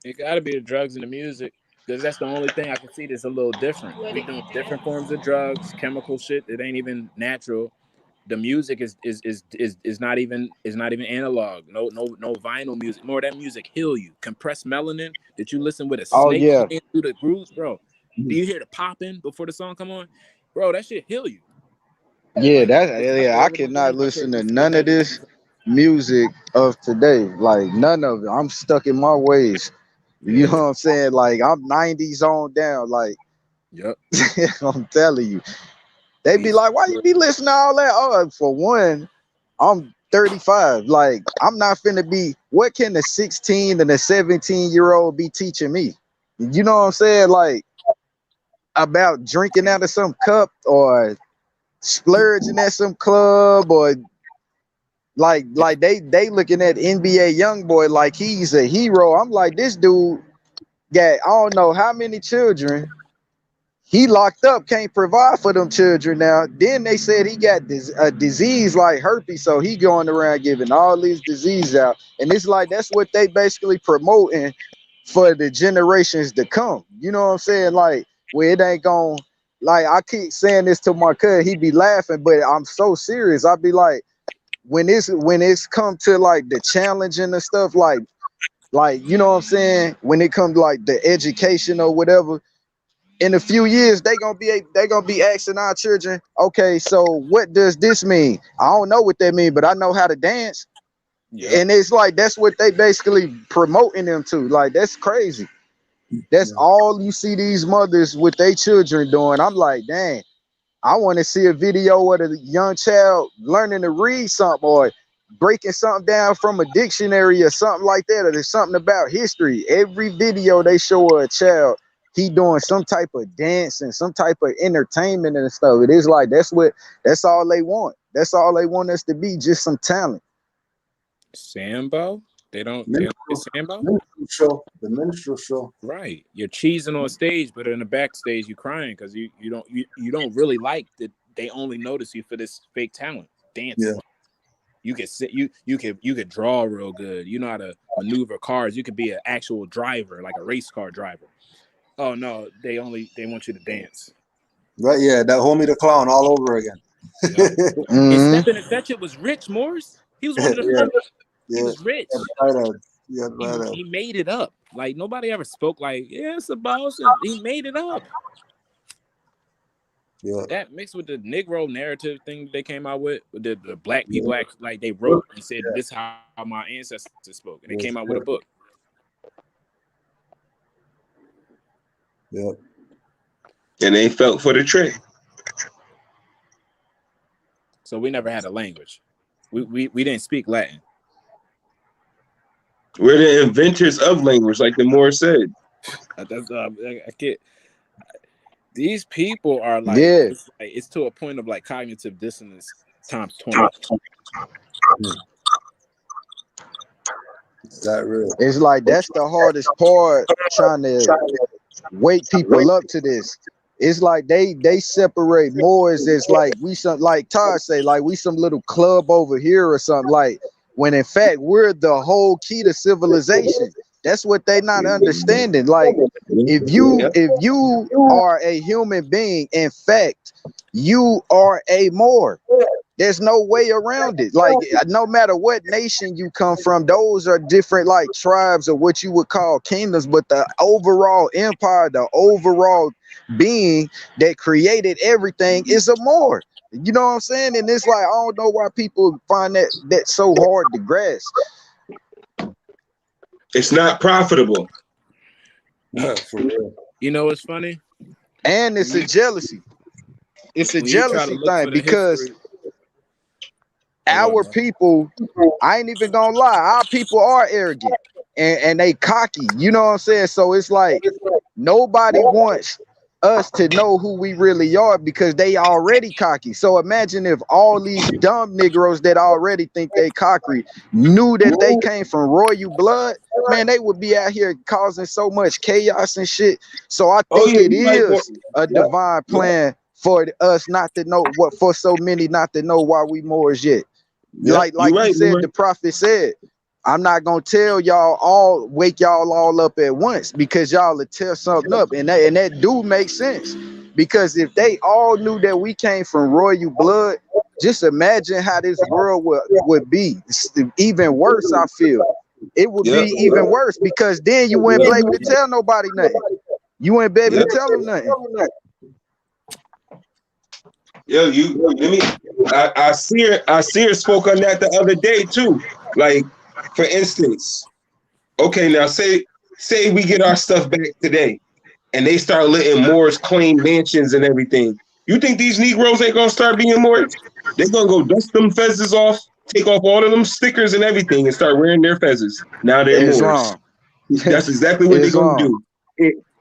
It gotta be the drugs and the music. Because that's the only thing I can see that's a little different. We doing different forms of drugs, chemical shit that ain't even natural. The music is not even analog. No vinyl music. More of that music heal you. Compressed melanin that you listen with a snake playing through the grooves, bro. Do you hear the popping before the song come on? Bro, that shit heal you. Yeah, I cannot listen to none of this music of today. Like none of it. I'm stuck in my ways. You know what I'm saying? Like I'm 90s on down. Like, yep. I'm telling you. They be like, why you be listening to all that? Oh, for one, I'm 35. Like, I'm not finna be. What can a 16 and a 17-year-old be teaching me? You know what I'm saying? Like about drinking out of some cup or splurging at some club or like they looking at NBA YoungBoy like he's a hero. I'm like, this dude got I don't know how many children. He locked up, can't provide for them children now. Then they said he got a disease like herpes, so he going around giving all these diseases out. And it's like that's what they basically promoting for the generations to come. You know what I'm saying? Like, where it ain't going. Like I keep saying this to my cousin, he be laughing, but I'm so serious. I be like, when it's come to like the challenging and stuff, like you know what I'm saying, when it comes to like the education or whatever, in a few years they gonna be asking our children, okay, so what does this mean? I don't know what that means, but I know how to dance. And it's like that's what they basically promoting them to. Like that's crazy. That's all you see these mothers with their children doing. I'm like, dang, I want to see a video of a young child learning to read something or breaking something down from a dictionary or something like that, or there's something about history. Every video they show a child, he doing some type of dance and some type of entertainment and stuff. It is like that's all they want. That's all they want us to be, just some talent. Sambo? They don't get Sambo? show, the minstrel show. Right, you're cheesing on stage, but in the backstage you're crying because you don't really like that they only notice you for this fake talent dancing. Yeah. You could sit, you could draw real good. You know how to maneuver cars. You could be an actual driver, like a race car driver. Oh no, they want you to dance. Right, yeah, that homie the clown all over again. And Stephen Fetcher was rich, Morris. He was one of the first. He was rich. He made it up. Like nobody ever spoke like, yeah, it's a boss. He made it up. Yeah. That mixed with the Negro narrative thing they came out with the black people act like they wrote and said this is how my ancestors spoke, and they came out with a book. Yep. And they felt for the trick. So we never had a language. We didn't speak Latin. We're the inventors of language, like the Moor said. I can't. These people are like, it's to a point of like cognitive dissonance times 20. Is that real? It's like that's the hardest part, trying to wake people up to this. It's like they separate Moors as like we some, like Todd say, like we some little club over here or something, like when in fact we're the whole key to civilization. That's what they not understanding. Like if you are a human being, in fact, you are a Moor. There's no way around it. Like no matter what nation you come from, those are different like tribes or what you would call kingdoms, but the overall empire, the overall being that created everything is a Moor. You know what I'm saying? And it's like I don't know why people find that so hard to grasp. It's not profitable. For real. You know what's funny? And it's a jealousy. It's a jealousy thing because our people, I ain't even gonna lie, our people are arrogant and they cocky. You know what I'm saying? So it's like nobody wants us to know who we really are because they already cocky. So imagine if all these dumb Negroes that already think they cocky knew that they came from royal blood, man, they would be out here causing so much chaos and shit. So I think it is a divine plan for us not to know what, for so many not to know why we Moors yet. Like you said, the prophet said, I'm not gonna tell y'all all, wake y'all all up at once because y'all will tear something up, and that do make sense. Because if they all knew that we came from royal blood, just imagine how this world would be. It's even worse, I feel. It would be even worse because then you wouldn't be able to tell nobody nothing. You wouldn't be able to tell them nothing. Yo, I see her spoke on that the other day too. Like, for instance, okay, now say we get our stuff back today and they start letting Moors claim mansions and everything. You think these Negroes ain't gonna start being Moors? They're gonna go dust them fezzes off, take off all of them stickers and everything and start wearing their fezzes. Now they're Moors. That's exactly what they're gonna do.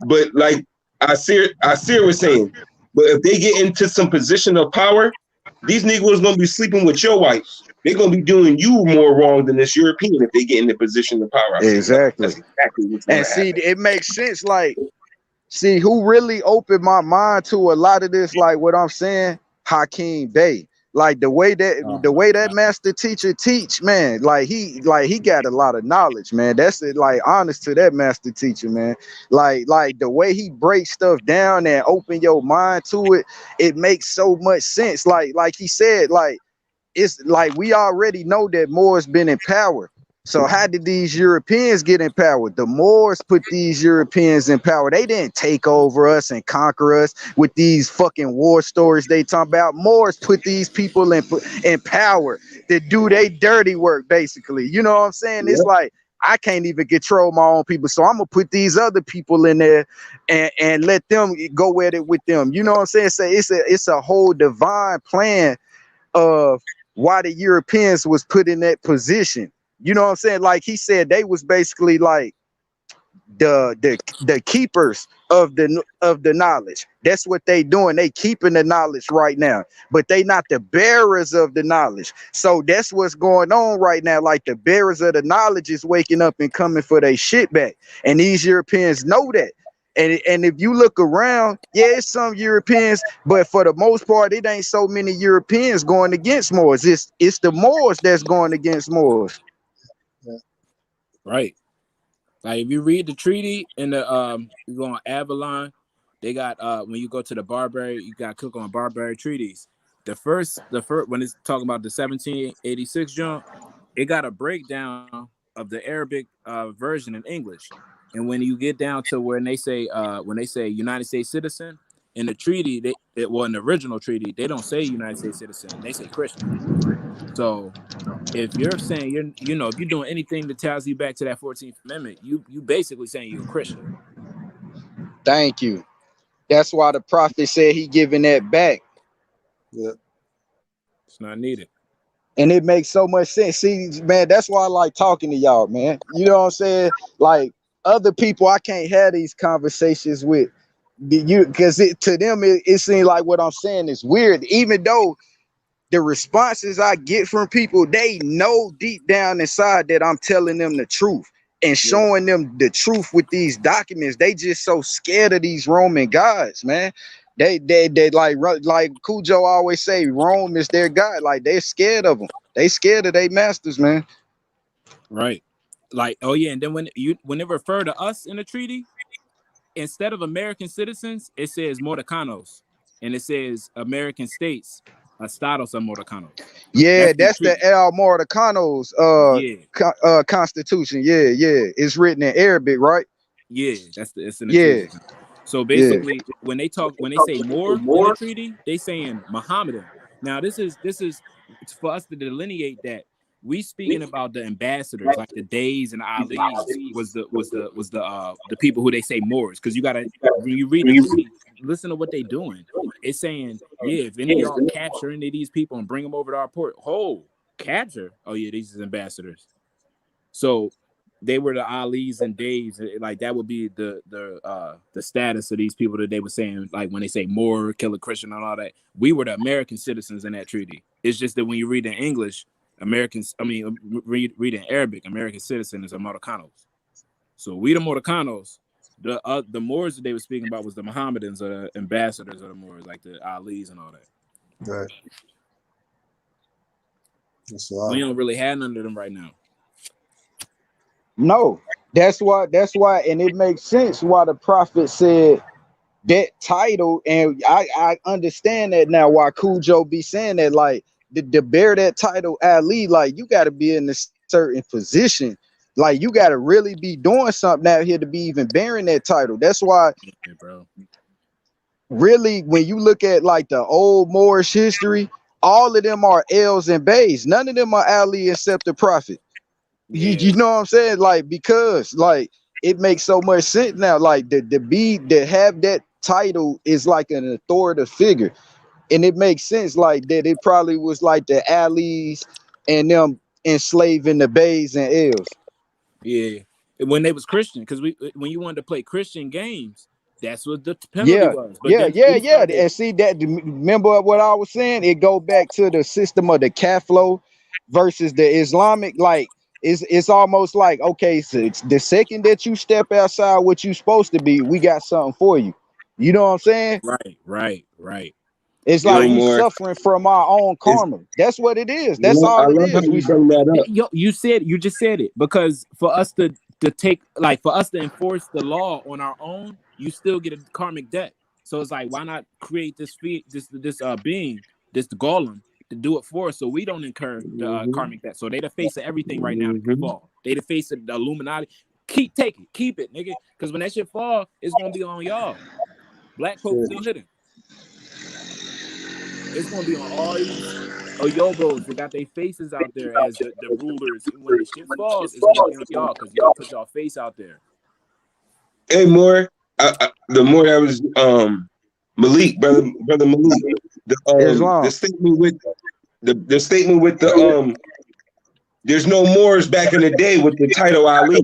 But like I see was saying, but if they get into some position of power, these Negroes gonna be sleeping with your wife. They're gonna be doing you more wrong than this European if they get in the position of power. Exactly. That's exactly what's and see, happen. It makes sense. Like, see, who really opened my mind to a lot of this, like what I'm saying, Hakeem Bey. Like the way that master teacher teach, man, like he got a lot of knowledge, man. That's it, like honest to that master teacher, man. Like the way he breaks stuff down and open your mind to it, it makes so much sense. Like he said, like it's like we already know that Moors been in power. So how did these Europeans get in power? The Moors put these Europeans in power. They didn't take over us and conquer us with these fucking war stories they talk about. Moors put these people in power to do their dirty work, basically. You know what I'm saying? It's like, I can't even control my own people, so I'm gonna put these other people in there and let them go at it with them. You know what I'm saying? So it's a whole divine plan of why the Europeans was put in that position. You know what I'm saying? Like he said, they was basically like the keepers of the knowledge. That's what they doing. They keeping the knowledge right now, but they not the bearers of the knowledge. So that's what's going on right now. Like the bearers of the knowledge is waking up and coming for their shit back, and these Europeans know that. And if you look around, yeah, it's some Europeans, but for the most part, it ain't so many Europeans going against Moors. It's the Moors that's going against Moors. Right. Like if you read the treaty in the you go on Avalon, they got when you go to the Barbary, you got to click on Barbary treaties. The first when it's talking about the 1786 jump, it got a breakdown of the Arabic version in English. And when you get down to when they say United States citizen in the treaty, in the original treaty, they don't say United States citizen, they say Christian. So if you're saying if you're doing anything that ties you back to that 14th Amendment, you basically saying you're a Christian. Thank you. That's why the prophet said he giving that back. Yeah. It's not needed. And it makes so much sense. See, man, that's why I like talking to y'all, man. You know what I'm saying? Like other people, I can't have these conversations with you because to them it seems like what I'm saying is weird, even though the responses I get from people, they know deep down inside that I'm telling them the truth and showing them the truth with these documents. They just so scared of these Roman gods, man. They like Cujo always say, Rome is their god. Like they're scared of them. They scared of their masters, man. Right. Like, oh yeah, and then when they refer to us in the treaty, instead of American citizens, it says Mordecanos, and it says American states, Estados Americanos. Yeah, that's the El Mordecanos constitution. Yeah, it's written in Arabic, right? Yeah, it's in the treaty. So basically, when they say Moor in the treaty, they saying Mohammedan. Now this is for us to delineate that we speaking about the ambassadors, like the Days and the Alis was the people who they say Moors, because you gotta when you read the treaty, listen to what they doing. It's saying, yeah, if any of y'all capture any of these people and bring them over to our port, capture. Oh yeah, these is ambassadors. So they were the Alis and Days, like that would be the status of these people that they were saying, like when they say Moor, kill a Christian and all that. We were the American citizens in that treaty. It's just that when you read in English, read in Arabic, American citizen is a Mordecanos. So we the Mordecanos. The Moors that they were speaking about was the Mohammedans or the ambassadors of the Moors, like the Alis and all that. Right. We don't really have none of them right now. No, that's why, and it makes sense why the prophet said that title, and I understand that now why Cujo be saying that, like to bear that title, Ali, like you got to be in a certain position, like you got to really be doing something out here to be even bearing that title. That's why, bro. Really, when you look at like the old Moorish history, all of them are L's and Bays. None of them are Ali except the prophet. You know what I'm saying? Like, because like it makes so much sense now. Like to have that title is like an authoritative figure, and it makes sense like that. It probably was like the Alis and them enslaving the Bays and L's. Yeah, when they was Christian, because when you wanted to play Christian games, that's what the penalty was. But yeah. And see that, remember what I was saying? It go back to the system of the Kaflo versus the Islamic. Like it's almost like, okay, so it's the second that you step outside what you supposed to be, we got something for you. You know what I'm saying? Right. It's like we suffering from our own karma. That's what it is. That's all it is. We bring that up. You just said it, because for us to take, like for us to enforce the law on our own, you still get a karmic debt. So it's like, why not create this being, this golem, to do it for us, so we don't incur the karmic debt. So they the face of everything right now. They the face of the Illuminati. Keep it, nigga. Because when that shit fall, it's gonna be on y'all. Black folks still hidden. It's gonna be on all these Oyogos that got their faces out there as the rulers. And when the shit falls, it's gonna be on y'all, because y'all put y'all face out there. Hey, Moore, the more that was Malik, brother Malik, the statement with the there's no Moors back in the day with the title Ali.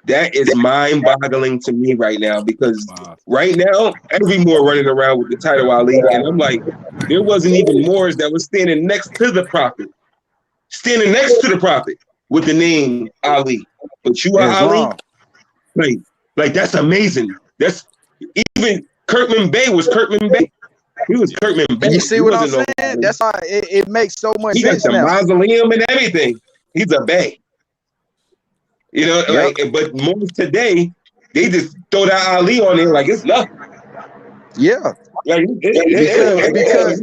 That is mind-boggling to me right now, because right now every Moor running around with the title Ali, and I'm like, there wasn't even Moors that was standing next to the Prophet, with the name Ali. But you are Ali, like that's amazing. That's even Kirkman Bey was Kirkman Bey. He was Kirkman Bey. You see what I'm saying? That's why it makes so much he sense got the now. mausoleum and everything. He's a Bey. You know, like, but Moors today, they just throw that Ali on there like it's nothing. Yeah. Like, because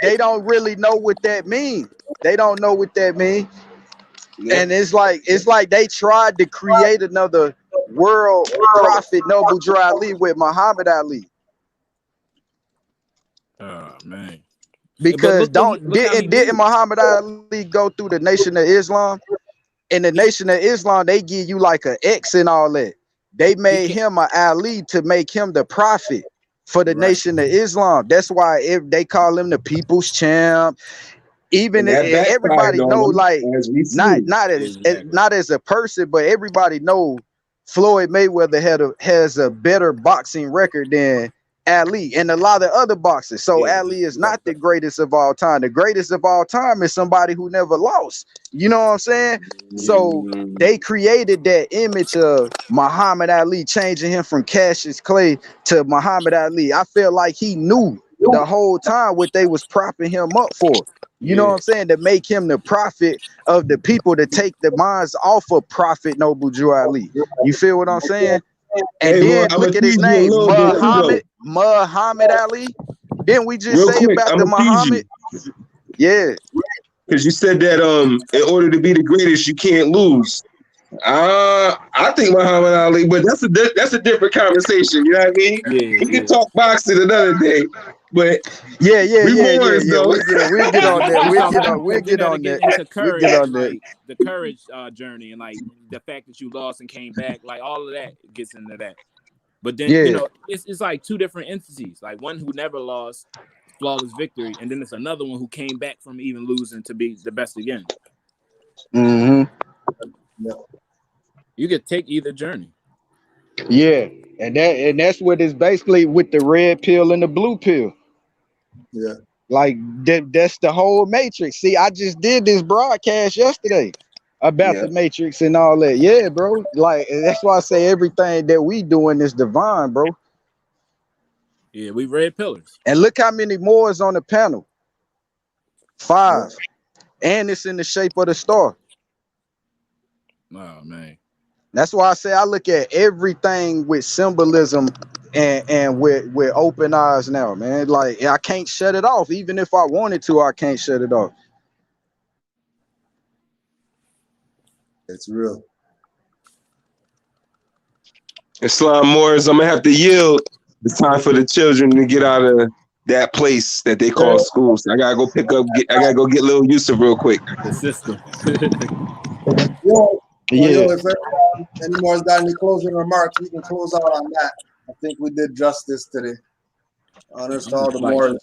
they don't really know what that means. They don't know what that means. Yeah. And it's like they tried to create another world prophet, Noble Drew Ali, with Muhammad Ali. Oh man. Because didn't Muhammad Ali go through the Nation of Islam? In the Nation of Islam, they give you like an X and all that. They made him an Ali to make him the prophet for the Nation of Islam. That's why if they call him the people's champ. Even everybody know, like, not as a person, but everybody know Floyd Mayweather has a better boxing record than Ali and a lot of other boxers. So Ali is not the greatest of all time. The greatest of all time is somebody who never lost. You know what I'm saying? So they created that image of Muhammad Ali, changing him from Cassius Clay to Muhammad Ali. I feel like he knew the whole time what they was propping him up for. You know what I'm saying? To make him the prophet of the people, to take the minds off of Prophet Noble Drew Ali. You feel what I'm saying? And then look at his name, Muhammad Ali. Didn't we just say about the Muhammad? Yeah. Because you said that in order to be the greatest, you can't lose. I think Muhammad Ali, but that's a different conversation. You know what I mean? We can talk boxing another day. But yeah. We'll get on that. We'll get on that. Into courage, like the courage journey, and like the fact that you lost and came back, like all of that gets into that. But then you know, it's like two different entities. Like one who never lost, flawless victory, and then it's another one who came back from even losing to be the best again. You could take either journey. Yeah, and that's what it's basically with the red pill and the blue pill. Yeah, like that's the whole matrix. See, I just did this broadcast yesterday about the matrix and all that. Yeah, bro. Like that's why I say everything that we doing is divine, bro. Yeah, we red pillars. And look how many more is on the panel. 5, and it's in the shape of the star. Oh man. That's why I say I look at everything with symbolism and with open eyes now, man. Like I can't shut it off. Even if I wanted to, I can't shut it off. It's real. Islam Moors, I'm gonna have to yield. It's time for the children to get out of that place that they call school. So I gotta go get little Yusuf real quick. The system. If any more has got any closing remarks, we can close out on that. I think we did justice today. Honors to all the Moors.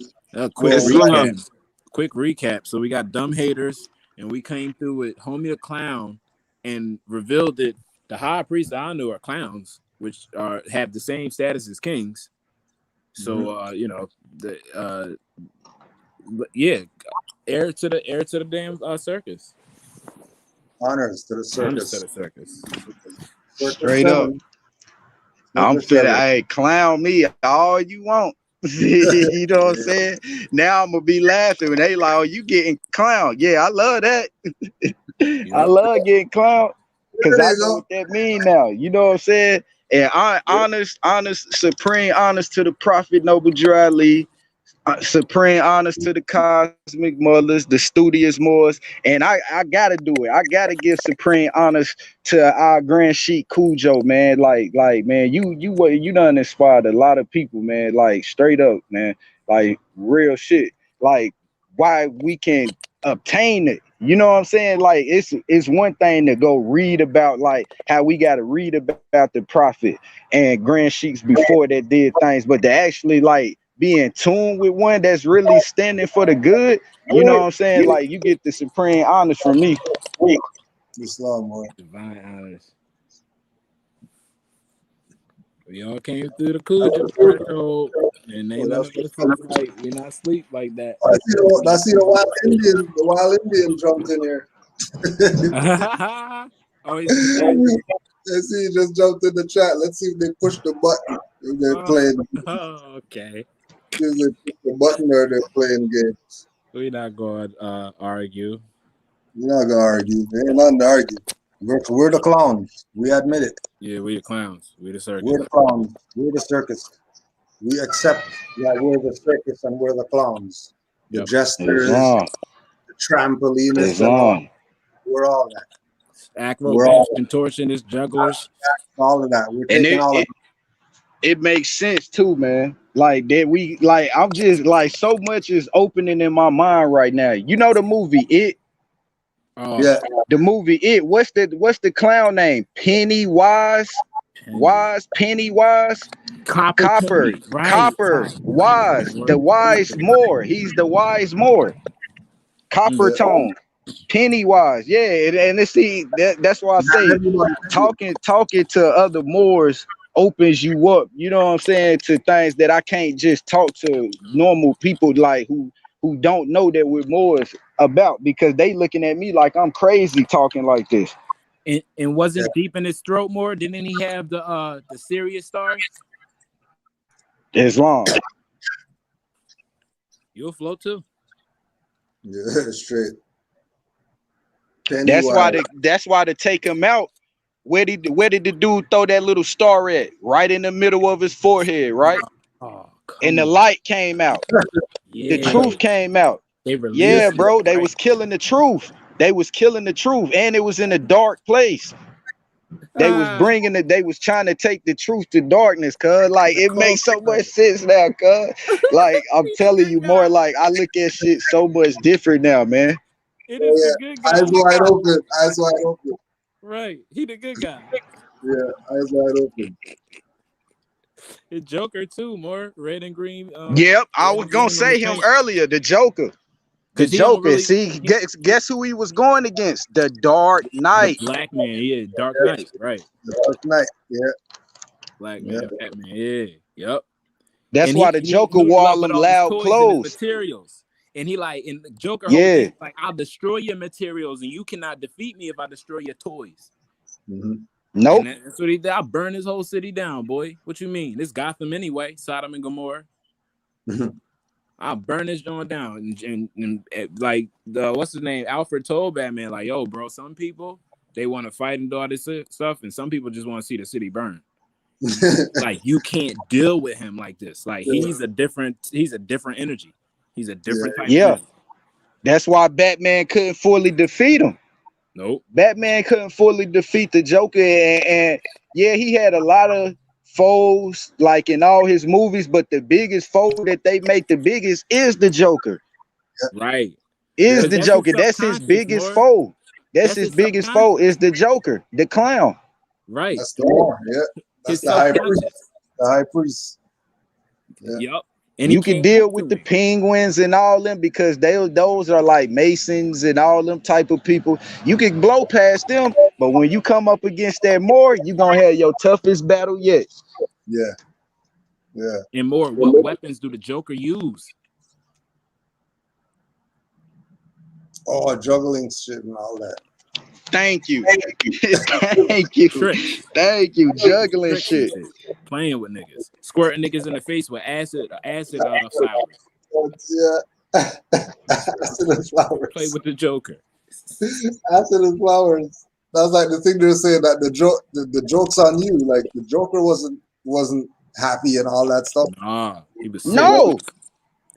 Quick recap. So we got dumb haters, and we came through with Homie the Clown and revealed that the high priests I know are clowns, which have the same status as kings. So you know, heir to the damn circus. Honors to the circus. Straight up. I'm fit. Hey, clown me all you want. You know what I'm saying? Now I'm gonna be laughing when they like, oh, you getting clown. Yeah, I love that. I love getting clown because I know what that mean now. You know what I'm saying? And honest, supreme honest to the Prophet Noble Drew Ali. Supreme honest to the Cosmic Mothers, the Studious Moors, and I gotta do it. I gotta give supreme honest to our Grand Sheik Cujo, man. Like man, you done inspired a lot of people, man. Like straight up, man. Like real shit. Like why we can obtain it. You know what I'm saying? Like it's one thing to go read about like how we gotta read about the Prophet and Grand Sheiks before that did things, but to actually like be in tune with one that's really standing for the good, you know what I'm saying? Like you get the supreme honors from me. Islam, boy. Divine honors. We all came through the Cujo threshold, and ain't none of us was like, we not sleep like that. I see the wild Indian jumped in here. Oh, he's in the chat. I see he just jumped in the chat. Let's see if they push the button. If they're playing. Oh, okay. See if they push the button or they're playing games. We're not going to argue. We're not gonna argue. There ain't nothing to argue. We're the clowns. We admit it. Yeah, we the clowns. We the circus. We're the clowns. We're the circus. We accept that we're the circus and we're the clowns. The jesters, the trampolinists, we're all that. Acrobats, contortionists, jugglers. All of that. We're taking all of it makes sense too, man. Like that we like I'm just like so much is opening in my mind right now. You know the movie It? Yeah. The movie It. What's the clown name? Pennywise? Pennywise? Copper. Right. Copper. Wise. The wise Moor. He's the wise Moor. Copper tone. Pennywise. Yeah. And see that's why I say talking to other Moors opens you up, you know what I'm saying, to things that I can't just talk to normal people like who don't know that we're Moors about, because they looking at me like I'm crazy talking like this. And wasn't deep in his throat more? Didn't he have the serious stars? Islam. You'll float too. Yeah, straight. That's why to take him out. Where did the dude throw that little star at? Right in the middle of his forehead, right? And the light came out. The truth came out. Yeah, bro. They was killing the truth. They was killing the truth, and it was in a dark place. They was bringing it. They was trying to take the truth to darkness, cuz like it makes so much sense now, cuz like I'm telling you more. Like I look at shit so much different now, man. It is the good guy. Eyes wide open. Eyes wide open. Right, he the good guy. Yeah, eyes wide open. The Joker too, more red and green. Yep, I was gonna say him earlier. The Joker. The Joker. Really, see, guess who he was going against? The Dark Knight. The Black Man, yeah, Dark Knight, right? The Dark Knight, yeah. Black Man, Batman, yeah, yep. That's why the Joker wore all them loud clothes. Materials. And he like in the Joker, like I'll destroy your materials, and you cannot defeat me if I destroy your toys. Nope. And that's what he did. I'll burn his whole city down, boy. What you mean? It's Gotham anyway, Sodom and Gomorrah. I'll burn this joint down. And like what's his name? Alfred told Batman, like, yo, bro, some people they want to fight and do all this stuff, and some people just want to see the city burn. Like you can't deal with him like this. Like he's a different energy. He's a different type of energy. That's why Batman couldn't fully defeat him. Nope. Batman couldn't fully defeat the Joker, and yeah, he had a lot of foes like in all his movies, but the biggest foe that they make the biggest is the Joker. Right. Is the Joker. That's his biggest foe. That's his biggest foe is the Joker, the clown. Right. That's the one. Yeah. That's the high priest. The high priest. Yeah. Yep. And you can deal with the penguins and all them because those are like Masons and all them type of people. You can blow past them, but when you come up against that Moor, you're gonna have your toughest battle yet. Yeah. Yeah. And more, what weapons do the Joker use? Oh, juggling shit and all that. Thank you. Thank you. Thank you. Juggling shit. Playing with niggas. Squirting niggas in the face with acid flowers. Yeah. Acid and flowers. Play with the Joker. Acid and flowers. That's like the thing they're saying that the joke's on you. Like the Joker wasn't happy and all that stuff. Nah, he was sick. No.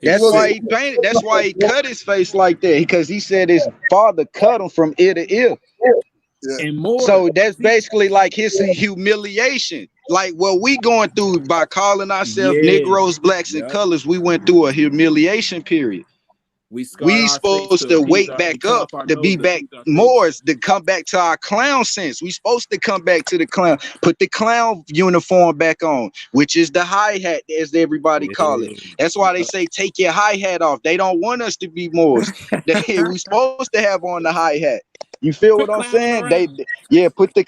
That's why he painted. That's why he cut his face like that, because he said his father cut him from ear to ear. Yeah. And more. So that's basically like his humiliation. Like what we going through by calling ourselves Negroes, blacks, and colors, we went through a humiliation period. We supposed to wake back up to be back Moors, to come back to our clown sense. We supposed to come back to the clown, put the clown uniform back on, which is the hi-hat, as everybody call it. That's why they say take your hi-hat off. They don't want us to be Moors. We supposed to have on the hi-hat. You feel what I'm saying? Put the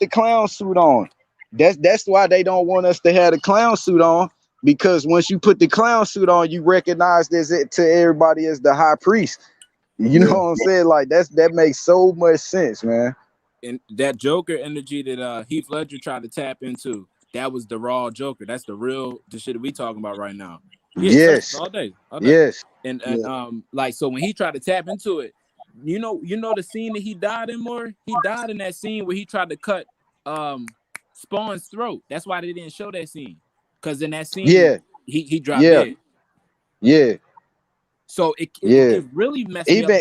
clown suit on. That's why they don't want us to have the clown suit on, because once you put the clown suit on, you recognize as it to everybody as the high priest. You know what I'm saying? Like that makes so much sense, man. And that Joker energy that Heath Ledger tried to tap into, that was the raw Joker. That's the shit that we talking about right now. Yeah, Yes. all day. Yes. And like, so when he tried to tap into it, you know the scene that he died in, more? He died in that scene where he tried to cut Spawn's throat. That's why they didn't show that scene. Because in that scene, he dropped dead. Yeah. So it really messed me up.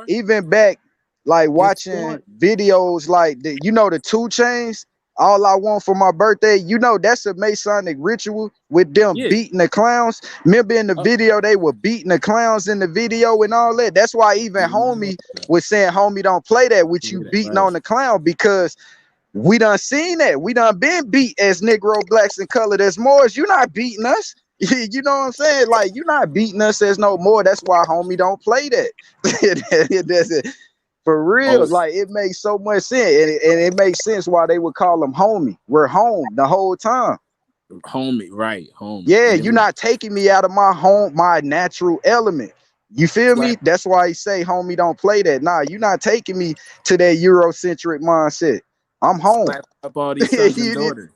Even back, like watching videos like the 2 Chainz, All I Want for My Birthday, that's a Masonic ritual with them beating the clowns. Remember in the video, they were beating the clowns in the video and all that. That's why even homie was saying, homie, don't play that with you beating on the clown, because we done seen that. We done been beat as Negro, blacks, and colored as Moors. You not beating us. You know what I'm saying? Like, you're not beating us as no more. That's why homie don't play that. It doesn't. For real, like, it makes so much sense, and it makes sense why they would call them homie. We're home the whole time. Homie, right? Home. Yeah, you're not taking me out of my home, my natural element. You feel me? That's why he say, homie, don't play that. Nah, you're not taking me to that Eurocentric mindset. I'm home. Slap up all these sons and daughters.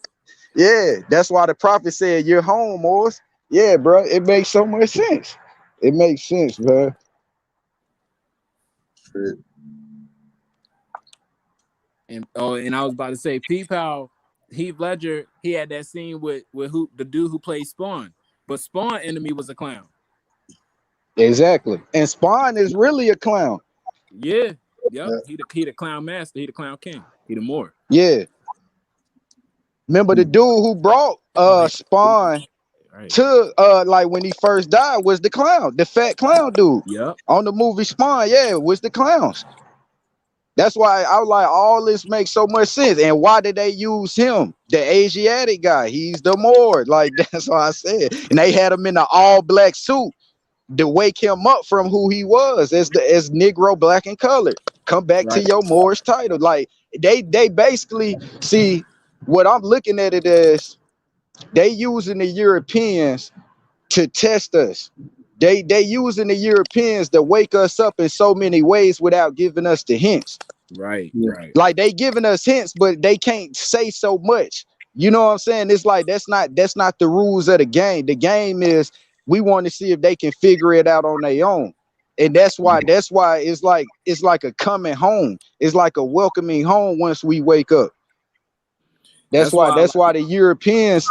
Yeah, that's why the prophet said, you're home, Moors. Yeah, bro, it makes so much sense. It makes sense, man. And I was about to say, peep how Heath Ledger, he had that scene with the dude who played Spawn, but Spawn enemy was a clown. Exactly, and Spawn is really a clown. Yeah. He the clown master. He the clown king. He the Moor. Yeah. Remember the dude who brought Spawn to like when he first died was the clown, the fat clown dude. Yep. On the movie Spawn, it was the clowns. That's why I was like, all this makes so much sense. And why did they use him? The Asiatic guy. He's the Moor. Like, that's what I said. And they had him in an all-black suit to wake him up from who he was as Negro, black, and colored. Come back to your Moorish title. Like, they basically, see, what I'm looking at it as, they using the Europeans to test us. They using the Europeans to wake us up in so many ways without giving us the hints. Right. Like, they giving us hints, but they can't say so much. You know what I'm saying? It's like that's not the rules of the game. The game is we want to see if they can figure it out on their own. And that's why it's like a coming home. It's like a welcoming home once we wake up. That's why the Europeans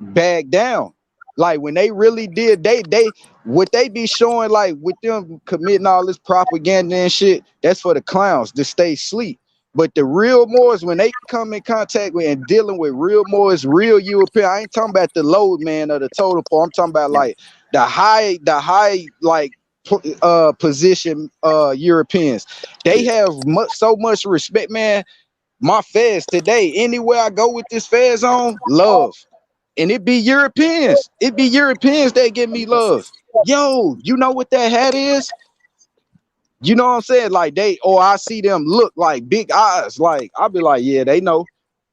back down. Like, when they really did, they what they be showing, like with them committing all this propaganda and shit, that's for the clowns to stay asleep. But the real Moors, when they come in contact with and dealing with real Moors, real European, I ain't talking about the low man of the totem pole. I'm talking about like the high like position Europeans. They have so much respect, man. My feds today, anywhere I go with this feds on, love. And it be Europeans. It be Europeans that give me love. Yo, you know what that hat is? You know what I'm saying? Like, I see them look like big eyes. Like, I'll be like, yeah, they know.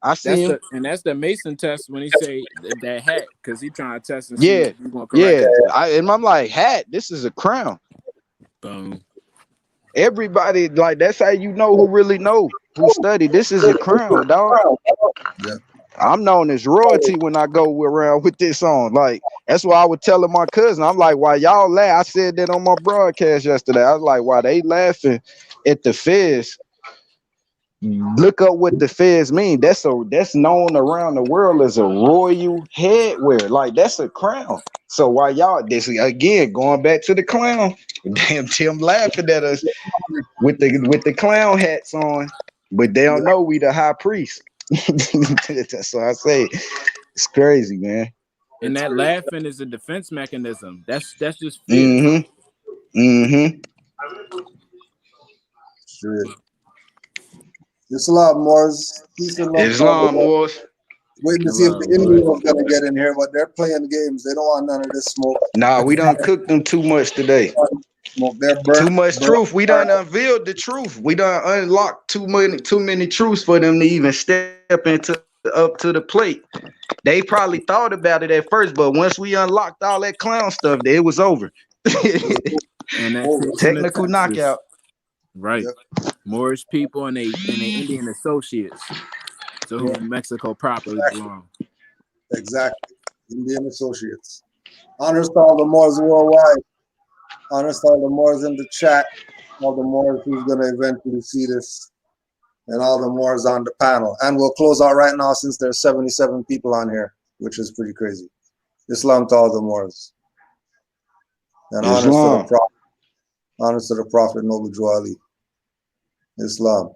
I see him. And that's the Mason test when he say that hat, because he trying to test and see if you're gonna correct it. I'm like, hat, this is a crown. Boom. Everybody, like, that's how you know who really know, who study. This is a crown, dog. Yeah. I'm known as royalty when I go around with this on. Like, that's why I was telling my cousin, I'm like, why y'all laugh? I said that on my broadcast yesterday. I was like, why they laughing at the feds? Look up what the feds mean. That's known around the world as a royal headwear. Like, that's a crown. So why y'all, this again, going back to the clown, damn Tim laughing at us with the clown hats on, but they don't know we the high priest. That's what I say. It's crazy, man. And that laughing is a defense mechanism. That's just fear. Sure. Islam Moors. Islam Moors. Waiting to see if the Indians gonna get in here, but they're playing games. They don't want none of this smoke. Nah, we done cooked them too much today. Smoke their Too much truth. We done unveiled the truth. We done unlocked too many truths for them to even step into up to the plate. They probably thought about it at first, but once we unlocked all that clown stuff, it was over. And that takes them to Technical Texas. knockout. Right. Moorish people and they Indian associates. So who Mexico properly belong. Exactly. Indian associates. Honors to all the Moors worldwide. Honors to all the Moors in the chat. All the Moors who's going to eventually see this. And all the Moors on the panel. And we'll close out right now since there's 77 people on here, which is pretty crazy. Islam to all the Moors. And honors to the Prophet. Honors to the Prophet Noble Drew Ali. Islam.